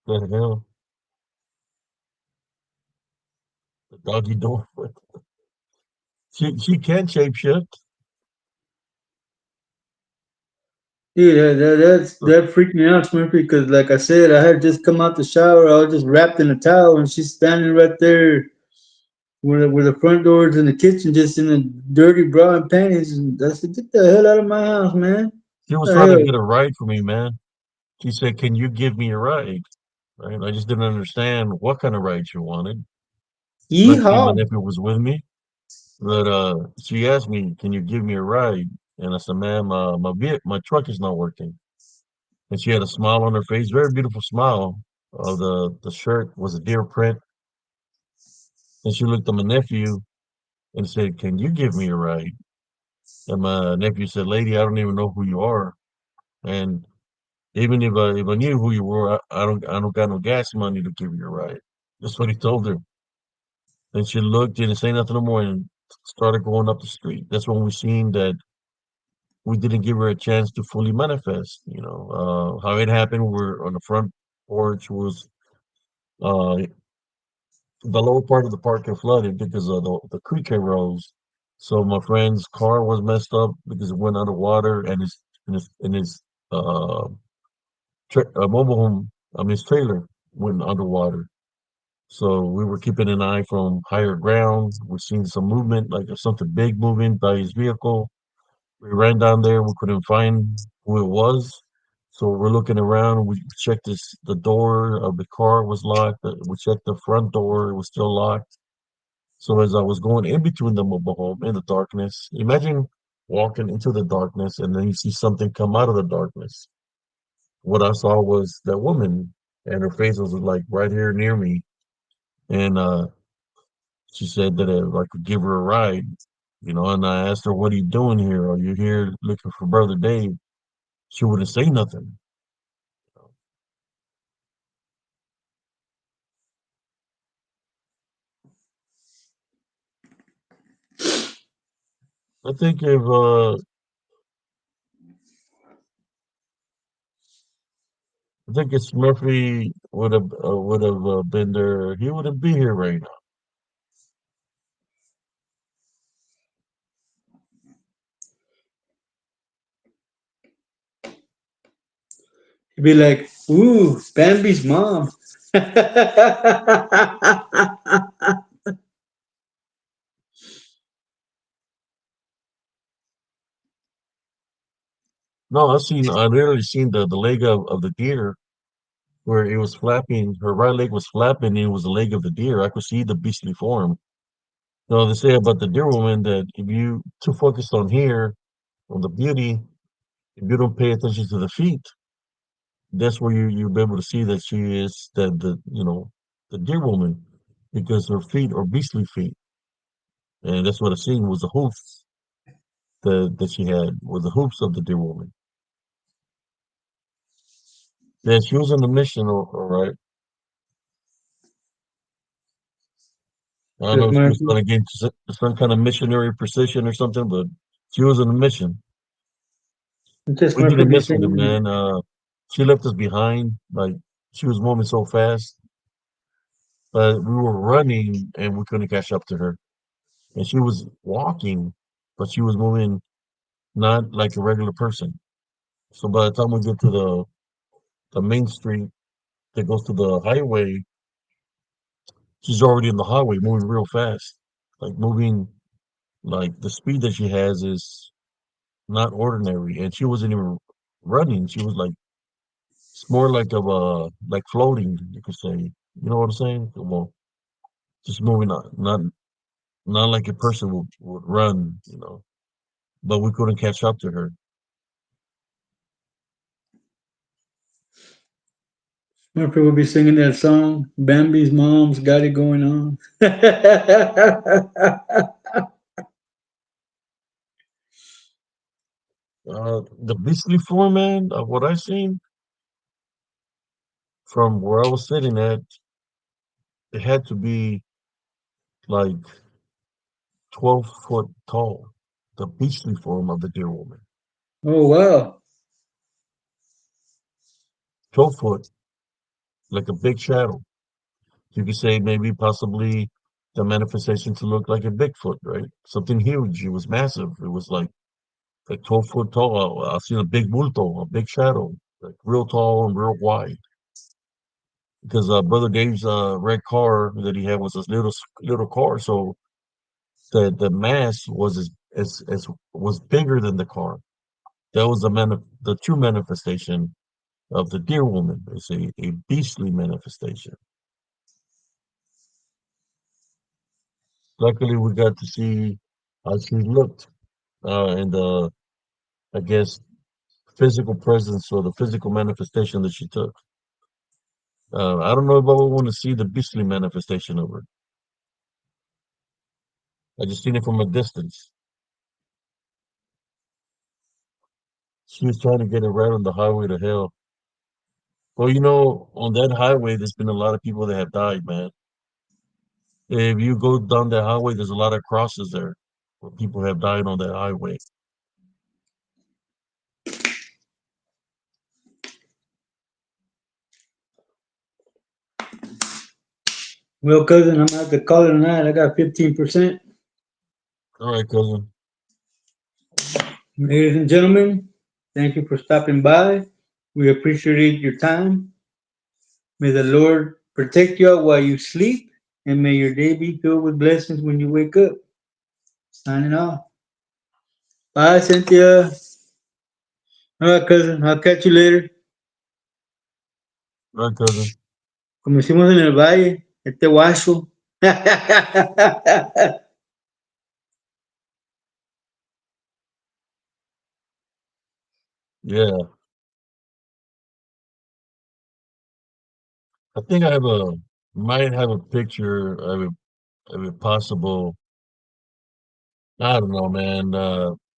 The hell, the doggy door. She can shapeshift. Dude, that freaked me out, Smurfy, because like I said, I had just come out the shower. I was just wrapped in a towel, and she's standing right there where the front door is in the kitchen, just in a dirty bra and panties. And I said, "Get the hell out of my house, man! She was What the trying to hell?" get a ride for me, man. She said, "Can you give me a ride?" Right? I just didn't understand what kind of ride she wanted. Luckily, Yeehaw! my nephew was with me, but she asked me, "Can you give me a ride?" And I said, "Ma'am, my truck is not working." And she had a smile on her face, very beautiful smile. The shirt was a deer print, and she looked at my nephew and said, "Can you give me a ride?" And my nephew said, "Lady, I don't even know who you are, and even if I knew who you were, I don't got no gas money to give you a ride." That's what he told her. And she looked, didn't say nothing no more, and started going up the street. That's when we seen that we didn't give her a chance to fully manifest. How it happened. We're on the front porch was uh the lower part of the park had flooded because of the creek had rose. So my friend's car was messed up because it went underwater, and his uh, mobile home, his trailer went underwater. So we were keeping an eye from higher ground. We seen some movement, like there's something big moving by his vehicle. We ran down there. We couldn't find who it was. So we're looking around. We checked the door of the car was locked. We checked the front door. It was still locked. So as I was going in between the mobile home in the darkness, imagine walking into the darkness and then you see something come out of the darkness. What I saw was that woman, and her face was like right here near me. And she said that if I could give her a ride, and I asked her, "What are you doing here? Are you here looking for Brother Dave?" She wouldn't say nothing. I think if I think if Murphy would have been there, he wouldn't be here right now. He'd be like, "Ooh, Bambi's mom." No, I literally seen the leg of the deer where it was flapping. Her right leg was flapping, and it was the leg of the deer. I could see the beastly form. So they say about the deer woman that if you too focused on here, on the beauty, if you don't pay attention to the feet, that's where you'll be able to see that she is the deer woman because her feet are beastly feet, and that's what I seen was the hoofs that she had were the hoofs of the deer woman. Yeah, she was on the mission, all right. I don't Yes, know if she was Murphy. going to get some kind of missionary position or something, but she was on a mission. Just We Murphy didn't be mess with her, saying, man. She left us behind. Like she was moving so fast, but we were running and we couldn't catch up to her. and she was walking, but she was moving not like a regular person. So by the time we get to the main street that goes to the highway, she's already in the highway, moving real fast, like moving like the speed that she has is not ordinary, and she wasn't even running. She was like it's more like of a like floating, you could say. You know what I'm saying? Well, just moving on, not like a person would run, you know. But we couldn't catch up to her. My people will be singing that song. Bambi's mom's got it going on. The beastly form, man, what I seen from where I was sitting at, it had to be like 12 foot tall. The beastly form of the deer woman, Oh wow. 12 foot, like a big shadow. You could say maybe possibly the manifestation to look like a Bigfoot, right? Something huge. It was massive. It was like 12 foot tall. I seen a big bulto, a big shadow, like real tall and real wide. Because Brother Dave's red car that he had was this little car, so the mass was as was bigger than the car. That was the true manifestation of the deer woman. It's a beastly manifestation. Luckily, we got to see how she looked and the I guess physical presence or the physical manifestation that she took. I don't know if I would want to see the beastly manifestation of her. I just seen it from a distance. She was trying to get it right on the highway to hell. Well, on that highway, there's been a lot of people that have died, man. If you go down that highway, there's a lot of crosses there where people have died on that highway. Well, cousin, I'm at the call it tonight. I got 15%. All right, cousin. Ladies and gentlemen, thank you for stopping by. We appreciate your time. May the Lord protect you while you sleep, and may your day be filled with blessings when you wake up. Signing off. Bye, Cynthia. All right, cousin. I'll catch you later. All right, cousin. Como decimos en el valle, este guacho. Yeah, I think might have a picture of a possible. I don't know, man.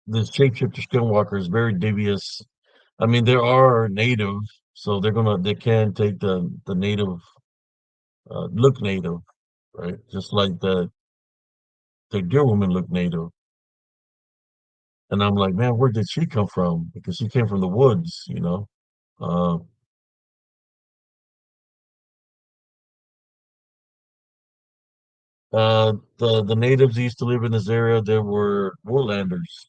This shapeshifter skinwalker is very devious. I mean, there are native, so they can take the native, look native, right? Just like the deer woman looked native. And I'm like, man, where did she come from? Because she came from the woods. Uh, the natives used to live in this area. They were woodlanders.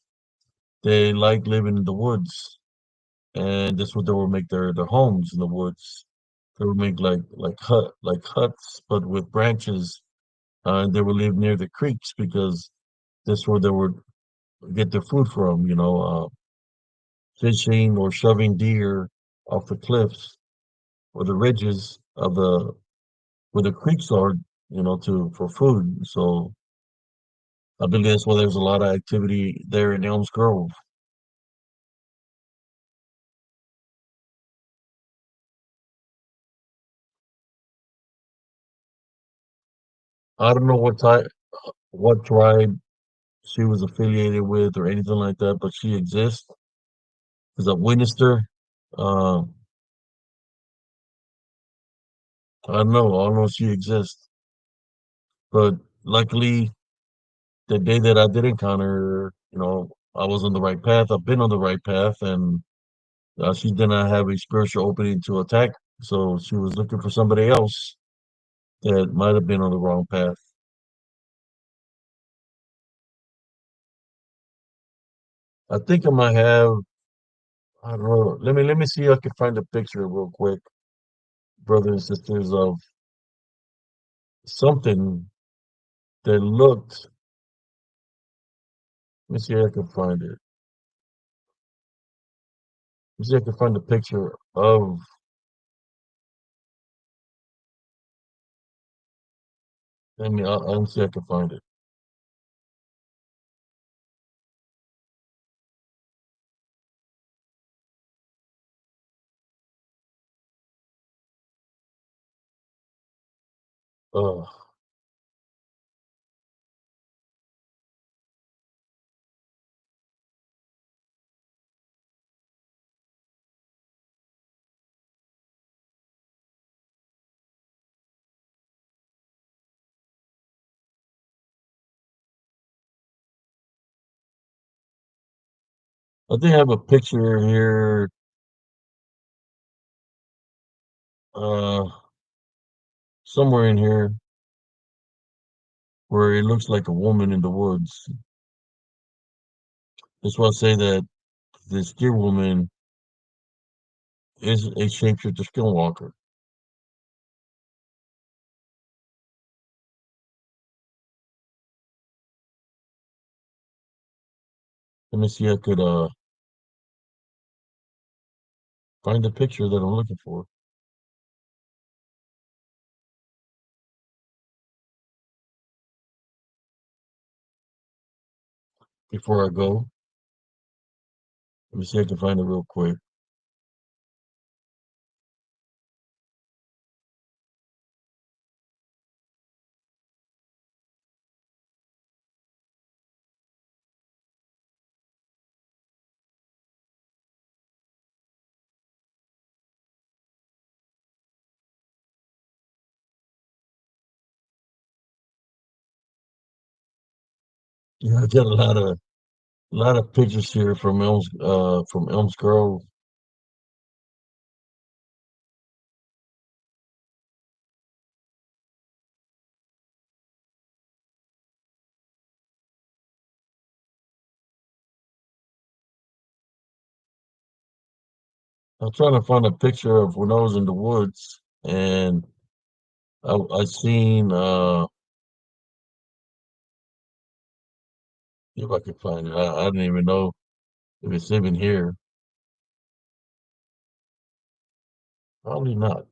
They like living in the woods, and that's what they would make their homes in the woods. They would make like huts, but with branches, and they would live near the creeks because that's where they would get their food from. Fishing or shoving deer off the cliffs or the ridges of the where the creeks are, to for food. So I believe that's why there's a lot of activity there in Elms Grove. I don't know what tribe she was affiliated with or anything like that, but she exists. Because I witnessed her. Uh, I don't know if she exists. But luckily, the day that I did encounter her, I was on the right path. I've been on the right path, and she did not have a spiritual opening to attack. So she was looking for somebody else that might have been on the wrong path. I think I might have. I don't know. Let me see if I can find a picture real quick, brothers and sisters, of something that looked. Let me see if I can find it. Let me see if I can find a picture of. Let me see if I can find it. Uh, I think I have a picture here. Uh, Somewhere in here where it looks like a woman in the woods. That's why I say that this deer woman is a shapeshifter skinwalker. Let me see if I could find the picture that I'm looking for before I go. Let me see if I can find it real quick. Yeah, I got a lot of pictures here from Elms Grove. I'm trying to find a picture of when I was in the woods and I seen if I could find it. I didn't even know if it's even here. Probably not.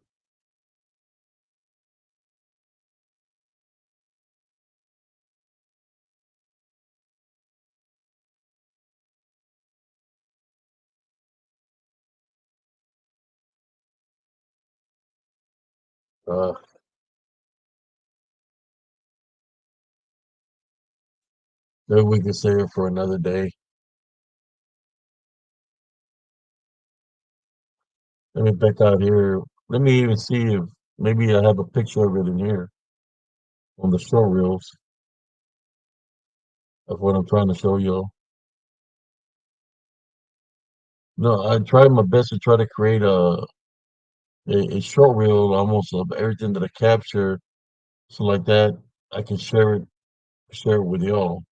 Uh, Maybe we can save it for another day. Let me back out here. Let me even see if maybe I have a picture of it in here on the show reels of what I'm trying to show you. No, I tried my best to try to create a short reel almost of everything that I captured, so like that I can share it with y'all.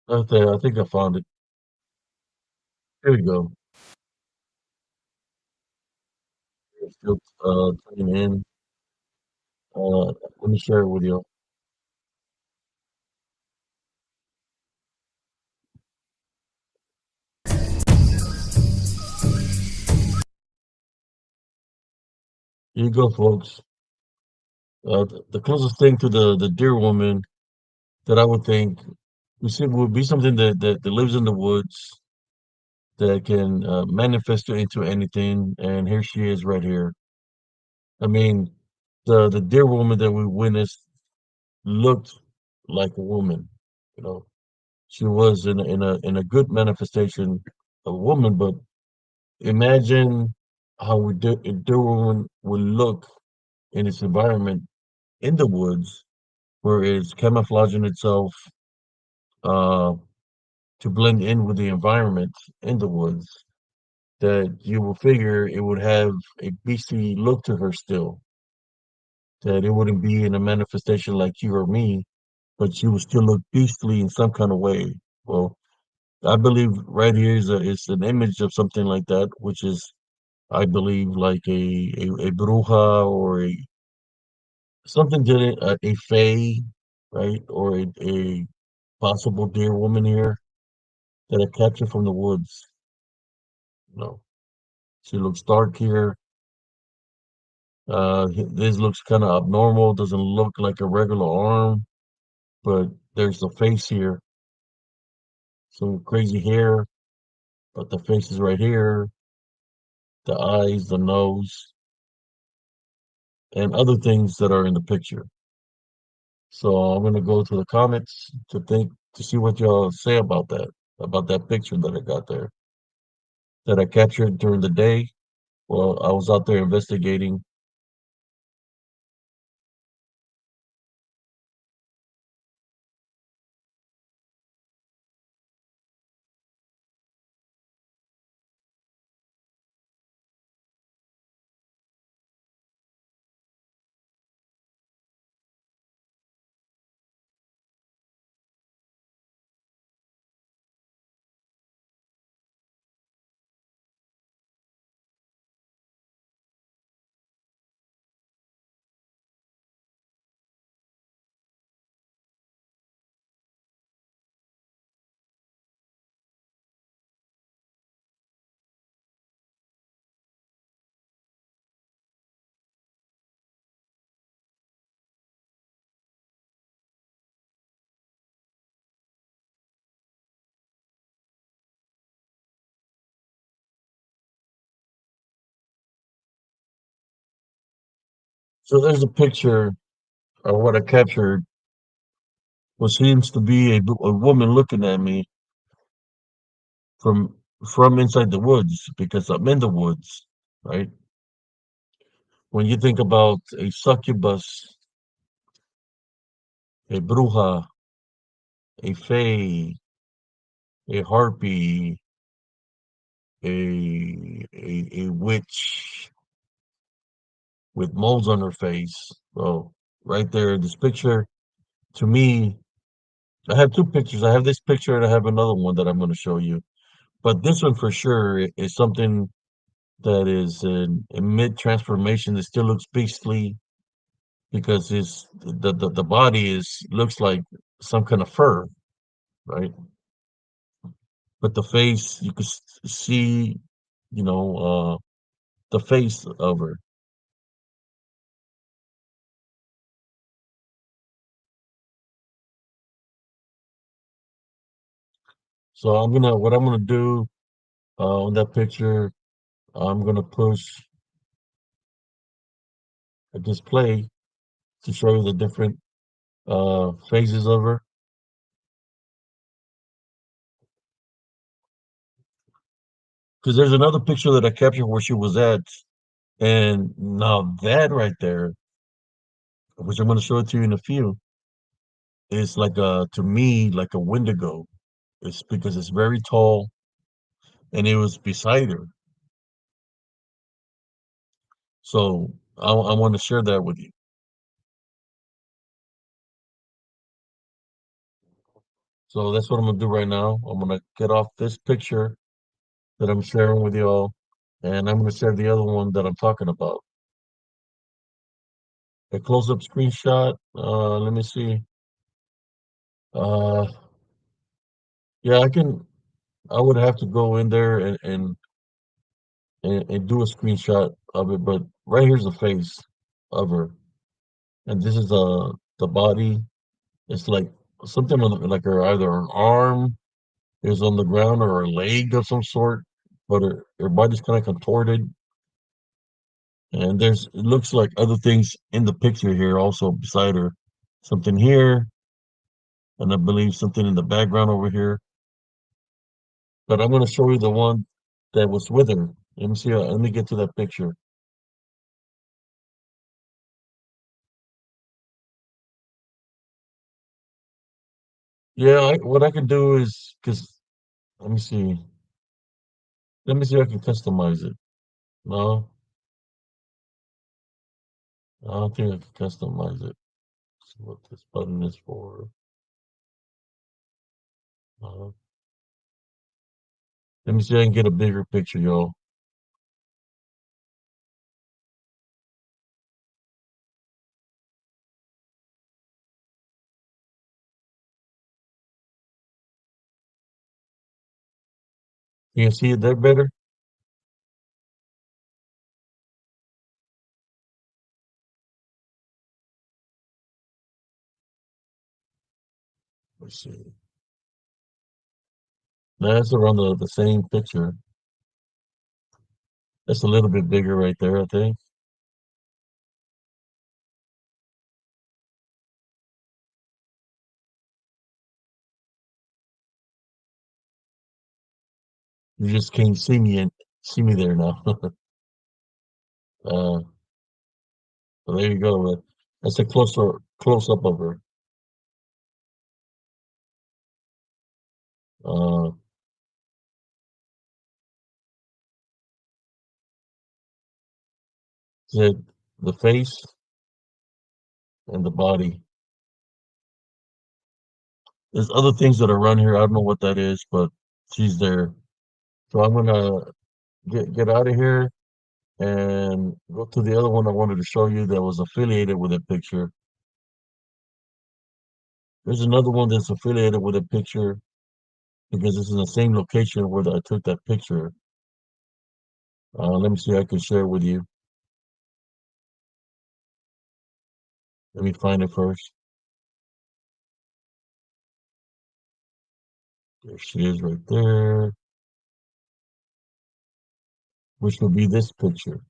Okay, I think I found it. Here we go. It's still turning in. Let me share it with you. Here you go, folks. The closest thing to the deer woman that I would think we see would be something that lives in the woods that can manifest it into anything. And here she is right here. I mean, the deer woman that we witnessed looked like a woman. You know, she was in a good manifestation of a woman. But imagine how a deer woman would look in its environment in the woods where it's camouflaging itself uh, to blend in with the environment in the woods, that you will figure it would have a beastly look to her still, that it wouldn't be in a manifestation like you or me, but she would still look beastly in some kind of way. Well, I believe right here is an image of something like that, which is, I believe, like a bruja or a something did it, a fae, right? Or a possible deer woman here that I captured from the woods. No, she looks dark here. This looks kind of abnormal. Doesn't look like a regular arm, but there's the face here. Some crazy hair, but the face is right here. The eyes, the nose, and other things that are in the picture. So I'm gonna go to the comments to see what y'all say about that picture that I got there, that I captured during the day. Well, I was out there investigating. So there's a picture of what I captured, what seems to be a woman looking at me from from inside the woods because I'm in the woods, right? When you think about a succubus, a bruja, a fae, a harpy, a witch with moles on her face. Well, right there in this picture, to me, I have two pictures. I have this picture and I have another one that I'm going to show you. But this one for sure is something that is in mid transformation. It still looks beastly because the body is looks like some kind of fur, right? But the face, you could see, you know, the face of her. So what I'm gonna do on that picture, I'm gonna push a display to show you the different phases of her. Because there's another picture that I captured where she was at, and now that right there, which I'm gonna show it to you in a few, is like a to me like a Wendigo. It's because it's very tall, and it was beside her. So I want to share that with you. So that's what I'm gonna do right now. I'm gonna get off this picture that I'm sharing with y'all, and I'm gonna share the other one that I'm talking about. A close-up screenshot. Let me see. Uh, yeah, I can. I would have to go in there and do a screenshot of it, but right here's the face of her, and this is the body. It's like something like her either an arm is on the ground or a leg of some sort, but her body's kind of contorted. And it looks like other things in the picture here also beside her. Something here, and I believe something in the background over here. But I'm going to show you the one that was with her. Let me see. Let me get to that picture. Yeah, what I can do is because let me see. Let me see if I can customize it. No, I don't think I can customize it. See what this button is for. Uh, let me see if I can get a bigger picture, y'all. Can you see it there better? Let's see. That's around the same picture. That's a little bit bigger right there, I think. You just can't see me there now. uh, so there you go. That's a close up of her. Uh, the the face and the body. There's other things that are around here. I don't know what that is, but she's there. So I'm gonna get out of here and go to the other one I wanted to show you that was affiliated with a picture. There's another one that's affiliated with a picture because it's in the same location where I took that picture. Let me see if I can share it with you. Let me find it first. There she is right there, which will be this picture.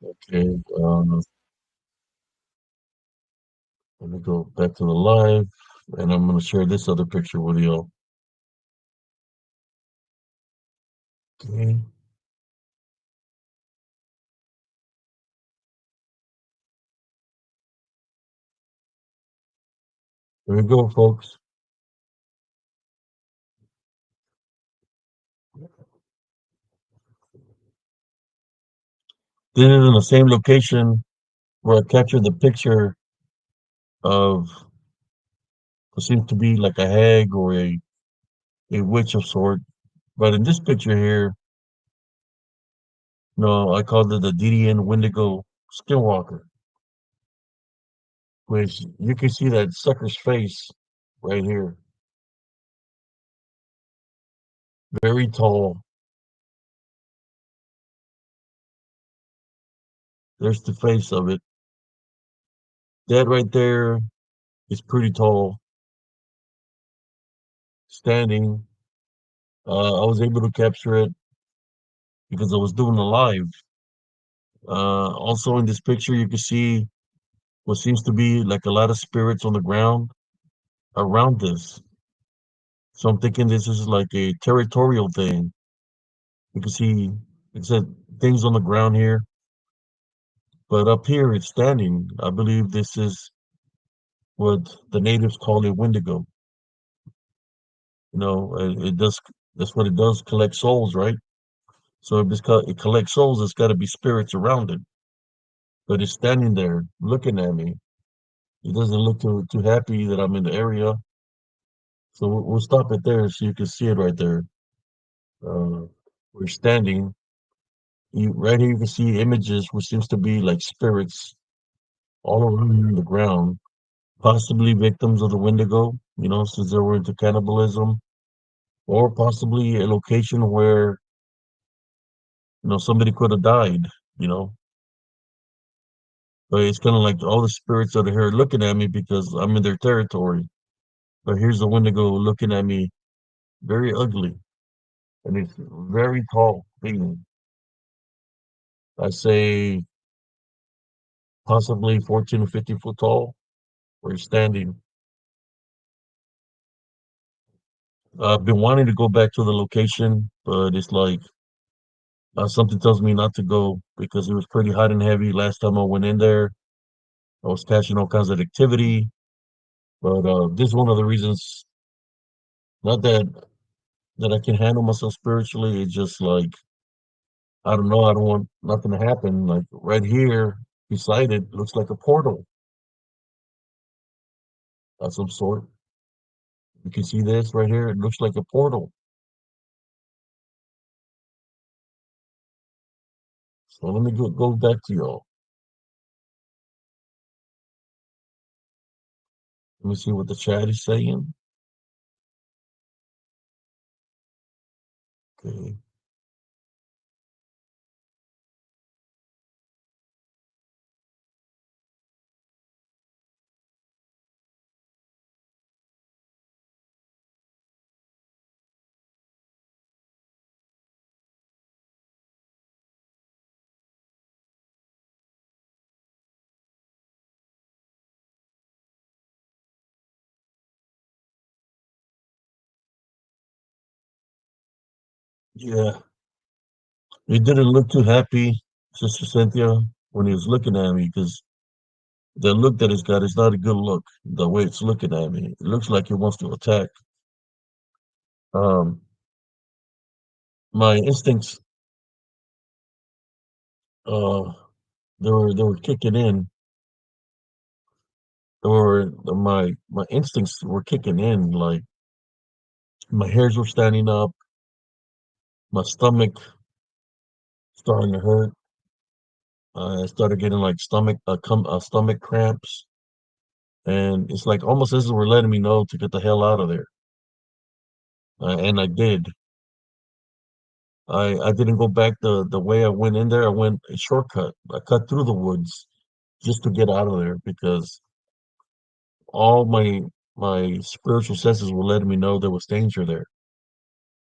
Okay, let me go back to the live and I'm going to share this other picture with you. Okay. There we go, folks. This is in the same location where I captured the picture of what seems to be like a hag or a witch of sort. But in this picture here, no, I called it the DDN Wendigo Skinwalker, which you can see that sucker's face right here. Very tall. There's the face of it. That right there is pretty tall, standing. I was able to capture it because I was doing a live. Also in this picture, you can see what seems to be like a lot of spirits on the ground around this. So I'm thinking this is like a territorial thing. You can see it said things on the ground here, but up here it's standing. I believe this is what the natives call a wendigo. You know, it does. That's what it does. Collect souls, right? So if it collects souls, it's got to be spirits around it. But it's standing there looking at me. It doesn't look too happy that I'm in the area. So we'll stop it there so you can see it right there. We're standing. Right here you can see images which seems to be like spirits all around the ground, possibly victims of the Wendigo, you know, since they were into cannibalism, or possibly a location where, you know, somebody could have died, you know. But it's kind of like all the spirits that are here looking at me because I'm in their territory. But here's the Wendigo looking at me, very ugly, and it's very tall being. I say possibly 14 or 15 foot tall, where he's standing. I've been wanting to go back to the location, but it's like Something tells me not to go because it was pretty hot and heavy last time I went in there. I was catching all kinds of activity, but this is one of the reasons. Not that I can handle myself spiritually. It's just like I don't know. I don't want nothing to happen. Like right here beside it looks like a portal of some sort. You can see this right here. It looks like a portal. So let me go back to y'all. Let me see what the chat is saying. Okay. Yeah. He didn't look too happy, Sister Cynthia, when he was looking at me because the look that it's got is not a good look. The way it's looking at me, it looks like it wants to attack. Um, my instincts, uh, they were kicking in, or my instincts were kicking in. Like my hairs were standing up, my stomach starting to hurt. I started getting like stomach cramps, and it's like almost as if we're letting me know to get the hell out of there. And I did. I didn't go back the way I went in there. I went a shortcut. I cut through the woods just to get out of there because all my spiritual senses were letting me know there was danger there.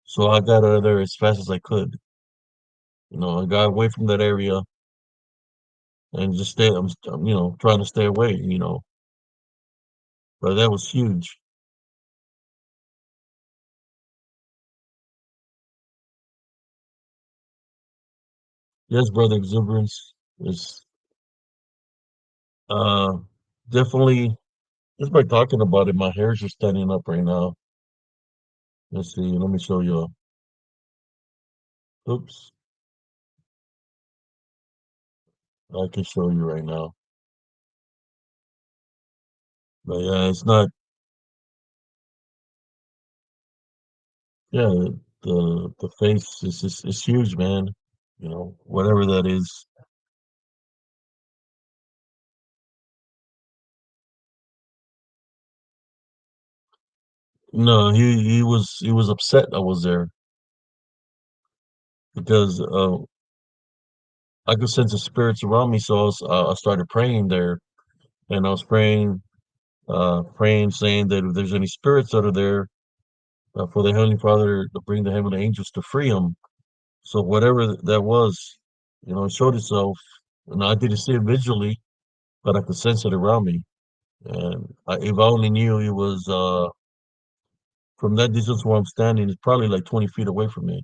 So I got out of there as fast as I could. I got away from that area and just stay. I'm trying to stay away. But that was huge. Yes, brother, exuberance is uh definitely. Just by talking about it, my hairs are standing up right now. Let's see. Let me show you. Oops, I can show you right now. But yeah, it's not. Yeah, the face is just it's huge, man. Whatever that is. No, he was upset I was there because I could sense the spirits around me, so I started praying there, and I was praying, saying that if there's any spirits that are there, for the Heavenly Father to bring the heavenly angels to free them. So whatever that was, it showed itself, and I didn't see it visually, but I could sense it around me. And if I only knew it was from that distance where I'm standing, it's probably like 20 feet away from me.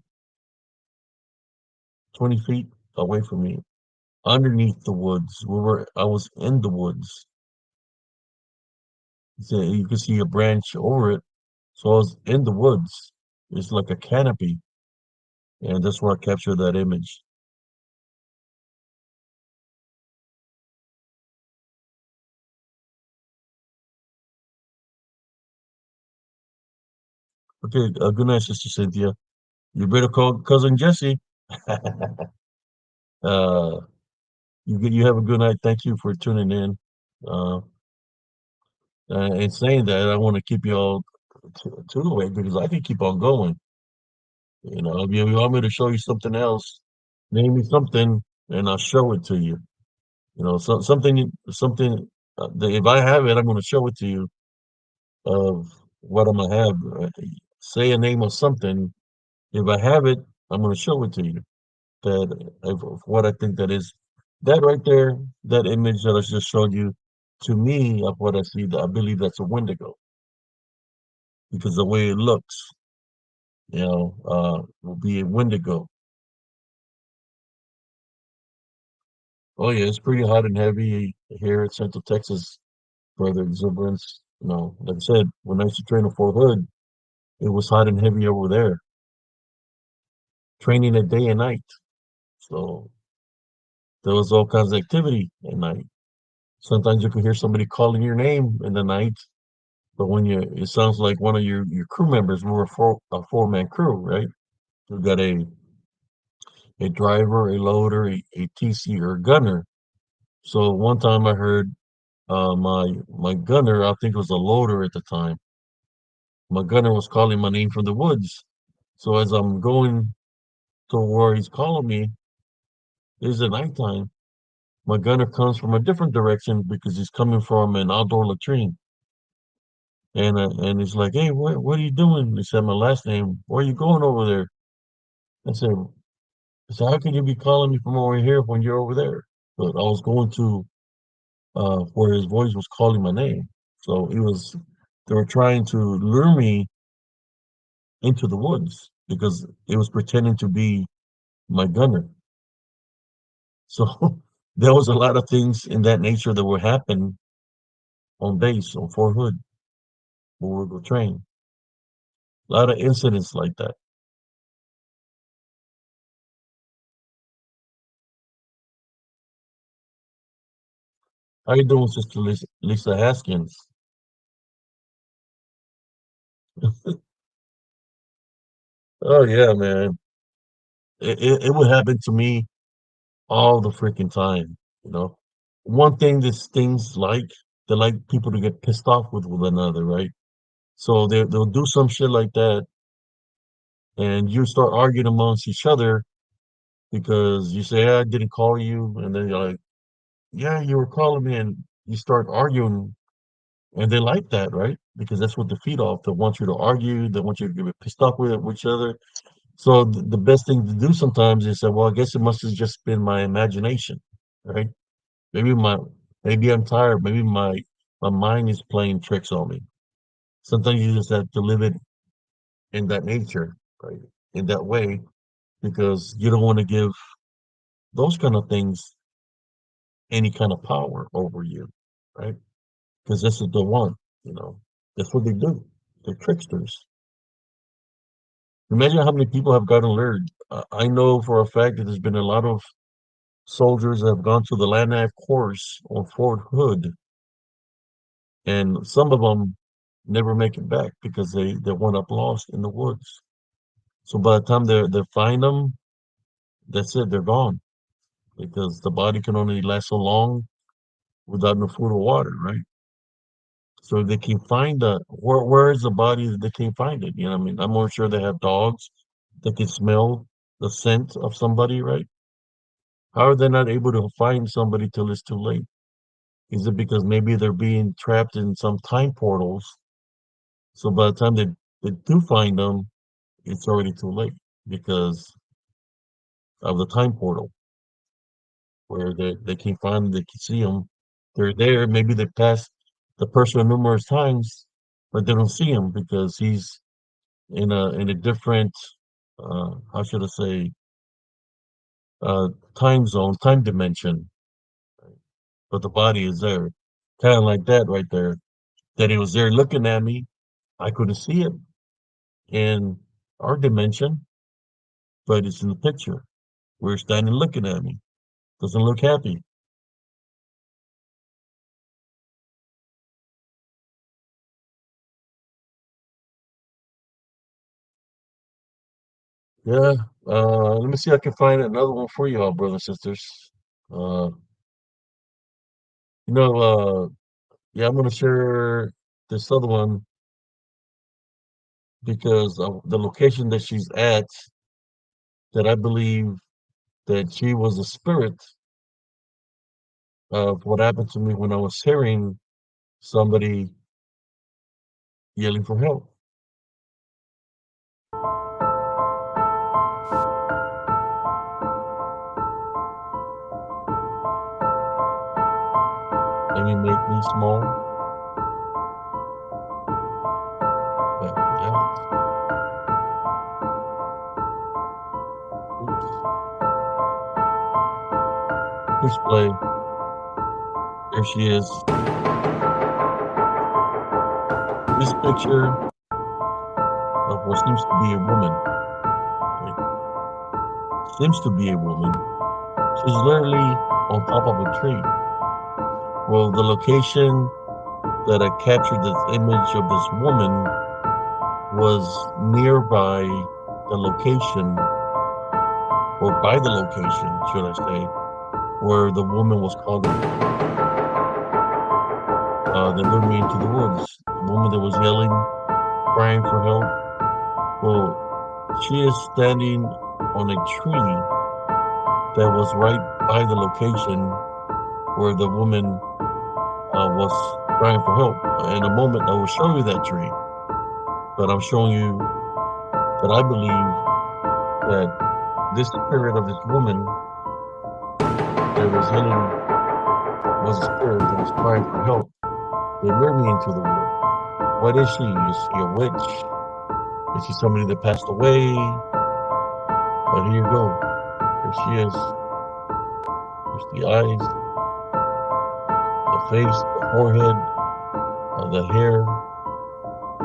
20 feet away from me, underneath the woods. I was in the woods. So you could see a branch over it. So I was in the woods. It's like a canopy, and that's where I captured that image. Okay, good night, Sister Cynthia. You better call cousin Jesse. uh, you have a good night. Thank you for tuning in. Uh, and saying that, I want to keep you all tuned away because I can keep on going. If you want me to show you something else, name me something, and I'll show it to you. Something that if I have it, I'm going to show it to you of what I'm gonna have. Say a name of something. If I have it, I'm going to show it to you. That of what I think that is. That right there, that image that I just showed you, to me, of what I see, I believe that's a Wendigo because the way it looks, will be a Wendigo. Oh yeah, it's pretty hot and heavy here in Central Texas, brother Exuberance. Like I said, when I used to train in Fort Hood, it was hot and heavy over there, training at day and night. So there was all kinds of activity at night. Sometimes you could hear somebody calling your name in the night, but it sounds like one of your crew members. We were a four-man crew, right? We got a driver, a loader, a TC, or a gunner. So one time I heard my gunner, I think it was a loader at the time. My gunner was calling my name from the woods. So as I'm going to where he's calling me, it's at nighttime. My gunner comes from a different direction because he's coming from an outdoor latrine. And he's like, "Hey, what are you doing?" He said my last name. "Where are you going over there?" I said, "So how can you be calling me from over here when you're over there?" But I was going to where his voice was calling my name. So they were trying to lure me into the woods because it was pretending to be my gunner. So there was a lot of things in that nature that would happen on base on Fort Hood where we were trained. A lot of incidents like that. How you doing, Sister Lisa Haskins? Oh yeah, man. It would happen to me all the freaking time, you know. One thing that stings like they like people to get pissed off with one another, right? So they'll do some shit like that, and you start arguing amongst each other because you say, "I didn't call you," and then you're like, "Yeah, you were calling me," and you start arguing, and they like that, right? Because that's what they feed off. They want you to argue. They want you to get pissed off with each other. So the best thing to do sometimes is say, "Well, I guess it must have just been my imagination, right? Maybe maybe I'm tired. Maybe my mind is playing tricks on me." Sometimes you just have to live it in that nature, right? In that way, because you don't want to give those kind of things any kind of power over you, right? Because this is the one, you know. That's what they do. They're tricksters. Imagine how many people have gotten lured. I know for a fact that there's been a lot of soldiers that have gone to the land nav course on Fort Hood, and some of them never make it back because they went up lost in the woods. So by the time they find them, that's it. They're gone because the body can only last so long without no food or water, right? So if they can find where is the body that they can't find it? You know what I mean? I'm more sure they have dogs that can smell the scent of somebody, right? How are they not able to find somebody till it's too late? Is it because maybe they're being trapped in some time portals? So by the time they do find them, it's already too late because of the time portal where they can find them, they can see them. They're there. Maybe they passed the person numerous times, but they don't see him because he's in a different how should I say time zone, time dimension, but the body is there. Kind of like that right there. That he was there looking at me. I couldn't see it in our dimension, but it's in the picture. We're standing looking at me. Doesn't look happy. Yeah. Let me see if I can find another one for you all, brothers and sisters. Uh, you know, yeah, I'm gonna share this other one because of the location that she's at, that I believe that she was a spirit of what happened to me when I was hearing somebody yelling for help. Let me make me small. Back to that. Oops. Push play. There she is. This picture of what seems to be a woman. Okay? Seems to be a woman. She's literally on top of a tree. Well, the location that I captured this image of this woman was nearby the location, or by the location, should I say, where the woman was called into the woods. They lured me into the woods. The woman that was yelling, crying for help. Well, she is standing on a tree that was right by the location where the woman was crying for help. In a moment, I will show you that tree, but I'm showing you that I believe that this spirit of this woman that was yelling was a spirit that was crying for help. They lured me into the woods. What is she? Is she a witch? Is she somebody that passed away? But here you go. Here she is. There's the eyes, the face, the forehead, the hair.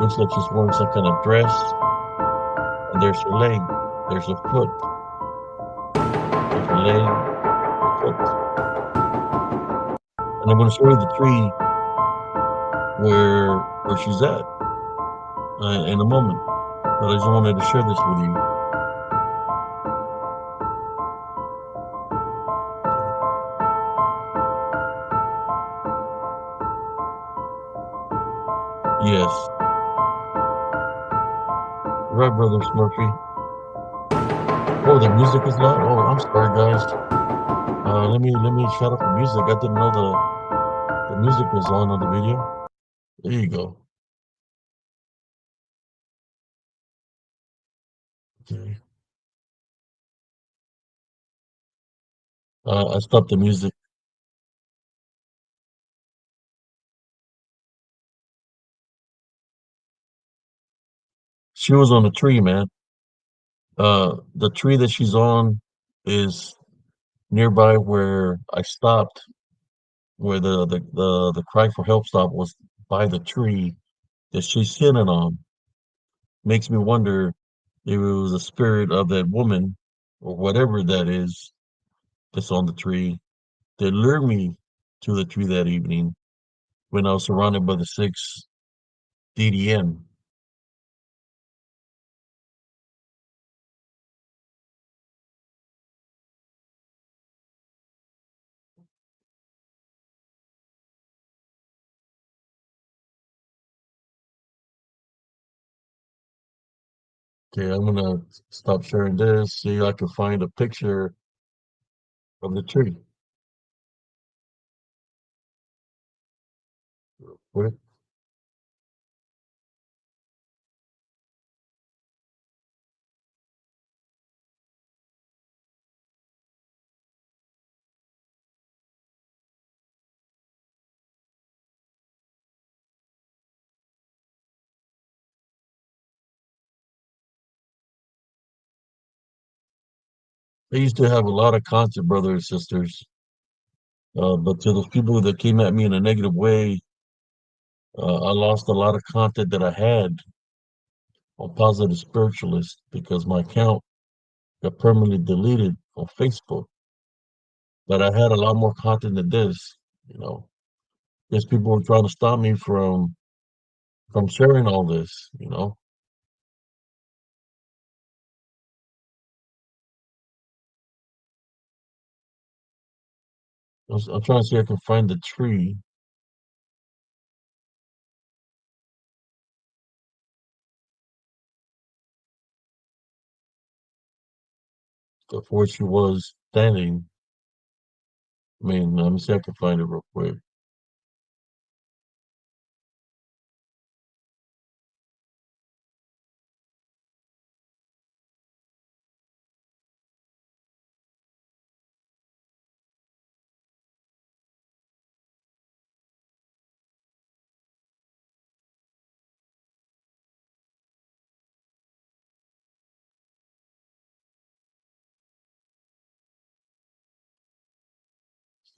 Looks like she's wearing some kind of dress. And there's her leg. There's her foot. There's her leg, her foot. And I'm going to show you the tree where she's at in a moment. But I just wanted to share this with you. Okay. Yes. Right, Brother Smurfy. Oh, the music is loud. Oh, I'm sorry, guys. Let me shut off the music. I didn't know the music was on the video. There you go. Okay. I stopped the music. She was on a tree, man. The tree that she's on is nearby where I stopped, where the cry for help stop was by the tree that she's sitting on. Makes me wonder if it was the spirit of that woman or whatever that is that's on the tree that lured me to the tree that evening when I was surrounded by the six DDN. Okay, I'm gonna stop sharing this, see if I can find a picture of the tree. Quick. I used to have a lot of content, brothers and sisters, but to those people that came at me in a negative way, I lost a lot of content that I had on Positive Spiritualist because my account got permanently deleted on Facebook. But I had a lot more content than this, you know, because people were trying to stop me from sharing all this, you know. I'm trying to see if I can find the tree of where she was standing. I mean, let me see if I can find it real quick.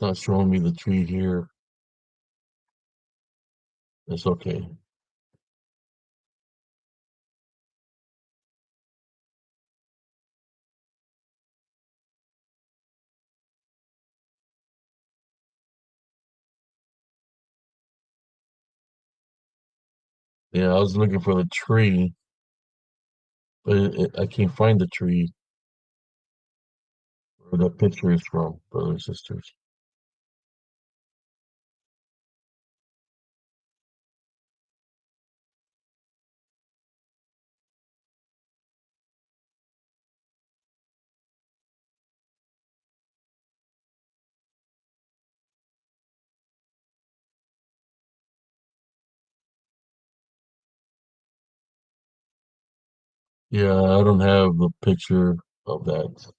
not showing me the tree here. It's okay. Yeah, I was looking for the tree, but I can't find the tree where that picture is from, brothers and sisters. Yeah, I don't have the picture of that.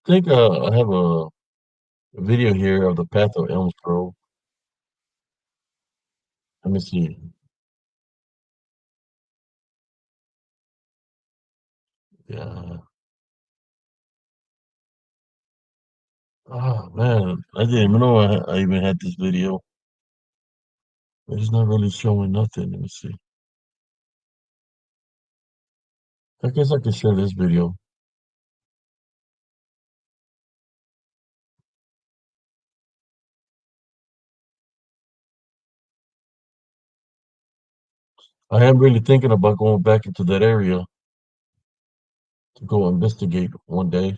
I think I have a video here of the path of Elms Grove. Let me see. Yeah. Oh man, I didn't even know I even had this video. It's not really showing nothing. Let me see. I guess I can share this video. I am really thinking about going back into that area to go investigate one day.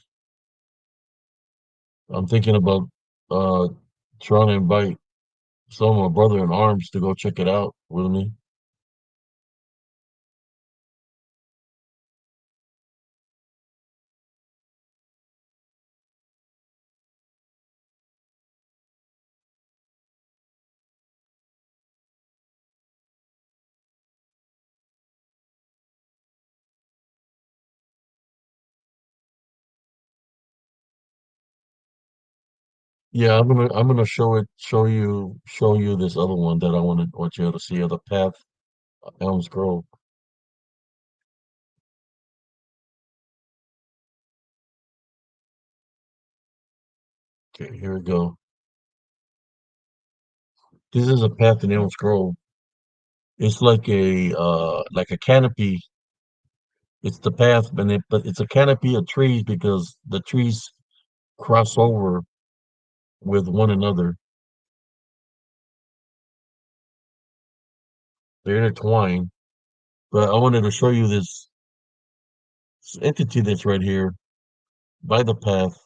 I'm thinking about uh trying to invite some of my brother in arms to go check it out with me. Yeah, I'm gonna show you this other one that I want you to see of the path, Elms Grove. Okay, here we go. This is a path in Elms Grove. It's like a canopy. It's the path, but it's a canopy of trees because the trees cross over with one another. They're intertwined. But I wanted to show you this entity that's right here by the path,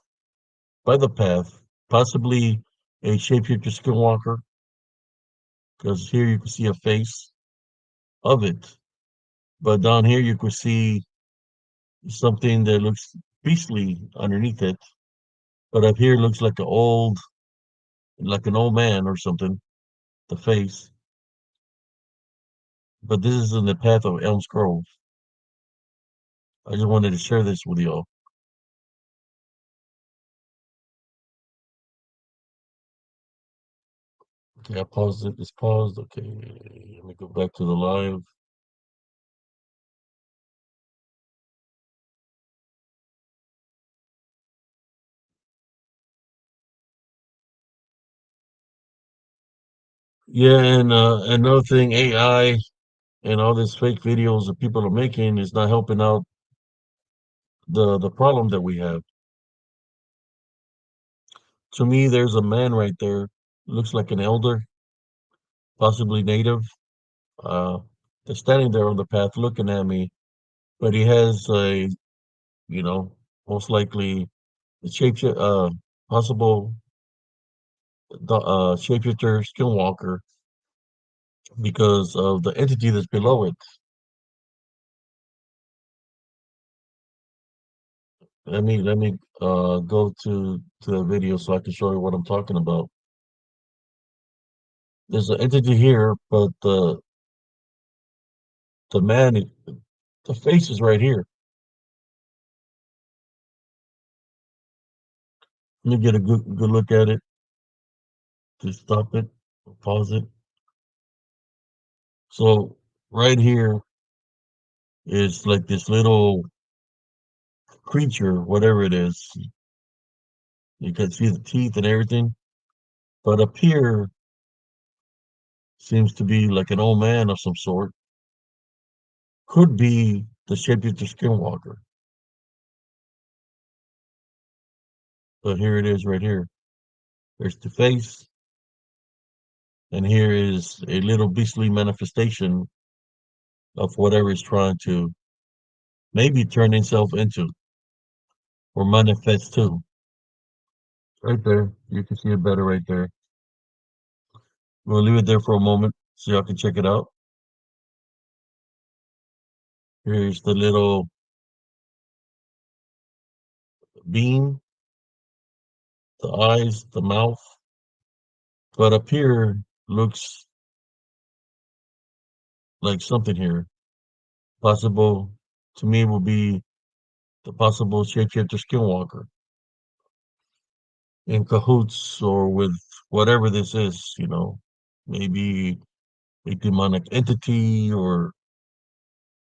by the path, possibly a shapeshifter skinwalker, because here you can see a face of it. But down here you could see something that looks beastly underneath it. But up here looks like an old man or something, the face. But this is in the path of Elms Grove. I just wanted to share this with y'all. Okay, I paused it. It's paused. Okay, let me go back to the live. Yeah, and another thing, AI and all these fake videos that people are making is not helping out the problem that we have. To me, there's a man right there, looks like an elder, possibly native, uh, that's standing there on the path looking at me, but he has a, you know, most likely a possible shapeshifter skinwalker because of the entity that's below it. let me go to the video so I can show you what I'm talking about. There's an entity here, but the man, the face is right here. Let me get a good look at it. Just stop it, pause it. So right here is like this little creature, whatever it is. You can see the teeth and everything. But up here seems to be like an old man of some sort. Could be the shapeshifter skinwalker. But here it is right here. There's the face, and here is a little beastly manifestation of whatever it's trying to maybe turn itself into or manifest to. Right there. You can see it better right there. We'll leave it there for a moment so y'all can check it out. Here's the little beam, the eyes, the mouth. But up here looks like something here. Possible to me will be the possible shapeshifter skinwalker in cahoots or with whatever this is, maybe a demonic entity or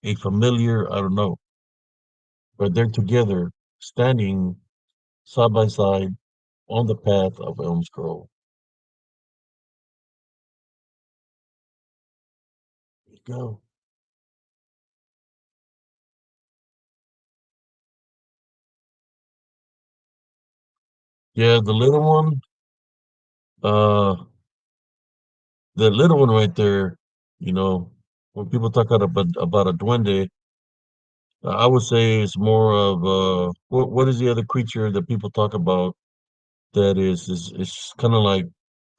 a familiar, I don't know. But they're together, standing side by side on the path of Elm's Grove. There you go. Yeah, uh, the little one right there, you know, when people talk about a duende, I would say it's more of what is the other creature that people talk about that is kind of like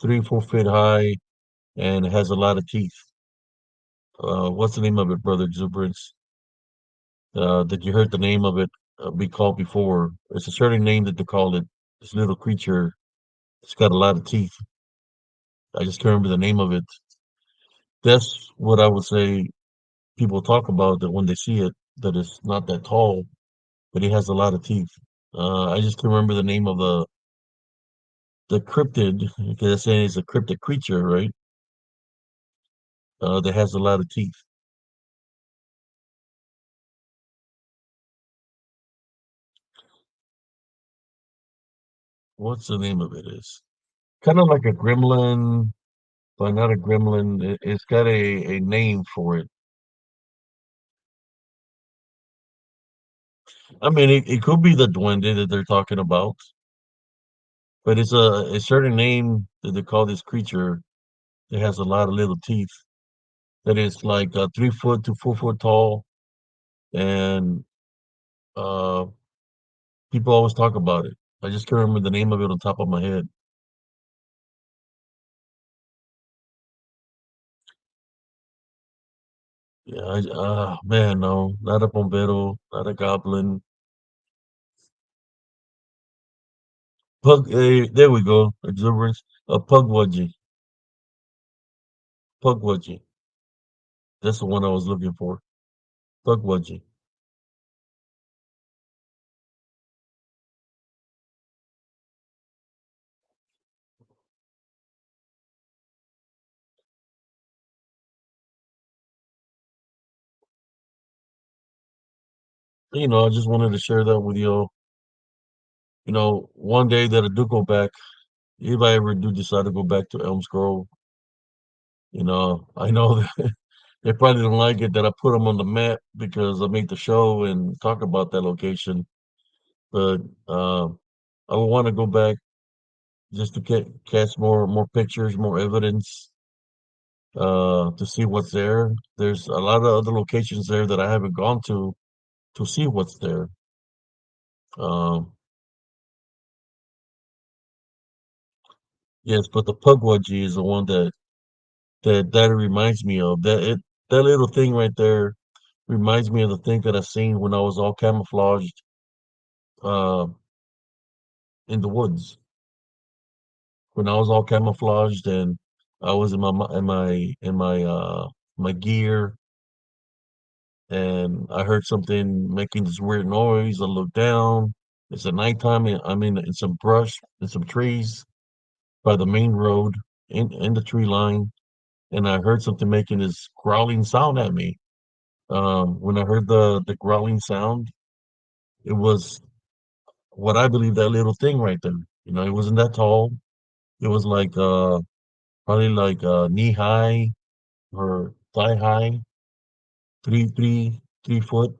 3 4 feet high and it has a lot of teeth. What's the name of it, Brother Exuberance? That you heard the name of it be called before? It's a certain name that they call it. This little creature. It's got a lot of teeth. I just can't remember the name of it. That's what I would say people talk about that when they see it, that it's not that tall, but it has a lot of teeth. I just can't remember the name of the cryptid, because they're saying it's a cryptid creature, right? That has a lot of teeth. What's the name of it? Is kind of like a gremlin, but not a gremlin. It's got a name for it. I mean, it could be the duende that they're talking about, but it's a certain name that they call this creature that has a lot of little teeth. That is like 3 foot to 4 foot tall, and uh, people always talk about it. I just can't remember the name of it on top of my head. Yeah, man, no, not a bombero, not a goblin. There we go. Exuberance. A pugwudgie. Pugwudgie. That's the one I was looking for. Pugwudgie. I just wanted to share that with you. One day that I do go back, if I ever do decide to go back to Elms Grove, I know that they probably don't like it that I put them on the map because I made the show and talk about that location. But I would want to go back just to catch more pictures, more evidence, to see what's there. There's a lot of other locations there that I haven't gone to see what's there. Um, yes, but the Pugwudgie is the one that reminds me of that little thing right there reminds me of the thing that I seen when I was all camouflaged uh, in the woods when I was all camouflaged and I was in my gear, and I heard something making this weird noise. I looked down. It's at nighttime, and I'm in some brush and some trees by the main road in the tree line, and I heard something making this growling sound at me. When I heard the growling sound, it was what I believe that little thing right there. You know, it wasn't that tall. It was like probably like knee high or thigh high, 3 foot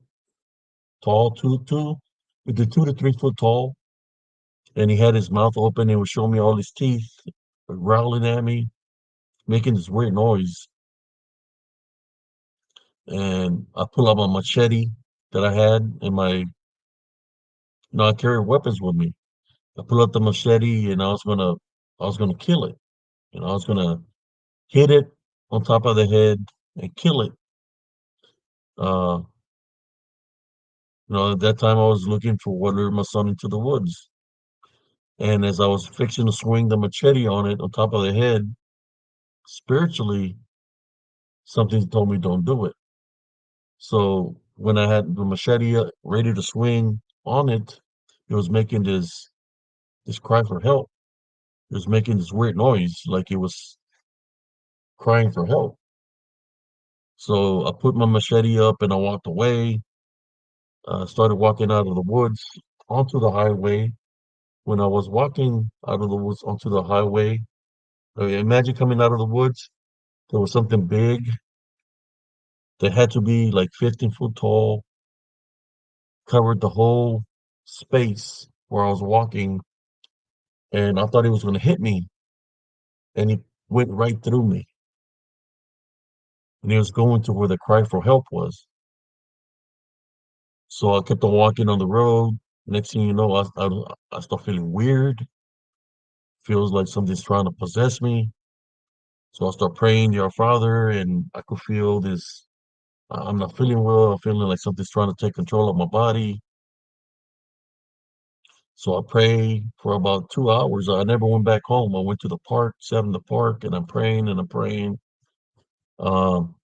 tall, either 2 to 3 foot tall, and he had his mouth open and was showing me all his teeth, growling at me, making this weird noise. And I pull out my machete that I had in my, I carry weapons with me. I pull out the machete and I was gonna kill it. I was gonna hit it on top of the head and kill it. Uh, at that time I was looking for what lured my son into the woods. And as I was fixing to swing the machete on it on top of the head, spiritually, something told me don't do it. So when I had the machete ready to swing on it, it was making this cry for help. It was making this weird noise, like it was crying for help. So I put my machete up and I walked away. Started walking out of the woods onto the highway. When I was walking out of the woods onto the highway, imagine coming out of the woods. There was something big that had to be like 15 foot tall, covered the whole space where I was walking, and I thought he was going to hit me, and he went right through me, and he was going to where the cry for help was. So I kept on walking on the road. Next thing you know, I start feeling weird. Feels like something's trying to possess me. So I start praying to our Father, and I could feel this. I'm not feeling well. I'm feeling like something's trying to take control of my body. So I prayed for about 2 hours. I never went back home. I went to the park, sat in the park, and I'm praying and I'm praying. Um,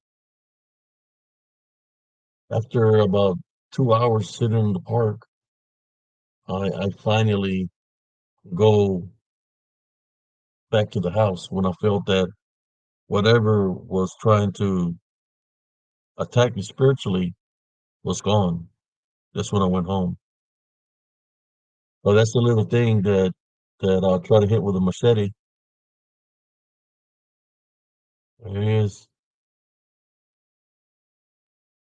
After about 2 hours sitting in the park, I finally go back to the house when I felt that whatever was trying to attack me spiritually was gone. That's when I went home. But that's the little thing that I try to hit with a machete. It is.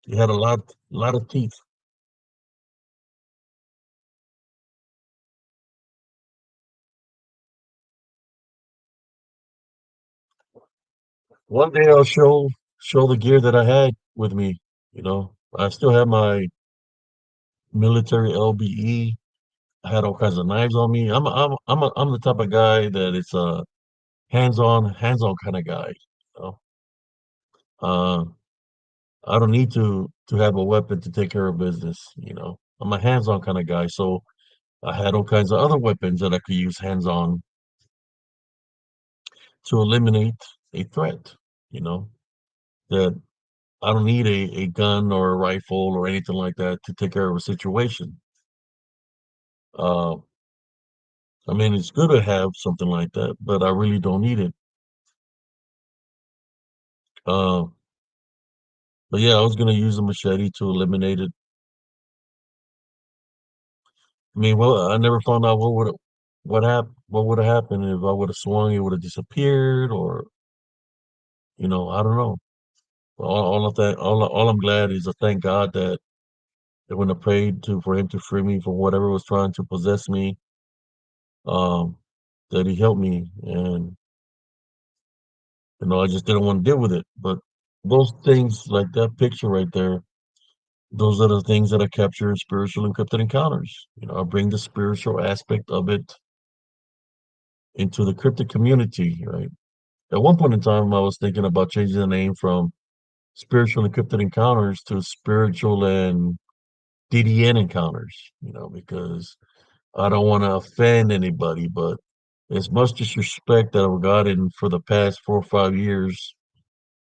He had a lot of teeth. One day I'll show the gear that I had with me. I still have my military LBE. I had all kinds of knives on me. I'm the type of guy that it's a hands on kind of guy. You know? Uh, I don't need to have a weapon to take care of business. I'm a hands-on kind of guy. So I had all kinds of other weapons that I could use hands-on to eliminate a threat. You know, that I don't need a gun or a rifle or anything like that to take care of a situation. Uh, I mean, it's good to have something like that, but I really don't need it. Uh, but yeah, I was gonna use a machete to eliminate it. I mean, well, I never found out what would have happened if I would have swung, it would have disappeared, or I don't know. All of that, all I'm glad is I thank God that when I prayed for Him to free me from whatever was trying to possess me, um, that He helped me, and I just didn't want to deal with it. But those things, like that picture right there, those are the things that I capture in spiritual encrypted encounters. I bring the spiritual aspect of it into the cryptic community, right? At one point in time, I was thinking about changing the name from Spiritual Encrypted Encounters to Spiritual and DDN encounters, because I don't want to offend anybody, but as much disrespect that I've gotten for the past 4 or 5 years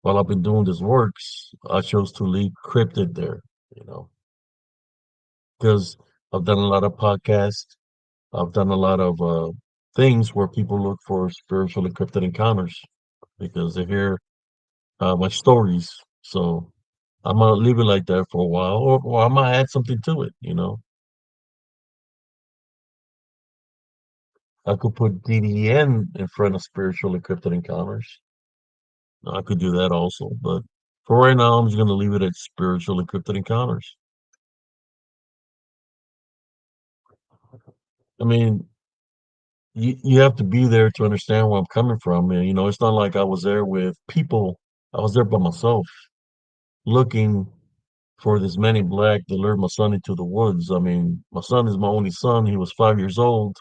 while I've been doing this works, I chose to leave cryptid there, you know, because I've done a lot of podcasts. I've done a lot of things where people look for spiritual encrypted encounters because they hear my stories. So I'm gonna leave it like that for a while, or I might add something to it. I could put DDN in front of spiritual encrypted encounters. I could do that also, but for right now, I'm just gonna leave it at spiritual encrypted encounters. I mean, you have to be there to understand where I'm coming from, and it's not like I was there with people. I was there by myself, looking for this man in black that lured my son into the woods. I mean, my son is my only son. He was 5 years old,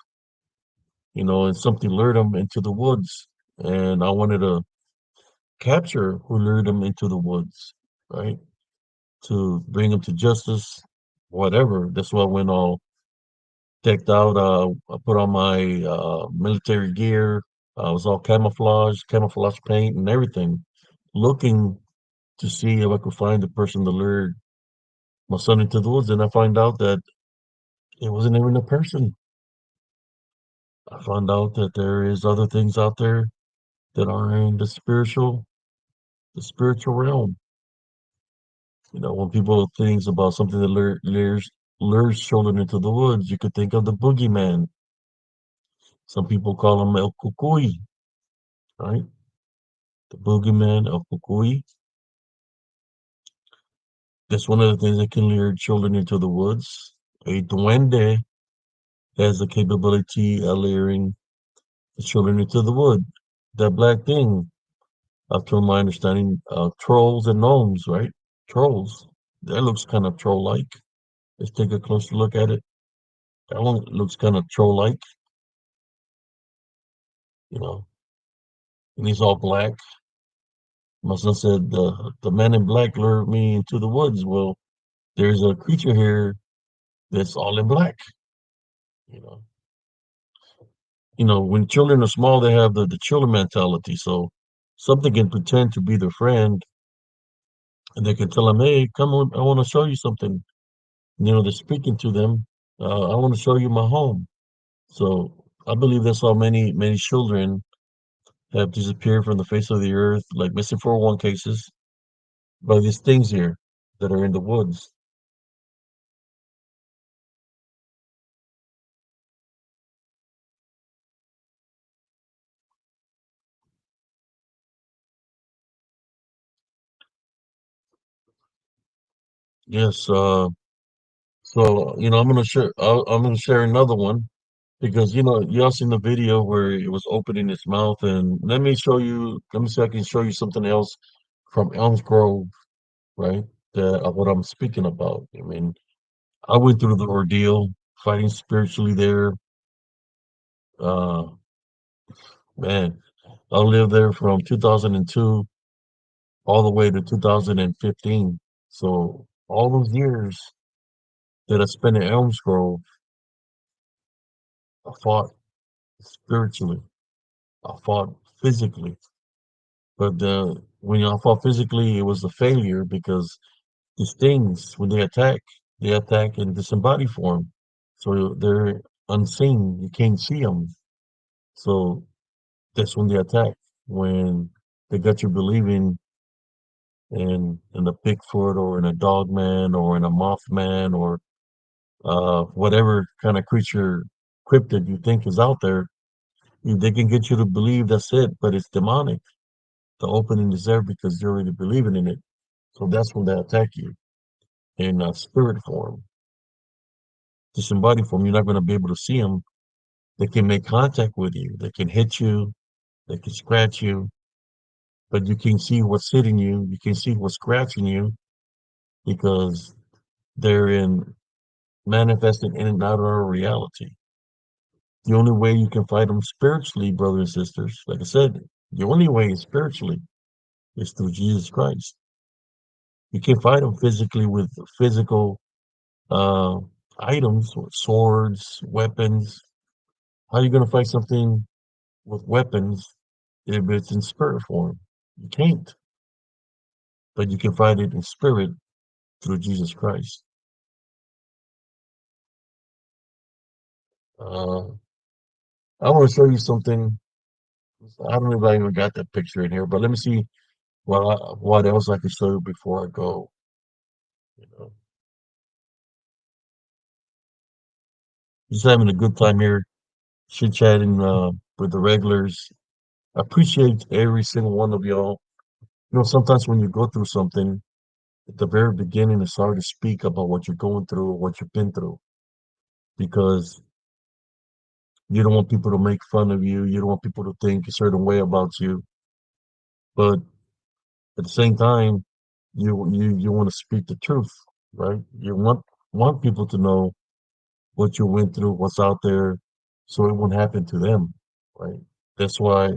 and something lured him into the woods, and I wanted to capture who lured him into the woods, right? To bring him to justice, whatever. That's why I went all decked out. I put on my military gear. I was all camouflage paint and everything, looking to see if I could find the person that lured my son into the woods. And I find out that it wasn't even a person. I found out that there is other things out there that are in the spiritual realm. When people think about something that lures children into the woods, you could think of the boogeyman. Some people call him El Cucuy, right? The boogeyman of Cucuy. That's one of the things that can lure children into the woods. A duende has the capability of luring the children into the wood. That black thing, up to my understanding, trolls and gnomes, right? Trolls. That looks kind of troll-like. Let's take a closer look at it. That one looks kind of troll-like, you know, and he's all black. My son said the man in black lured me into the woods. Well, there's a creature here that's all in black. You know, when children are small, they have the children mentality. So something can pretend to be their friend, and they can tell them, "Hey, come on, I want to show you something." They're speaking to them. I want to show you my home. So I believe that's how many children have disappeared from the face of the earth, like missing 401 cases, by these things here that are in the woods. Yes. So I'm gonna share another one because y'all seen the video where it was opening its mouth, and let me show you. Let me see if I can show you something else from Elms Grove, right? That what I'm speaking about. I mean, I went through the ordeal fighting spiritually there. Uh, Man, I lived there from 2002 all the way to 2015. So all those years that I spent in Elms Grove, I fought spiritually. I fought physically. But when I fought physically, it was a failure because these things, when they attack in disembodied form. So they're unseen. You can't see them. So that's when they attack. When they got you believing in a Bigfoot or in a Dogman or in a Mothman or whatever kind of creature cryptid you think is out there, they can get you to believe that's it, but it's demonic. The opening is there because you're already believing in it. So that's when they attack you in spirit form. Disembodied form, you're not going to be able to see them. They can make contact with you. They can hit you. They can scratch you, but you can see what's hitting you. You can see what's scratching you because they're in manifesting in and out of our reality. The only way you can fight them spiritually, brothers and sisters, like I said, the only way is spiritually is through Jesus Christ. You can fight them physically with physical uh, items, swords, weapons. How are you going to fight something with weapons if it's in spirit form? You can't, but you can fight it in spirit through Jesus Christ. Uh, I want to show you something. I don't know if I even got that picture in here, but let me see what else I can show you before I go. You know, just having a good time here, chit chatting with the regulars. I appreciate every single one of y'all. You know, sometimes when you go through something, at the very beginning, it's hard to speak about what you're going through or what you've been through because you don't want people to make fun of you. You don't want people to think a certain way about you. But at the same time, you want to speak the truth, right? You want people to know what you went through, what's out there, so it won't happen to them, right? That's why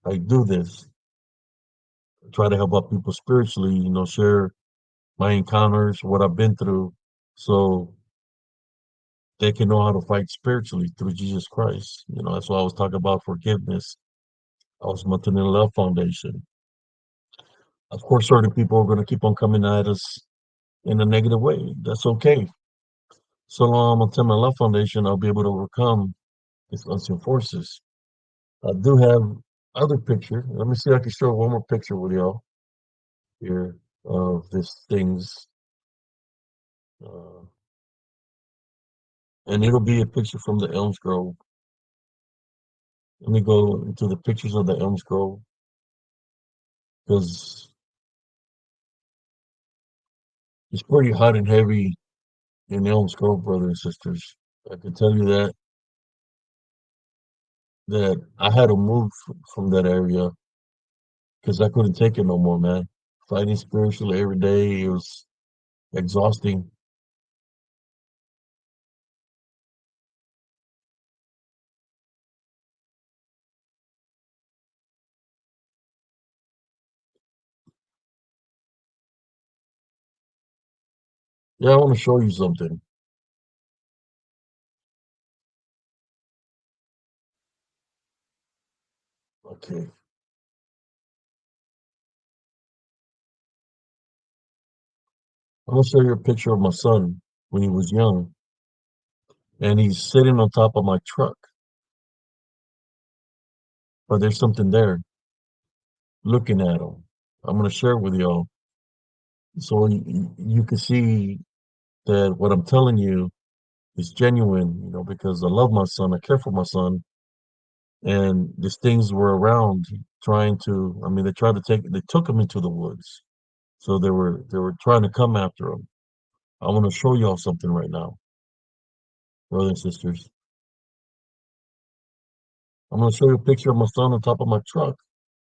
I do this. I try to help out people spiritually, you know, share my encounters, what I've been through, so they can know how to fight spiritually through Jesus Christ. You know, that's why I was talking about forgiveness. I was mentioning the Love Foundation. Of course, certain people are going to keep on coming at us in a negative way. That's okay. So long I'm my Love Foundation, I'll be able to overcome these unseen forces. I do have other picture. Let me see if I can show one more picture with y'all here of this things. Uh, and it'll be a picture from the Elms Grove. Let me go into the pictures of the Elms Grove because it's pretty hot and heavy in Elms Grove, brothers and sisters. I can tell you that I had to move from that area because I couldn't take it no more, man. Fighting spiritually every day, it was exhausting. Yeah, I want to show you something. Okay. I'm gonna show you a picture of my son when he was young, and he's sitting on top of my truck. But there's something there looking at him. I'm gonna share it with y'all so you can see that what I'm telling you is genuine. You know, because I love my son, I care for my son, and these things were around trying to. I mean, they took him into the woods, so they were trying to come after him. I want to show y'all something right now, brothers and sisters. I'm gonna show you a picture of my son on top of my truck,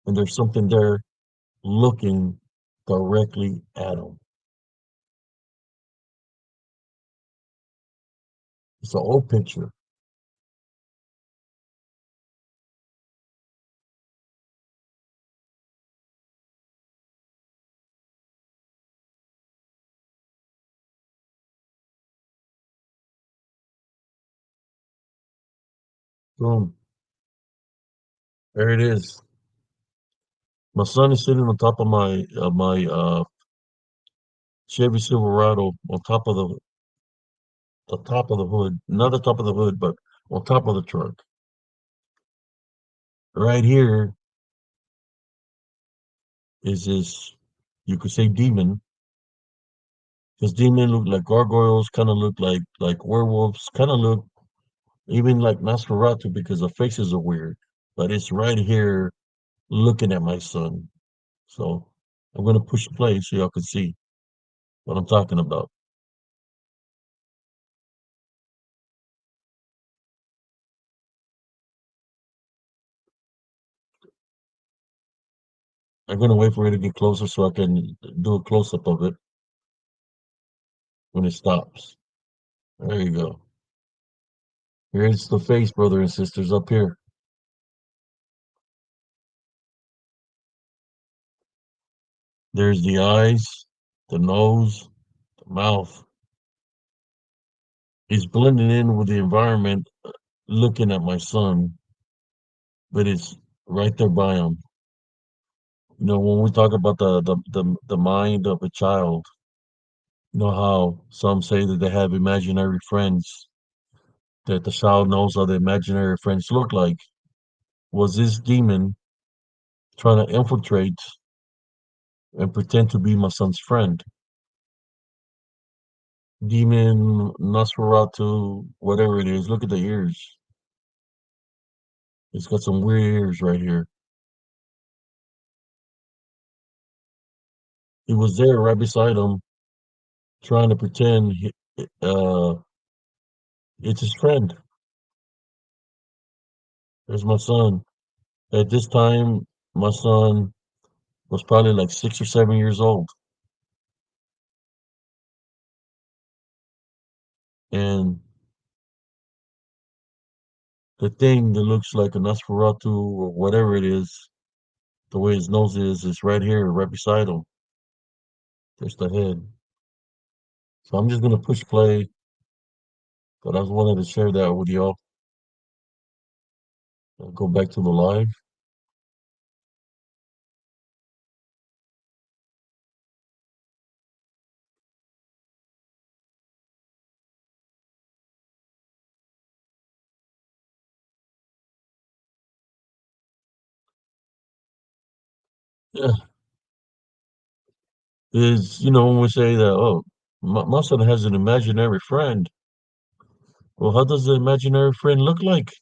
and there's something there looking directly at him. It's an old picture. Boom. There it is. My son is sitting on top of my Chevy Silverado on top of the top of the hood, not the top of the hood, but on top of the truck. Right here is this, you could say demon. This demon look like gargoyles, kind of look like werewolves, kind of look even like Nosferatu because the faces are weird. But it's right here looking at my son. So I'm gonna push play so y'all can see what I'm talking about. I'm gonna wait for it to get closer so I can do a close up of it when it stops. There you go. Here's the face, brother and sisters, up here. There's the eyes, the nose, the mouth. It's blending in with the environment, looking at my son, but it's right there by him. You know, when we talk about the mind of a child, you know how some say that they have imaginary friends, that the child knows how the imaginary friends look like. Was this demon trying to infiltrate and pretend to be my son's friend? Demon Nosferatu, whatever it is. Look at the ears. It's got some weird ears right here. He was there right beside him, trying to pretend it's his friend. There's my son. At this time, my son was probably like 6 or 7 years old. And the thing that looks like a Nosferatu or whatever it is, the way his nose is right here, right beside him. There's the head. So I'm just gonna push play, but I just wanted to share that with y'all. I'll go back to the live. Yeah, is when we say that, oh, my son has an imaginary friend. Well, how does the imaginary friend look like?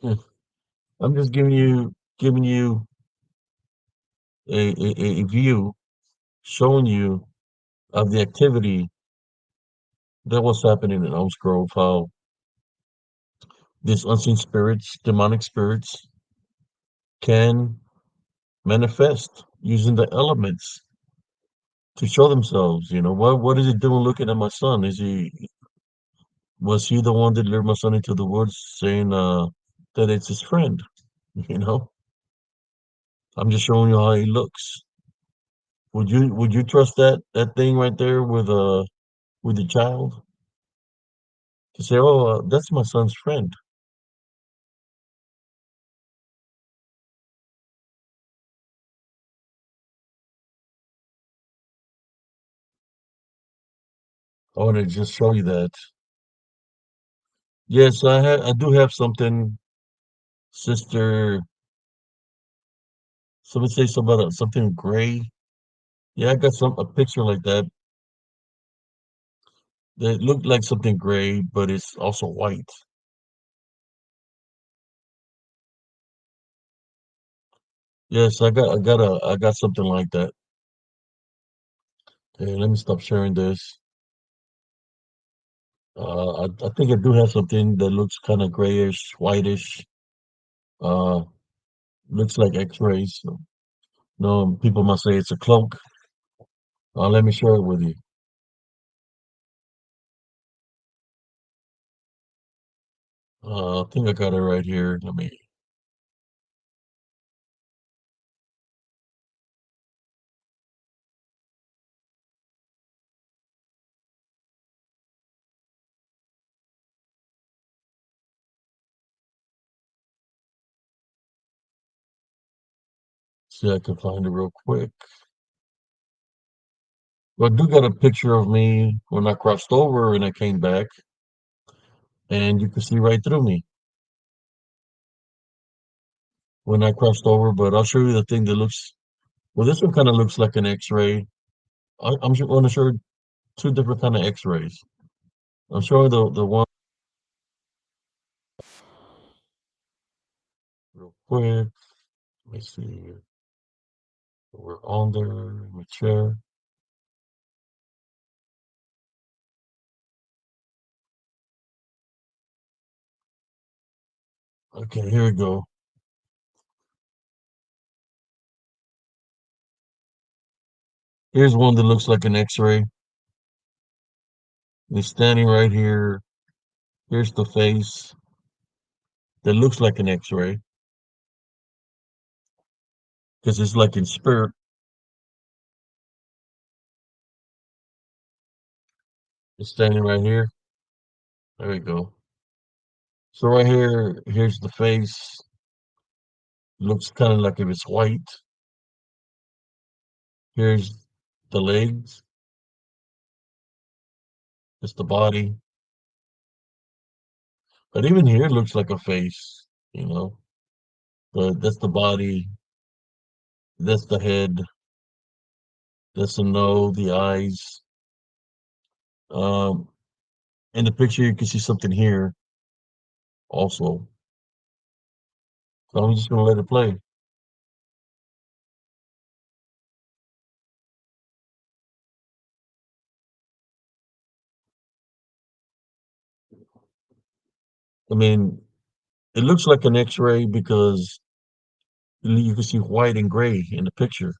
Yeah, I'm just giving you a view, showing you of the activity that was happening in Elms Grove, how these unseen spirits, demonic spirits, can manifest using the elements to show themselves. What is it doing looking at my son? Was he the one that lured my son into the woods saying that it's his friend? You know, I'm just showing you how he looks. Would you trust that thing right there with the child to say, oh, that's my son's friend? I want to just show you that. Yes, I do have something, sister. Somebody say something about something gray. Yeah, I got a picture like that that looked like something gray, but it's also white. Yes, I got something like that. Okay, let me stop sharing this. I think I do have something that looks kind of grayish, whitish. Uh, looks like X-rays. No, people must say it's a cloak. Let me share it with you. I think I got it right here. Let me see. I can find it real quick. Well, I do got a picture of me when I crossed over and I came back, and you can see right through me when I crossed over. But I'll show you the thing that looks. Well, this one kind of looks like an X-ray. I'm going to show you two different kind of X-rays. I'm showing the one real quick. Let me see. We're on there. Let me share. Okay, here we go. Here's one that looks like an X-ray. He's standing right here. Here's the face that looks like an X-ray because it's like in spirit. It's standing right here. There we go. So right here, here's the face. Looks kind of like if it's white. Here's the legs. It's the body. But even here looks like a face, you know. But that's the body. That's the head. That's the nose, the eyes. Um, in the picture, you can see something here also. So I'm just gonna let it play. I mean, it looks like an X-ray because you can see white and gray in the picture.